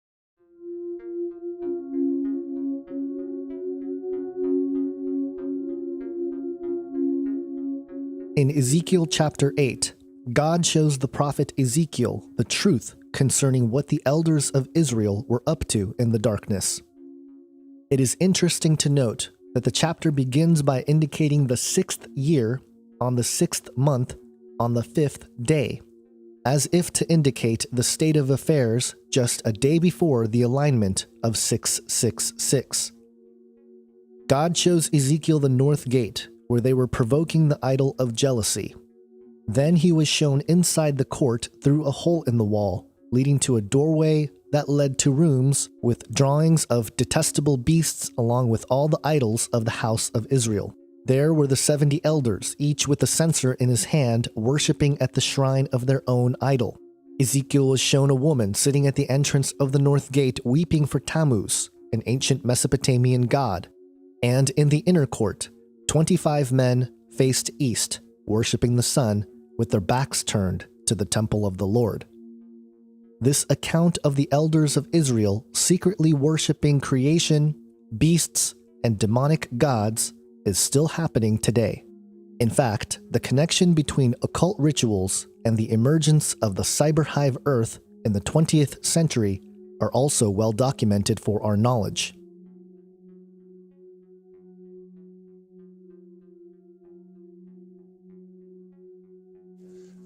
In Ezekiel chapter 8, God shows the prophet Ezekiel the truth concerning what the elders of Israel were up to in the darkness. It is interesting to note that the chapter begins by indicating the 6th year on the 6th month on the 5th day, as if to indicate the state of affairs just a day before the alignment of 666. God shows Ezekiel the north gate, where they were provoking the idol of jealousy. Then he was shown inside the court through a hole in the wall, leading to a doorway that led to rooms with drawings of detestable beasts along with all the idols of the house of Israel. There were the 70 elders, each with a censer in his hand, worshipping at the shrine of their own idol. Ezekiel was shown a woman sitting at the entrance of the north gate weeping for Tammuz, an ancient Mesopotamian god. And in the inner court, 25 men faced east, worshipping the sun with their backs turned to the temple of the Lord. This account of the elders of Israel secretly worshipping creation, beasts, and demonic gods is still happening today. In fact, the connection between occult rituals and the emergence of the cyber hive Earth in the 20th century are also well documented for our knowledge.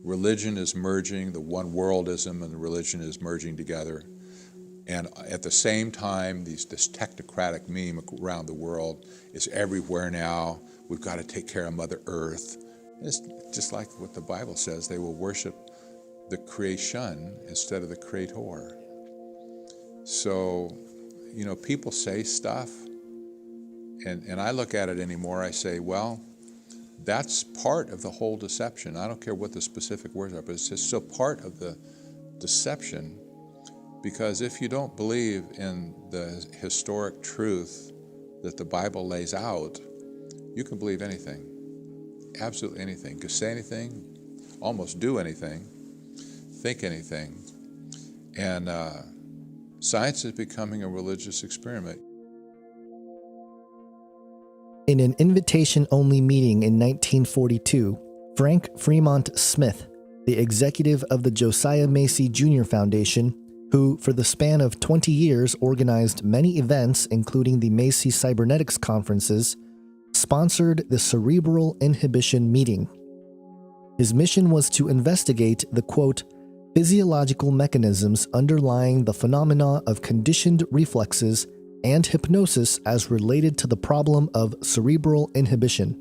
Religion is merging, the one worldism and the religion is merging together. And at the same time, this technocratic meme around the world is everywhere now. We've got to take care of Mother Earth. It's just like what the Bible says, they will worship the creation instead of the creator. So, you know, people say stuff, and I look at it anymore, I say, well, that's part of the whole deception. I don't care what the specific words are, but it's just so part of the deception, because if you don't believe in the historic truth that the Bible lays out, you can believe anything, absolutely anything. You can say anything, almost do anything, think anything. And science is becoming a religious experiment. In an invitation-only meeting in 1942, Frank Fremont Smith, the executive of the Josiah Macy Jr. Foundation, who for the span of 20 years organized many events including the Macy Cybernetics Conferences, sponsored the Cerebral Inhibition Meeting. His mission was to investigate the, quote, physiological mechanisms underlying the phenomena of conditioned reflexes and hypnosis as related to the problem of cerebral inhibition.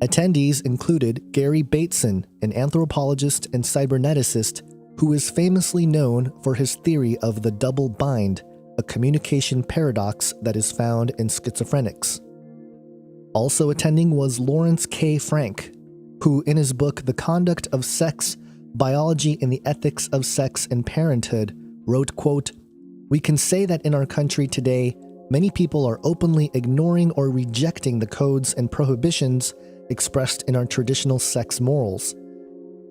Attendees included Gary Bateson, an anthropologist and cyberneticist who is famously known for his theory of the double bind, a communication paradox that is found in schizophrenics. Also attending was Lawrence K. Frank, who in his book The Conduct of Sex, Biology and the Ethics of Sex and Parenthood wrote, quote, we can say that in our country today, many people are openly ignoring or rejecting the codes and prohibitions expressed in our traditional sex morals.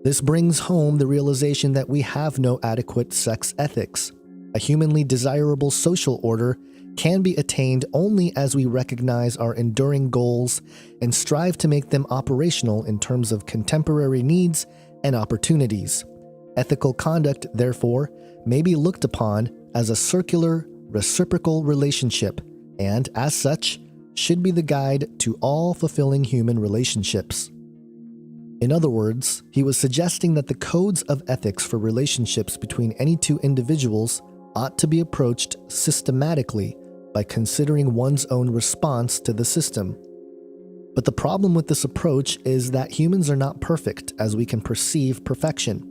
This brings home the realization that we have no adequate sex ethics. A humanly desirable social order can be attained only as we recognize our enduring goals and strive to make them operational in terms of contemporary needs and opportunities. Ethical conduct, therefore, may be looked upon as a circular, reciprocal relationship, and, as such, should be the guide to all fulfilling human relationships. In other words, he was suggesting that the codes of ethics for relationships between any two individuals ought to be approached systematically by considering one's own response to the system. But the problem with this approach is that humans are not perfect as we can perceive perfection.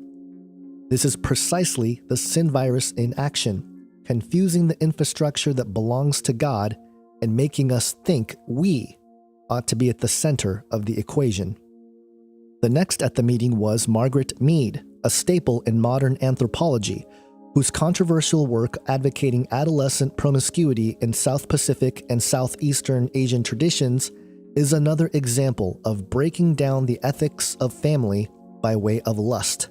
This is precisely the sin virus in action, confusing the infrastructure that belongs to God and making us think we ought to be at the center of the equation. The next at the meeting was Margaret Mead, a staple in modern anthropology, whose controversial work advocating adolescent promiscuity in South Pacific and Southeastern Asian traditions is another example of breaking down the ethics of family by way of lust.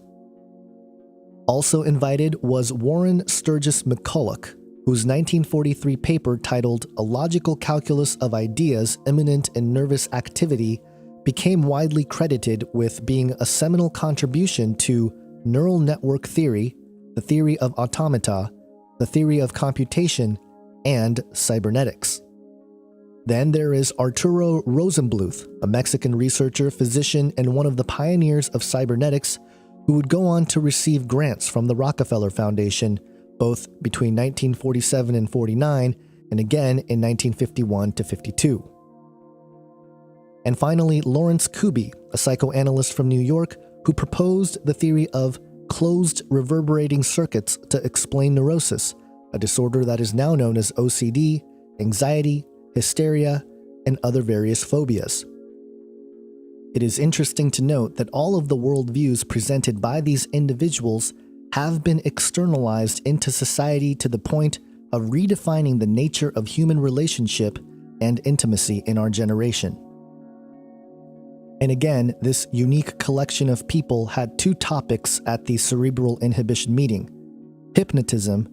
Also invited was Warren Sturgis McCulloch, whose 1943 paper titled A Logical Calculus of Ideas Immanent in Nervous Activity became widely credited with being a seminal contribution to neural network theory, the theory of automata, the theory of computation, and cybernetics. Then there is Arturo Rosenbluth, a Mexican researcher, physician, and one of the pioneers of cybernetics, who would go on to receive grants from the Rockefeller Foundation, both between 1947 and 49, and again in 1951 to 52. And finally, Lawrence Kuby, a psychoanalyst from New York, who proposed the theory of closed reverberating circuits to explain neurosis, a disorder that is now known as OCD, anxiety, hysteria, and other various phobias. It is interesting to note that all of the worldviews presented by these individuals have been externalized into society to the point of redefining the nature of human relationship and intimacy in our generation. And again, this unique collection of people had two topics at the cerebral inhibition meeting: hypnotism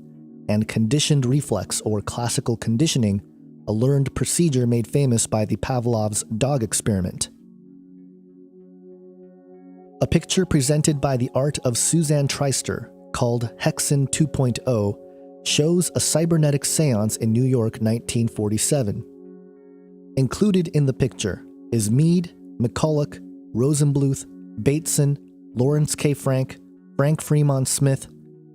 and conditioned reflex, or classical conditioning, a learned procedure made famous by the Pavlov's dog experiment. A picture presented by the art of Suzanne Treister, called Hexen 2.0, shows a cybernetic seance in New York 1947. Included in the picture is Mead, McCulloch, Rosenbluth, Bateson, Lawrence K. Frank, Frank Fremont Smith,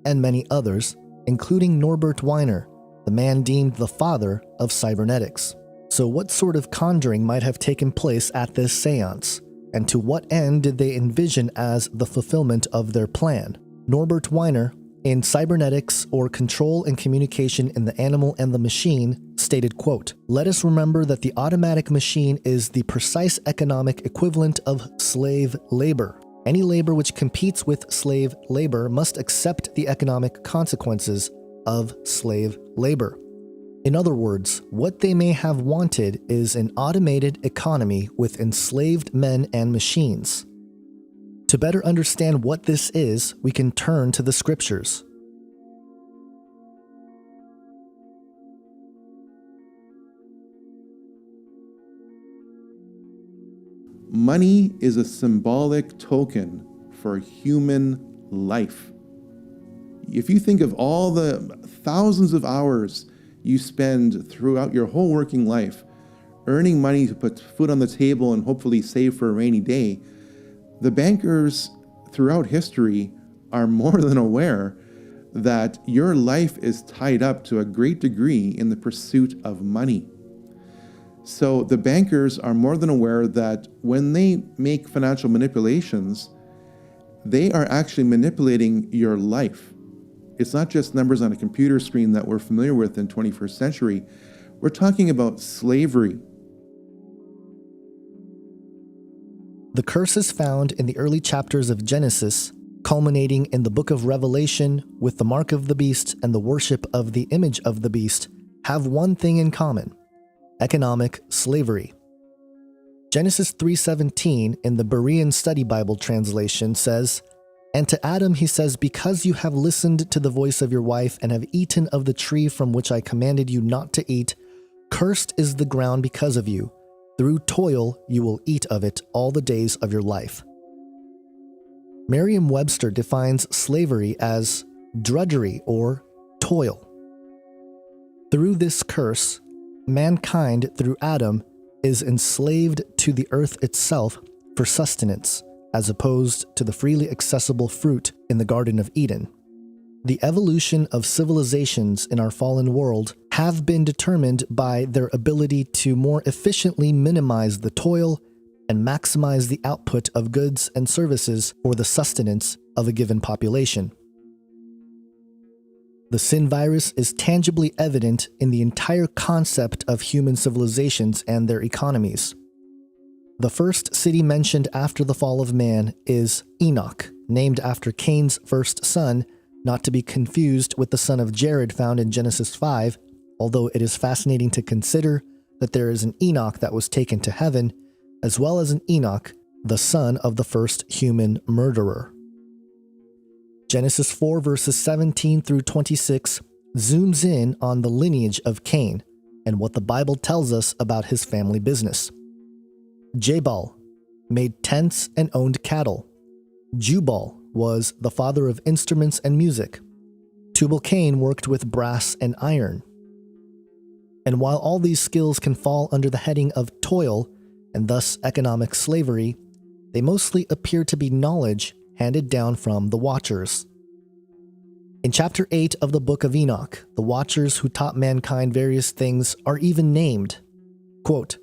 and many others, including Norbert Weiner, the man deemed the father of cybernetics. So what sort of conjuring might have taken place at this seance? And to what end did they envision as the fulfillment of their plan? Norbert Weiner, in Cybernetics or Control and Communication in the Animal and the Machine, stated, quote, "Let us remember that the automatic machine is the precise economic equivalent of slave labor. Any labor which competes with slave labor must accept the economic consequences of slave labor." In other words, what they may have wanted is an automated economy with enslaved men and machines. To better understand what this is, we can turn to the scriptures. Money is a symbolic token for human life. If you think of all the thousands of hours you spend throughout your whole working life earning money to put food on the table and hopefully save for a rainy day, the bankers throughout history are more than aware that your life is tied up to a great degree in the pursuit of money. So the bankers are more than aware that when they make financial manipulations, they are actually manipulating your life. It's not just numbers on a computer screen that we're familiar with in 21st century. We're talking about slavery. The curses found in the early chapters of Genesis, culminating in the book of Revelation with the mark of the beast and the worship of the image of the beast, have one thing in common: economic slavery. Genesis 3:17 in the Berean Study Bible translation says, "And to Adam he says, because you have listened to the voice of your wife and have eaten of the tree from which I commanded you not to eat, cursed is the ground because of you. Through toil you will eat of it all the days of your life." Merriam-Webster defines slavery as drudgery or toil. Through this curse, mankind through Adam is enslaved to the earth itself for sustenance, as opposed to the freely accessible fruit in the Garden of Eden. The evolution of civilizations in our fallen world have been determined by their ability to more efficiently minimize the toil and maximize the output of goods and services for the sustenance of a given population. The sin virus is tangibly evident in the entire concept of human civilizations and their economies. The first city mentioned after the fall of man is Enoch, named after Cain's first son, not to be confused with the son of Jared found in Genesis 5, although it is fascinating to consider that there is an Enoch that was taken to heaven, as well as an Enoch, the son of the first human murderer. Genesis 4 verses 17 through 26 zooms in on the lineage of Cain and what the Bible tells us about his family business. Jabal made tents and owned cattle. Jubal was the father of instruments and music. Tubal-Cain worked with brass and iron. And while all these skills can fall under the heading of toil, and thus economic slavery, they mostly appear to be knowledge handed down from the Watchers. In chapter 8 of the book of Enoch, the Watchers who taught mankind various things are even named. Quote,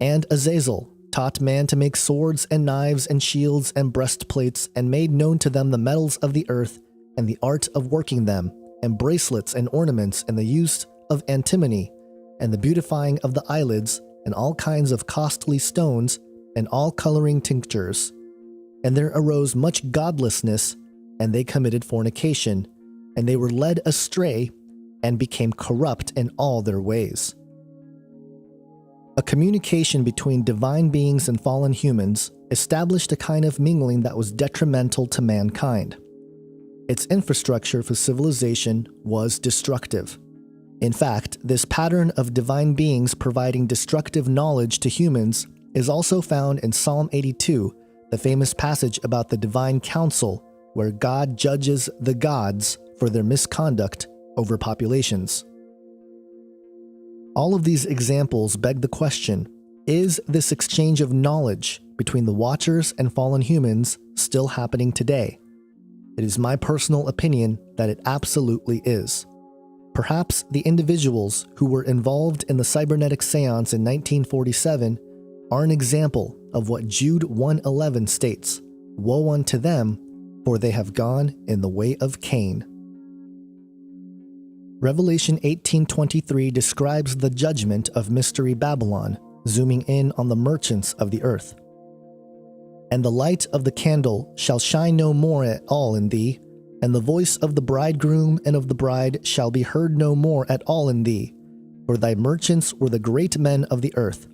"And Azazel, taught man to make swords and knives and shields and breastplates, and made known to them the metals of the earth and the art of working them, and bracelets and ornaments, and the use of antimony, and the beautifying of the eyelids, and all kinds of costly stones, and all coloring tinctures. And there arose much godlessness, and they committed fornication, and they were led astray, and became corrupt in all their ways. A communication between divine beings and fallen humans established a kind of mingling that was detrimental to mankind. Its infrastructure for civilization was destructive. In fact, this pattern of divine beings providing destructive knowledge to humans is also found in Psalm 82, the famous passage about the divine council, where God judges the gods for their misconduct over populations. All of these examples beg the question, is this exchange of knowledge between the Watchers and fallen humans still happening today? It is my personal opinion that it absolutely is. Perhaps the individuals who were involved in the cybernetic seance in 1947 are an example of what Jude 1:11 states, "Woe unto them, for they have gone in the way of Cain." Revelation 18:23 describes the judgment of Mystery Babylon, zooming in on the merchants of the earth. "And the light of the candle shall shine no more at all in thee, and the voice of the bridegroom and of the bride shall be heard no more at all in thee, for thy merchants were the great men of the earth,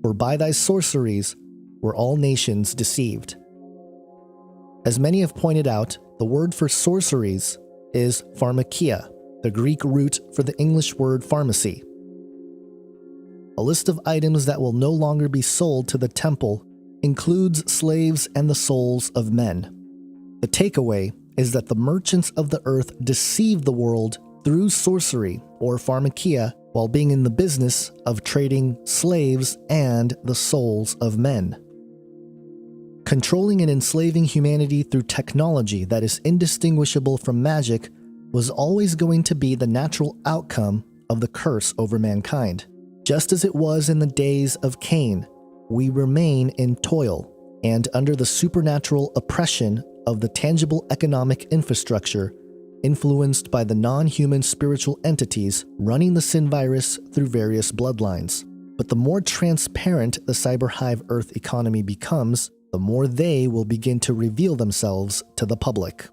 for by thy sorceries were all nations deceived." As many have pointed out, the word for sorceries is pharmakia, the Greek root for the English word pharmacy. A list of items that will no longer be sold to the temple includes slaves and the souls of men. The takeaway is that the merchants of the earth deceived the world through sorcery or pharmakia while being in the business of trading slaves and the souls of men. Controlling and enslaving humanity through technology that is indistinguishable from magic was always going to be the natural outcome of the curse over mankind. Just as it was in the days of Cain, we remain in toil and under the supernatural oppression of the tangible economic infrastructure influenced by the non-human spiritual entities running the sin virus through various bloodlines. But the more transparent the Cyber Hive Earth economy becomes, the more they will begin to reveal themselves to the public.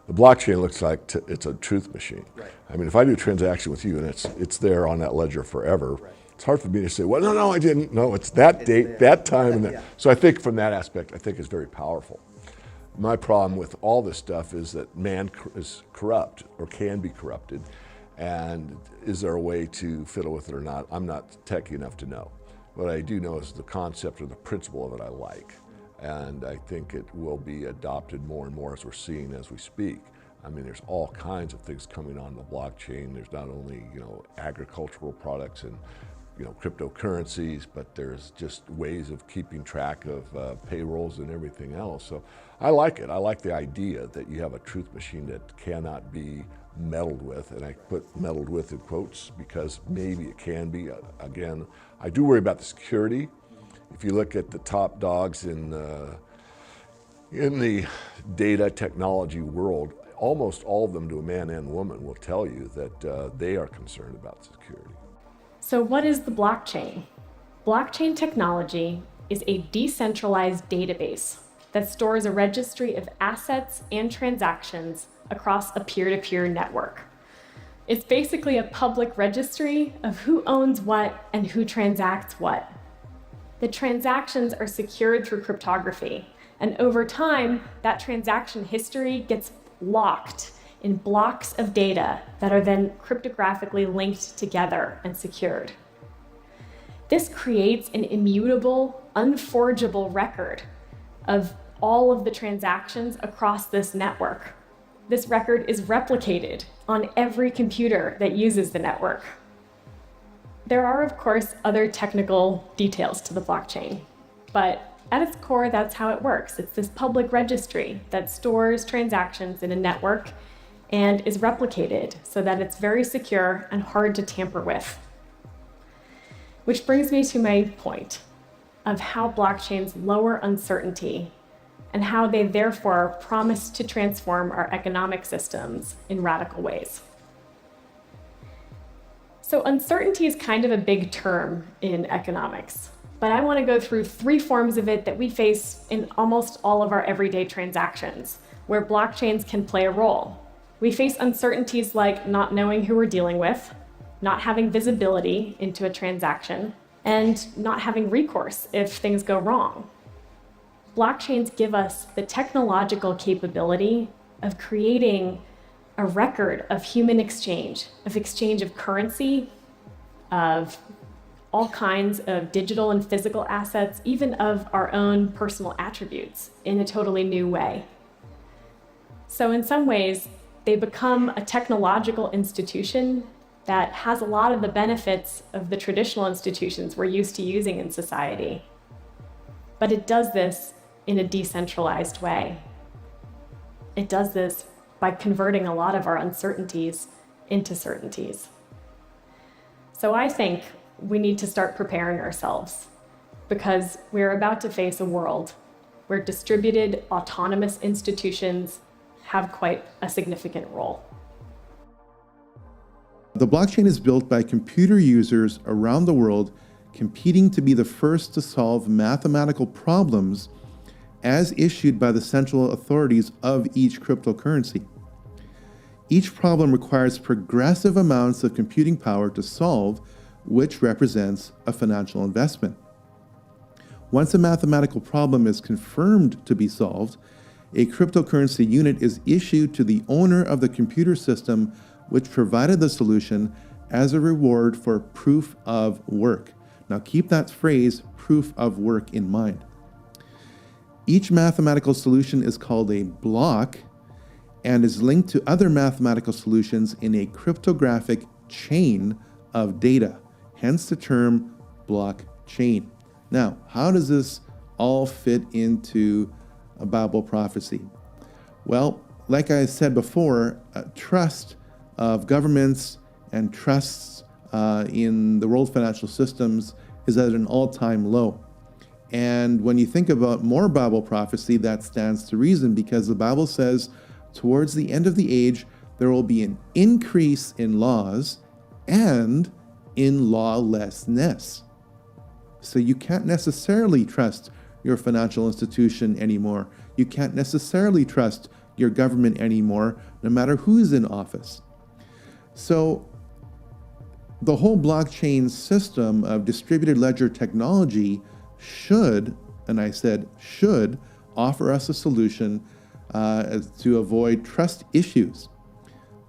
The blockchain looks like it's a truth machine. Right. I mean, if I do a transaction with you and it's there on that ledger forever, right, it's hard for me to say, well, no, I didn't. No, it's that date, that time. And that. Yeah. So I think from that aspect, I think it's very powerful. My problem with all this stuff is that man is corrupt or can be corrupted. And is there a way to fiddle with it or not? I'm not techie enough to know. What I do know is the concept or the principle of it I like. And I think it will be adopted more and more as we're seeing as we speak. I mean, there's all kinds of things coming on the blockchain. There's not only, agricultural products and, cryptocurrencies, but there's just ways of keeping track of payrolls and everything else. So I like it. I like the idea that you have a truth machine that cannot be meddled with, and I put meddled with in quotes because maybe it can be. Again, I do worry about the security. If you look at the top dogs in the data technology world, almost all of them, to a man and woman, will tell you that they are concerned about security. So what is the blockchain? Blockchain technology is a decentralized database that stores a registry of assets and transactions across a peer-to-peer network. It's basically a public registry of who owns what and who transacts what. The transactions are secured through cryptography, and over time, that transaction history gets locked in blocks of data that are then cryptographically linked together and secured. This creates an immutable, unforgeable record of all of the transactions across this network. This record is replicated on every computer that uses the network. There are, of course, other technical details to the blockchain, but At its core, that's how it works. It's this public registry that stores transactions in a network and is replicated so that it's very secure and hard to tamper with. Which brings me to my point of how blockchains lower uncertainty and how they therefore promise to transform our economic systems in radical ways. So uncertainty is kind of a big term in economics, but I want to go through 3 forms of it that we face in almost all of our everyday transactions, where blockchains can play a role. We face uncertainties like not knowing who we're dealing with, not having visibility into a transaction, and not having recourse if things go wrong. Blockchains give us the technological capability of creating a record of human exchange of currency, of all kinds of digital and physical assets, even of our own personal attributes in a totally new way. So in some ways, they become a technological institution that has a lot of the benefits of the traditional institutions we're used to using in society. But it does this in a decentralized way. It does this by converting a lot of our uncertainties into certainties. So I think we need to start preparing ourselves, because we're about to face a world where distributed autonomous institutions have quite a significant role. The blockchain is built by computer users around the world competing to be the first to solve mathematical problems as issued by the central authorities of each cryptocurrency. Each problem requires progressive amounts of computing power to solve, which represents a financial investment. Once a mathematical problem is confirmed to be solved, a cryptocurrency unit is issued to the owner of the computer system which provided the solution as a reward for proof of work. Now keep that phrase, proof of work, in mind. Each mathematical solution is called a block and is linked to other mathematical solutions in a cryptographic chain of data, hence the term blockchain. Now, how does this all fit into a Bible prophecy? Well, like I said before, trust of governments and trusts in the world financial systems is at an all-time low. And when you think about more Bible prophecy, that stands to reason, because the Bible says towards the end of the age, there will be an increase in laws and in lawlessness. So you can't necessarily trust your financial institution anymore. You can't necessarily trust your government anymore, no matter who's in office. So the whole blockchain system of distributed ledger technology should, and I said should, offer us a solution to avoid trust issues.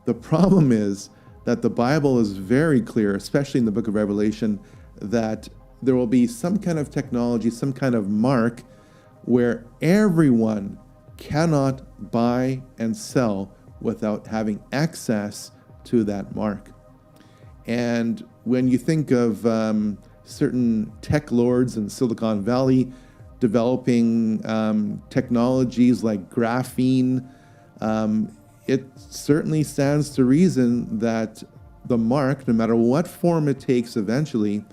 The problem is that the Bible is very clear, especially in the book of Revelation, that there will be some kind of technology, some kind of mark where everyone cannot buy and sell without having access to that mark. And when you think of certain tech lords in Silicon Valley developing technologies like graphene, it certainly stands to reason that the mark, no matter what form it takes eventually,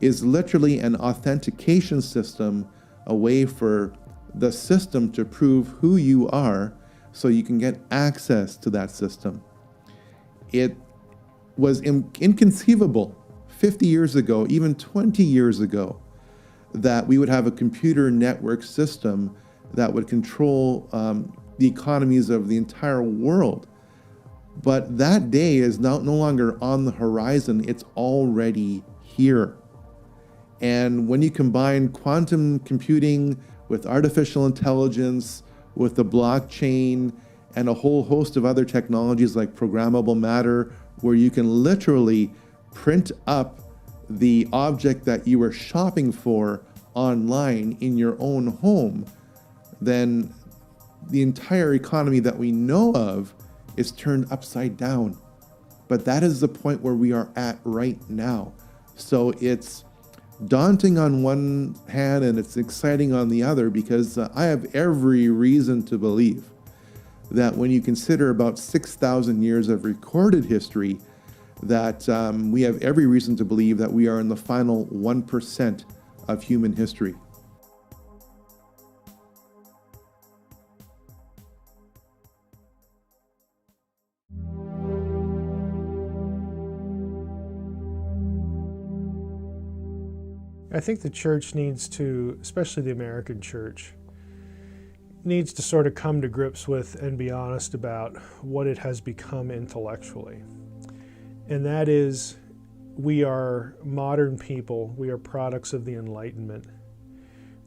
is literally an authentication system, a way for the system to prove who you are so you can get access to that system. It was inconceivable 50 years ago, even 20 years ago, that we would have a computer network system that would control the economies of the entire world. But that day is no longer on the horizon, it's already here. And when you combine quantum computing with artificial intelligence, with the blockchain, and a whole host of other technologies like programmable matter, where you can literally print up the object that you were shopping for online in your own home, then the entire economy that we know of is turned upside down. But that is the point where we are at right now. So it's daunting on one hand and it's exciting on the other, because I have every reason to believe that when you consider about 6,000 years of recorded history, that we have every reason to believe that we are in the final 1% of human history. I think the church needs to, especially the American church, needs to sort of come to grips with and be honest about what it has become intellectually. And that is, we are modern people, we are products of the Enlightenment.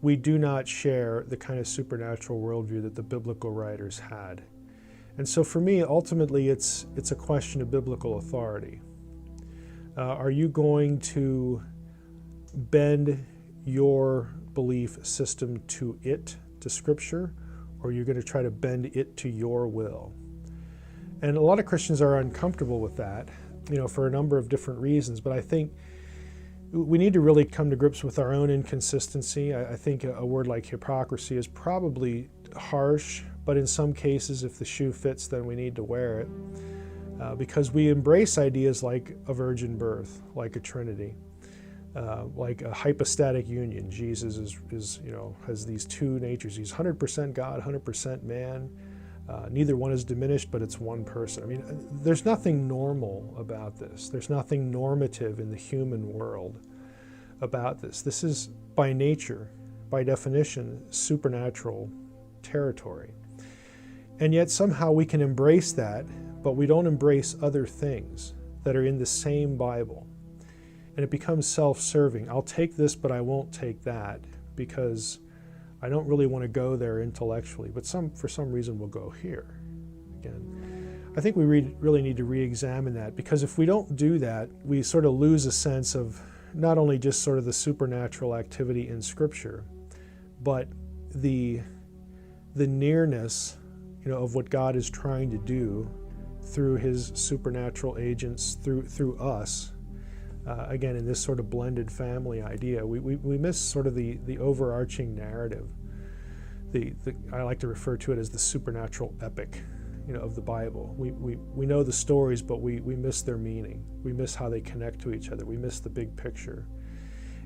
We do not share the kind of supernatural worldview that the biblical writers had. And so for me, ultimately, it's a question of biblical authority. Are you going to bend your belief system to Scripture, or are you going to try to bend it to your will? And a lot of Christians are uncomfortable with that, for a number of different reasons, but I think we need to really come to grips with our own inconsistency. I think a word like hypocrisy is probably harsh, but in some cases, if the shoe fits, then we need to wear it, because we embrace ideas like a virgin birth, like a Trinity, like a hypostatic union. Jesus is has these two natures. He's 100% God, 100% man. Neither one is diminished, but it's one person. I mean, there's nothing normal about this. There's nothing normative in the human world about this. This is, by nature, by definition, supernatural territory. And yet somehow we can embrace that, but we don't embrace other things that are in the same Bible. And it becomes self-serving. I'll take this, but I won't take that, because I don't really want to go there intellectually, but for some reason we'll go here. Again, I think we really need to re-examine that, because if we don't do that, we sort of lose a sense of not only just sort of the supernatural activity in Scripture, but the nearness, of what God is trying to do through His supernatural agents, through us. Again, in this sort of blended family idea, we miss sort of the overarching narrative. I like to refer to it as the supernatural epic, of the Bible. We know the stories, but we miss their meaning. We miss how they connect to each other. We miss the big picture.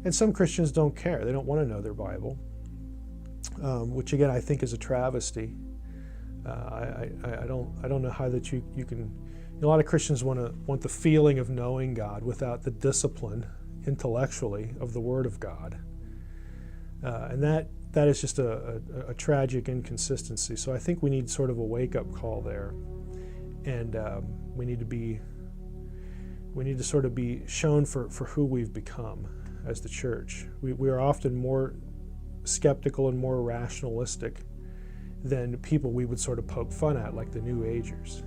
And some Christians don't care. They don't want to know their Bible, which again I think is a travesty. I don't know how that you can. A lot of Christians want the feeling of knowing God without the discipline, intellectually, of the Word of God, and that is just a tragic inconsistency. So I think we need sort of a wake-up call there, and we need to sort of be shown for who we've become as the church. We are often more skeptical and more rationalistic than people we would sort of poke fun at, like the New Agers.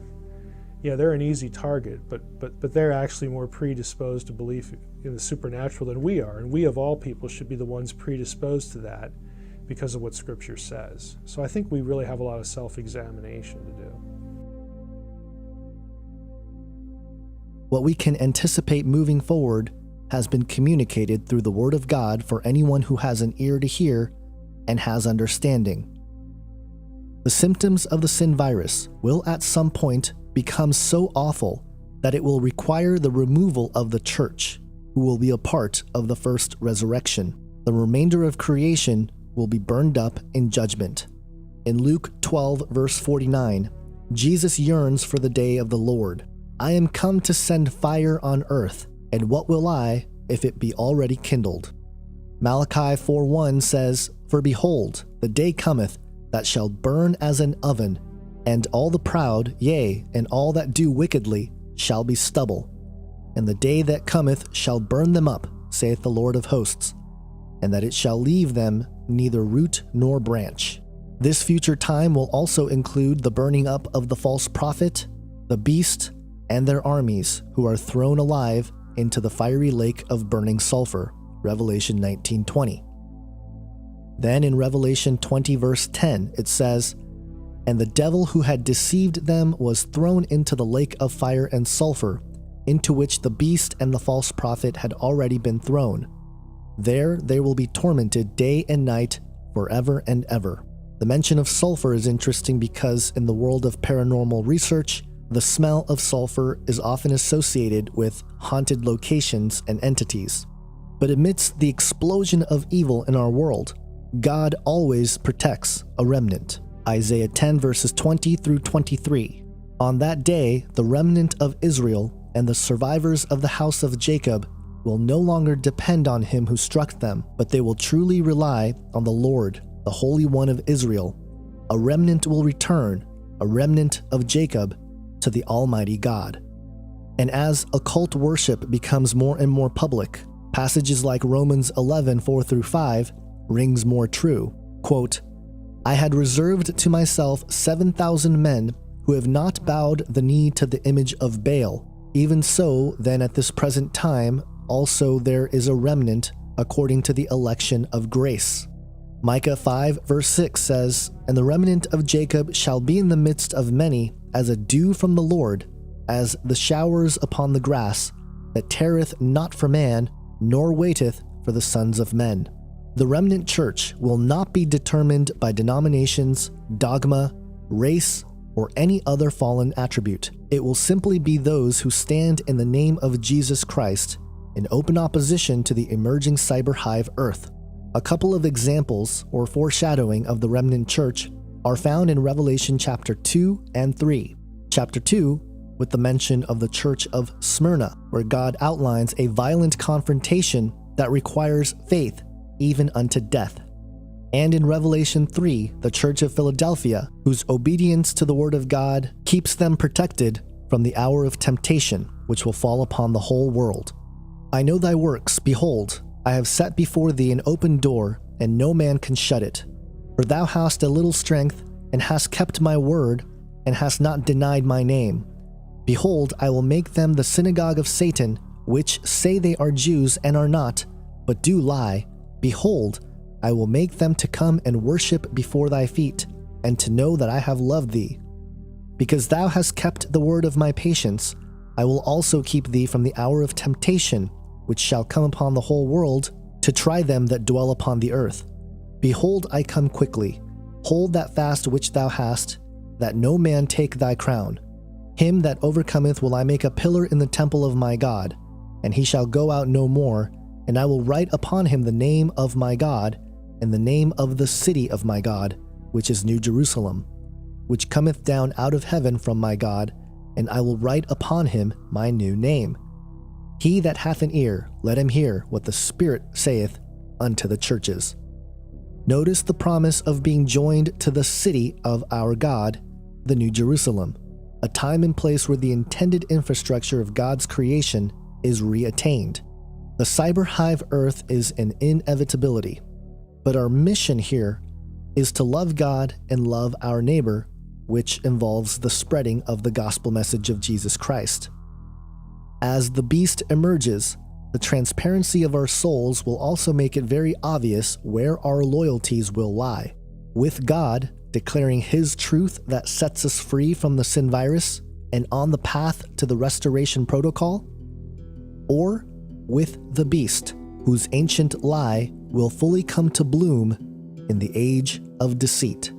Yeah, they're an easy target, but they're actually more predisposed to belief in the supernatural than we are, and we of all people should be the ones predisposed to that because of what Scripture says. So I think we really have a lot of self-examination to do. What we can anticipate moving forward has been communicated through the Word of God for anyone who has an ear to hear and has understanding. The symptoms of the sin virus will at some point become so awful that it will require the removal of the church, who will be a part of the first resurrection. The remainder of creation will be burned up in judgment. In Luke 12, verse 49, Jesus yearns for the day of the Lord. I am come to send fire on earth, and what will I if it be already kindled? Malachi 4:1 says, For behold, the day cometh that shall burn as an oven, and all the proud, yea, and all that do wickedly, shall be stubble. And the day that cometh shall burn them up, saith the Lord of hosts, and that it shall leave them neither root nor branch. This future time will also include the burning up of the false prophet, the beast, and their armies, who are thrown alive into the fiery lake of burning sulfur, Revelation 19:20. Then in Revelation 20, verse 10, it says, And the devil who had deceived them was thrown into the lake of fire and sulfur, into which the beast and the false prophet had already been thrown. There they will be tormented day and night forever and ever. The mention of sulfur is interesting because in the world of paranormal research, the smell of sulfur is often associated with haunted locations and entities. But amidst the explosion of evil in our world, God always protects a remnant. Isaiah 10 verses 20 through 23. On that day, the remnant of Israel and the survivors of the house of Jacob will no longer depend on him who struck them, but they will truly rely on the Lord, the Holy One of Israel. A remnant will return, a remnant of Jacob, to the Almighty God. And as occult worship becomes more and more public, passages like Romans 11, 4 through 5 rings more true. Quote, I had reserved to myself 7,000 men who have not bowed the knee to the image of Baal. Even so, then at this present time, also there is a remnant according to the election of grace. Micah 5 verse 6 says, And the remnant of Jacob shall be in the midst of many, as a dew from the Lord, as the showers upon the grass, that tarrieth not for man, nor waiteth for the sons of men. The remnant church will not be determined by denominations, dogma, race, or any other fallen attribute. It will simply be those who stand in the name of Jesus Christ in open opposition to the emerging cyber hive earth. A couple of examples or foreshadowing of the remnant church are found in Revelation chapter 2 and 3. Chapter 2, with the mention of the church of Smyrna, where God outlines a violent confrontation that requires faith even unto death. And in Revelation 3, the church of Philadelphia, whose obedience to the word of God keeps them protected from the hour of temptation, which will fall upon the whole world. I know thy works, behold, I have set before thee an open door, and no man can shut it. For thou hast a little strength, and hast kept my word, and hast not denied my name. Behold, I will make them the synagogue of Satan, which say they are Jews and are not, but do lie. Behold, I will make them to come and worship before thy feet, and to know that I have loved thee. Because thou hast kept the word of my patience, I will also keep thee from the hour of temptation, which shall come upon the whole world, to try them that dwell upon the earth. Behold, I come quickly. Hold that fast which thou hast, that no man take thy crown. Him that overcometh will I make a pillar in the temple of my God, and he shall go out no more, and I will write upon him the name of my God, and the name of the city of my God, which is New Jerusalem, which cometh down out of heaven from my God, and I will write upon him my new name. He that hath an ear, let him hear what the Spirit saith unto the churches. Notice the promise of being joined to the city of our God, the New Jerusalem, a time and place where the intended infrastructure of God's creation is reattained. The cyber hive earth is an inevitability, but our mission here is to love God and love our neighbor, which involves the spreading of the gospel message of Jesus Christ. As the beast emerges, the transparency of our souls will also make it very obvious where our loyalties will lie. With God, declaring His truth that sets us free from the sin virus and on the path to the restoration protocol, or with the beast, whose ancient lie will fully come to bloom in the age of deceit.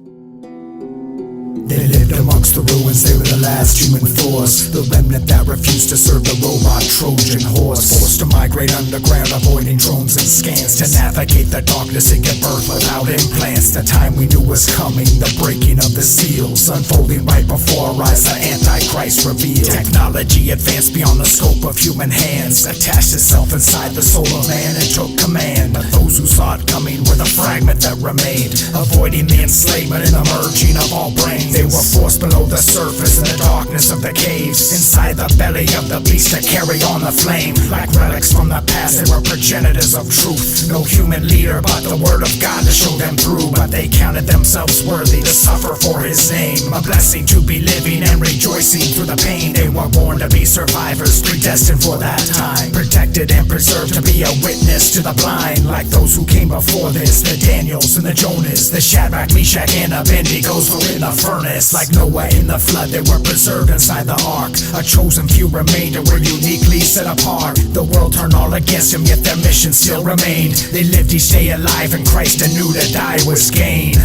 They lived amongst the ruins, they were the last human force, the remnant that refused to serve the robot Trojan horse, forced to migrate underground, avoiding drones and scans, to navigate the darkness and give birth without implants. The time we knew was coming, the breaking of the seals, unfolding right before our eyes, the Antichrist revealed. Technology advanced beyond the scope of human hands, attached itself inside the soul of man and took command. But those who saw it coming were the fragment that remained, avoiding the enslavement and the merging of all brains. They were forced below the surface in the darkness of the caves, inside the belly of the beast to carry on the flame. Like relics from the past, they were progenitors of truth. No human leader but the word of God to show them through. But they counted themselves worthy to suffer for His name, a blessing to be living and rejoicing through the pain. They were born to be survivors, predestined for that time, protected and preserved to be a witness to the blind. Like those who came before this, the Daniels and the Jonas, the Shadrach, Meshach, and Abednego were in the furnace. Like Noah Noah in the flood, they were preserved inside the ark. A chosen few remained and were uniquely set apart. The world turned all against them, yet their mission still remained. They lived each day alive in Christ and knew to die was gain.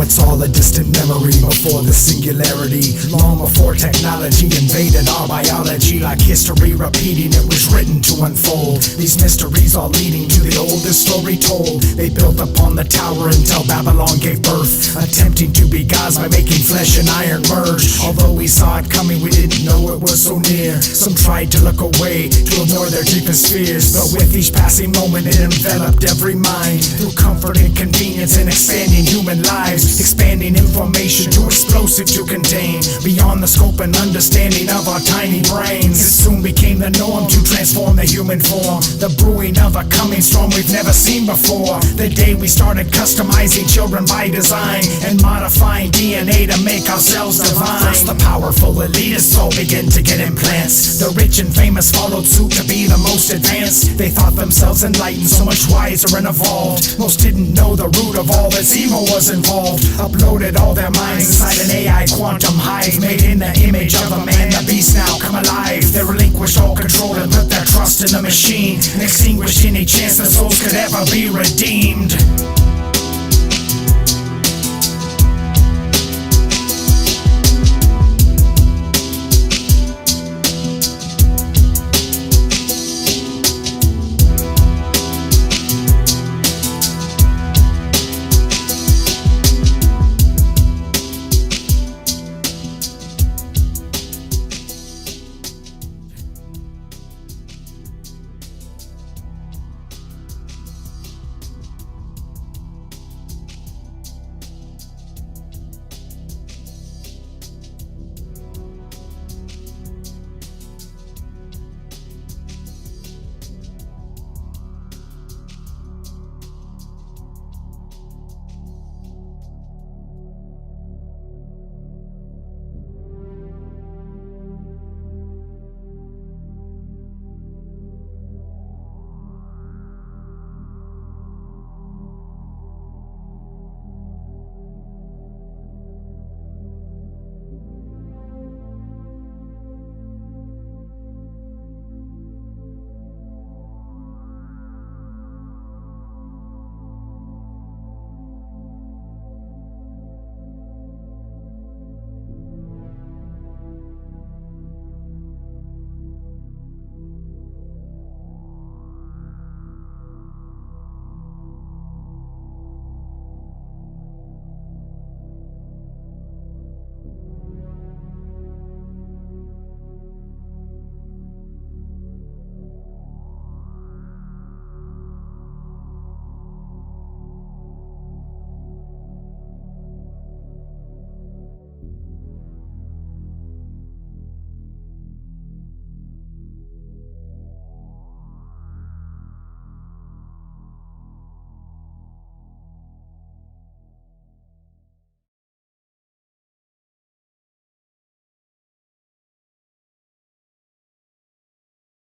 It's all a distant memory before the singularity. Long before technology invaded our biology. Like history repeating, it was written to unfold. These mysteries all leading to the oldest story told. They built upon the tower until Babylon gave birth, attempting to be gods by making flesh and iron merge. Although we saw it coming, we didn't know it was so near. Some tried to look away, to ignore their deepest fears. But with each passing moment, it enveloped every mind. Through comfort and convenience and expanding human lives. Expanding information too explosive to contain, beyond the scope and understanding of our tiny brains. It soon became the norm to transform the human form. The brewing of a coming storm we've never seen before. The day we started customizing children by design and modifying DNA to make ourselves divine. First the powerful elitists all begin to get implants. The rich and famous followed suit to be the most advanced. They thought themselves enlightened, so much wiser and evolved. Most didn't know the root of all this evil was involved. Uploaded all their minds inside an AI quantum hive, made in the image of a man. The beast now come alive. They relinquished all control and put their trust in the machine, and extinguished any chance that souls could ever be redeemed.